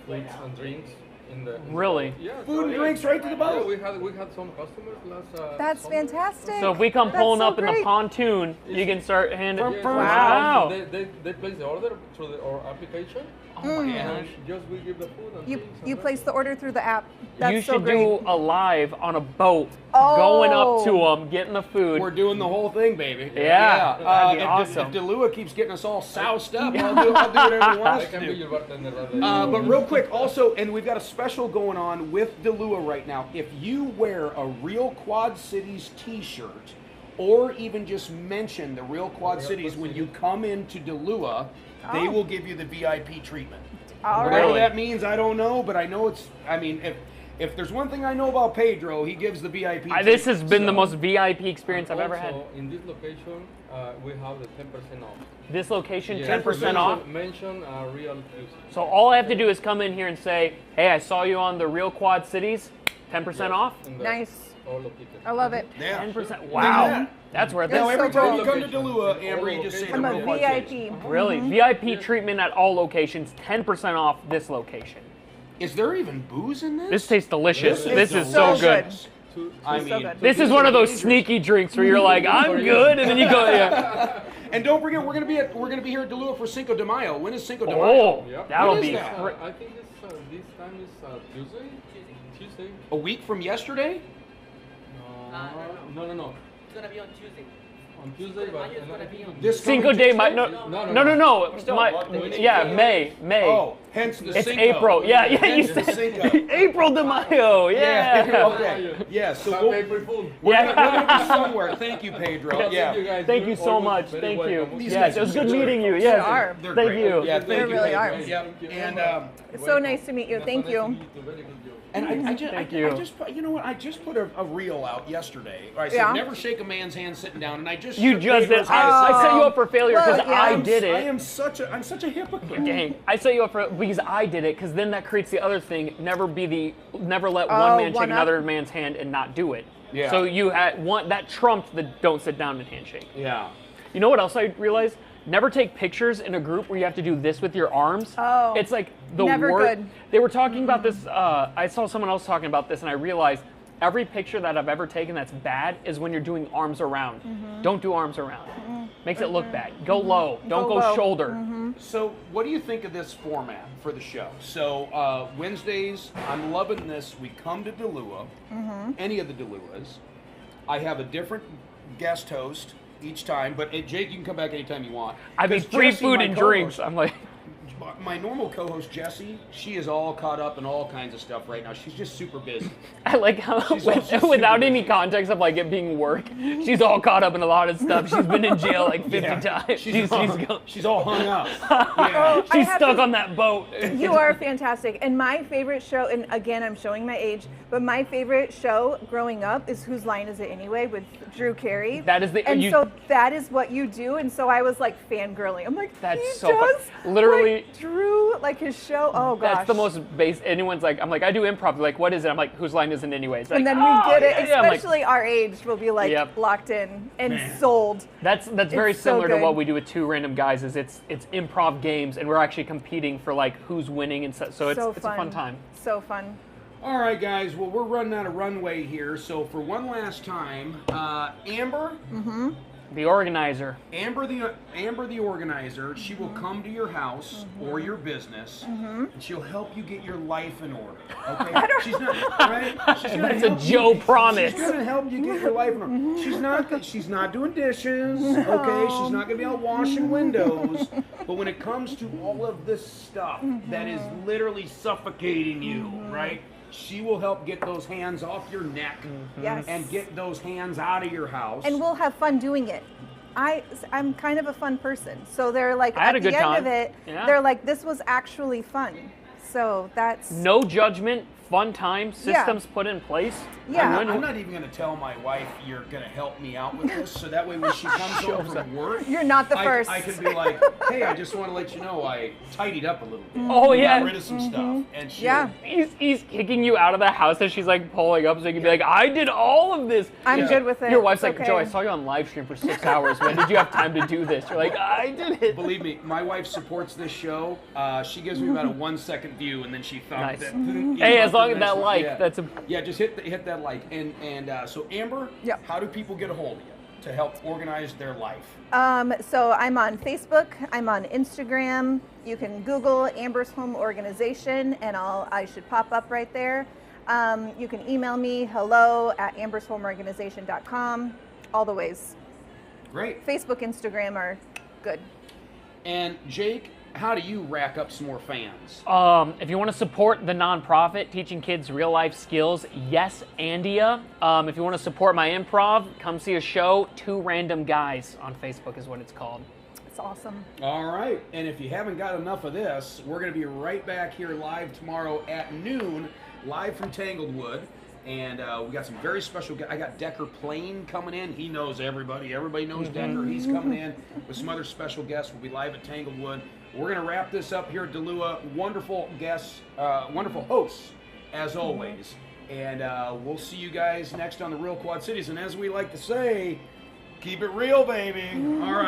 Speaker 7: foods and drinks in the.
Speaker 2: Really?
Speaker 7: Yeah.
Speaker 1: Food and
Speaker 7: yeah.
Speaker 1: drinks right to the
Speaker 7: Yeah,
Speaker 1: boat.
Speaker 7: we had some customers last.
Speaker 3: That's
Speaker 7: summer.
Speaker 3: fantastic.
Speaker 2: So if we come
Speaker 3: That's
Speaker 2: pulling
Speaker 3: so
Speaker 2: up in the
Speaker 3: great.
Speaker 2: pontoon, you can start handing.
Speaker 7: Yes,
Speaker 2: Wow.
Speaker 7: They place the order through our application.
Speaker 2: Oh my
Speaker 7: And
Speaker 2: gosh.
Speaker 7: just we give the food and
Speaker 3: You
Speaker 7: drinks and
Speaker 3: you
Speaker 7: that's
Speaker 3: place
Speaker 7: it.
Speaker 3: the order through the app. That's
Speaker 2: You
Speaker 3: so
Speaker 2: should
Speaker 3: great.
Speaker 2: do a live on a boat,
Speaker 3: Oh.
Speaker 2: going up to them, getting the food.
Speaker 1: We're doing the whole thing, baby.
Speaker 2: Yeah, that'd be
Speaker 1: if,
Speaker 2: awesome.
Speaker 1: If Delua keeps getting us all soused up, I'll do whatever he
Speaker 7: I
Speaker 1: wants to
Speaker 7: can be
Speaker 1: do.
Speaker 7: your bartender right there.
Speaker 1: But real quick, also, and we've got a special going on with Delua right now. If you wear a Real Quad Cities T-shirt, or even just mention the Real Quad Cities when you come into Delua, they will give you the VIP treatment.
Speaker 3: All
Speaker 1: Whatever
Speaker 2: Really?
Speaker 1: that means, I don't know, but I know it's. I mean, if there's one thing I know about Pedro, he gives the VIP.
Speaker 2: This has
Speaker 1: treatment.
Speaker 2: been the
Speaker 1: So-
Speaker 2: most VIP experience I've ever had.
Speaker 7: Also, in this location, we have the 10% off.
Speaker 2: This location,
Speaker 7: Yes,
Speaker 2: 10% off.
Speaker 7: Mention real music.
Speaker 2: So all I have to do is come in here and say, "Hey, I saw you on the Real Quad Cities, 10% off?
Speaker 7: In the
Speaker 3: Nice.
Speaker 7: all located.
Speaker 3: I love it.
Speaker 1: Yeah.
Speaker 2: 10%. Wow. That's worth
Speaker 1: Now,
Speaker 2: it.
Speaker 1: every
Speaker 3: so
Speaker 1: time you
Speaker 3: cool.
Speaker 1: come to Duluth, Amber, you just say the
Speaker 3: I'm a
Speaker 1: real punches.
Speaker 3: VIP.
Speaker 2: Really? VIP treatment at all locations, 10% off this location.
Speaker 1: Is there even booze in this?
Speaker 2: This tastes delicious.
Speaker 1: This
Speaker 2: This
Speaker 1: is
Speaker 2: is so
Speaker 3: so
Speaker 2: good.
Speaker 3: good.
Speaker 1: I
Speaker 3: so
Speaker 1: mean,
Speaker 3: good.
Speaker 2: This is one of those sneaky drinks where you're like, I'm good, and then you go, yeah.
Speaker 1: And don't forget, we're gonna be here at Duluth for Cinco de Mayo. When is Cinco de Mayo?
Speaker 2: Oh,
Speaker 7: Yep.
Speaker 2: that'll
Speaker 1: When is
Speaker 2: be.
Speaker 1: that?
Speaker 2: Cra-
Speaker 7: I think this time is Tuesday. Tuesday.
Speaker 1: A week from yesterday?
Speaker 7: No.
Speaker 5: It's gonna be on Tuesday.
Speaker 7: On Tuesday, but
Speaker 5: Mayo is gonna be on
Speaker 1: This
Speaker 2: Cinco
Speaker 1: coming
Speaker 2: de
Speaker 1: Tuesday?
Speaker 2: Mayo. No.
Speaker 5: still
Speaker 2: My,
Speaker 5: walking.
Speaker 2: yeah, May.
Speaker 1: Oh, hence the
Speaker 2: It's
Speaker 1: Cinco.
Speaker 2: April. Yeah, you
Speaker 1: Hence the
Speaker 2: said
Speaker 1: Cinco.
Speaker 2: April de Mayo. Yeah.
Speaker 1: Okay. Yeah. So
Speaker 7: Happy
Speaker 1: we'll,
Speaker 7: April Fool.
Speaker 1: we're
Speaker 2: Yeah.
Speaker 1: gonna be somewhere. Thank you, Pedro. Yeah.
Speaker 7: guys.
Speaker 2: Thank
Speaker 7: You're
Speaker 2: you so
Speaker 7: always
Speaker 2: much.
Speaker 7: very
Speaker 2: Thank
Speaker 7: welcome.
Speaker 2: you.
Speaker 1: These
Speaker 2: Yes,
Speaker 1: guys
Speaker 2: it was
Speaker 1: are
Speaker 2: good
Speaker 1: such
Speaker 2: meeting you.
Speaker 3: They
Speaker 2: Yes.
Speaker 3: are.
Speaker 1: They're
Speaker 2: Thank
Speaker 1: great.
Speaker 2: you.
Speaker 1: Yeah. Thank
Speaker 3: They
Speaker 1: you.
Speaker 3: really
Speaker 1: Pedro.
Speaker 3: are.
Speaker 1: Yep. And
Speaker 3: It's so nice to meet you. Thank you.
Speaker 7: Very good job.
Speaker 1: And I just,
Speaker 2: Thank
Speaker 1: I
Speaker 2: you.
Speaker 1: just put, you know what? I just put a reel out yesterday. I said,
Speaker 3: Yeah.
Speaker 1: never shake a man's hand sitting down, and I just
Speaker 2: You
Speaker 1: shook
Speaker 2: just did.
Speaker 1: Pedro's hand.
Speaker 2: I set you up for failure because
Speaker 3: Look, yeah.
Speaker 2: I did it.
Speaker 1: I'm such a hypocrite.
Speaker 2: Dang, I set you up for because I did it because then that creates the other thing. Never let
Speaker 3: Oh,
Speaker 2: one man
Speaker 3: one
Speaker 2: shake
Speaker 3: up.
Speaker 2: another man's hand and not do it.
Speaker 1: Yeah.
Speaker 2: So you had one that trumped the don't sit down and handshake.
Speaker 1: Yeah.
Speaker 2: You know what else I realized? Never take pictures in a group where you have to do this with your arms.
Speaker 3: Oh.
Speaker 2: It's like the
Speaker 3: Never
Speaker 2: worst.
Speaker 3: good.
Speaker 2: They were talking about this. I saw someone else talking about this, and I realized every picture that I've ever taken that's bad is when you're doing arms around. Don't do arms around. Makes it look bad. Go low. Don't
Speaker 3: Go
Speaker 2: go
Speaker 3: low.
Speaker 2: shoulder.
Speaker 1: So, what do you think of this format for the show? So, Wednesdays, I'm loving this. We come to Duluth, any of the Duluths. I have a different guest host each time, but Jake, you can come back anytime you want.
Speaker 2: I mean,
Speaker 1: 'Cause
Speaker 2: free
Speaker 1: Jesse,
Speaker 2: food
Speaker 1: my
Speaker 2: and
Speaker 1: co-host-
Speaker 2: drinks. I'm like,
Speaker 1: My normal co-host Jessie, she is all caught up in all kinds of stuff right now. She's just super busy.
Speaker 2: I like how
Speaker 1: She's also
Speaker 2: without
Speaker 1: super
Speaker 2: any
Speaker 1: busy.
Speaker 2: context of like it being work, she's all caught up in a lot of stuff. She's been in jail like 50
Speaker 1: Yeah.
Speaker 2: times.
Speaker 1: She's all hung up. Yeah.
Speaker 2: She's
Speaker 3: have
Speaker 2: stuck
Speaker 3: to-
Speaker 2: on that boat.
Speaker 3: You are fantastic. And my favorite show, and again, I'm showing my age, but my favorite show growing up is Whose Line Is It Anyway with Drew Carey.
Speaker 2: That is the-
Speaker 3: And
Speaker 2: you-
Speaker 3: so that is what you do. And so I was like fangirling. I'm like,
Speaker 2: That's
Speaker 3: he
Speaker 2: so fun.
Speaker 3: does
Speaker 2: Literally-
Speaker 3: like Drew, like his show. Oh gosh.
Speaker 2: That's the most base. Anyone's like, I'm like, I do improv. They're like, what is it? I'm like, whose line isn't anyway? It's like,
Speaker 3: And then
Speaker 2: "Oh,
Speaker 3: we get it,
Speaker 2: yeah." I'm like,
Speaker 3: especially our age, will be like
Speaker 2: Yep.
Speaker 3: locked in and sold.
Speaker 2: that's very
Speaker 3: It's so
Speaker 2: similar to
Speaker 3: good.
Speaker 2: what we do with two random guys. Is it's improv games, and we're actually competing for like who's winning and so it's a fun time.
Speaker 3: So fun.
Speaker 1: All right, guys. Well, we're running out of runway here, so for one last time, Amber.
Speaker 2: The organizer.
Speaker 1: Amber the organizer, she will come to your house or your business, and she'll help you get your life in order. Okay? She's not right. She's gonna
Speaker 2: That's a
Speaker 1: help
Speaker 2: Joe
Speaker 1: you,
Speaker 2: promise.
Speaker 1: She's gonna help you get your life in order. She's not doing dishes. Okay? She's not gonna be out washing windows. But when it comes to all of this stuff that is literally suffocating you, right? She will help get those hands off your neck
Speaker 3: Yes.
Speaker 1: and get those hands out of your house.
Speaker 3: And we'll have fun doing it. I'm kind of a fun person. So they're like,
Speaker 2: I had
Speaker 3: at
Speaker 2: a good
Speaker 3: the end
Speaker 2: time.
Speaker 3: of it,
Speaker 2: Yeah.
Speaker 3: they're like, this was actually fun. So that's,
Speaker 2: No judgment, fun time, systems put in place.
Speaker 3: Yeah.
Speaker 2: And
Speaker 1: I'm
Speaker 2: when-
Speaker 1: not even going to tell my wife you're going to help me out with this, so that way when she comes home from work,
Speaker 3: You're not the first.
Speaker 1: I can be like, hey, I just want to let you know I tidied up a little bit.
Speaker 2: Oh,
Speaker 1: We
Speaker 2: yeah.
Speaker 1: got rid of some stuff. And she
Speaker 3: Yeah.
Speaker 2: He's kicking you out of the house as she's like pulling up so you can be like, I did all of this.
Speaker 3: I'm
Speaker 1: Yeah.
Speaker 3: good with it.
Speaker 2: Your wife's
Speaker 3: It's
Speaker 2: like, Joe, I
Speaker 3: okay.
Speaker 2: saw you on live stream for 6 hours. When did you have time to do this? You're like, I did it.
Speaker 1: Believe me, my wife supports this show. She gives me about a 1 second view, and then she thumbs
Speaker 2: Nice.
Speaker 1: it.
Speaker 2: Hey, as long as that like,
Speaker 1: yeah.
Speaker 2: that's a
Speaker 1: Yeah, just hit that like. And so Amber,
Speaker 3: Yeah.
Speaker 1: how do people get a hold of you to help organize their life?
Speaker 3: So I'm on Facebook, I'm on Instagram. You can Google Amber's Home Organization and I should pop up right there. You can email me, hello@ambershomeorganization.com. All the ways.
Speaker 1: Great.
Speaker 3: Facebook, Instagram are good.
Speaker 1: And Jake, how do you rack up some more fans?
Speaker 2: If you want to support the nonprofit teaching kids real life skills, yes, Andia. If you want to support my improv, come see a show. Two Random Guys on Facebook is what it's called.
Speaker 3: It's awesome.
Speaker 1: All right, and if you haven't got enough of this, we're going to be right back here live tomorrow at noon, live from Tanglewood. And we got some very special guests. I got Decker Plain coming in. He knows everybody. Everybody knows Decker. He's coming in with some other special guests. We'll be live at Tanglewood. We're going to wrap this up here at Duluth. Wonderful guests, wonderful hosts, as always. And we'll see you guys next on the Real Quad Cities. And as we like to say, keep it real, baby. All right.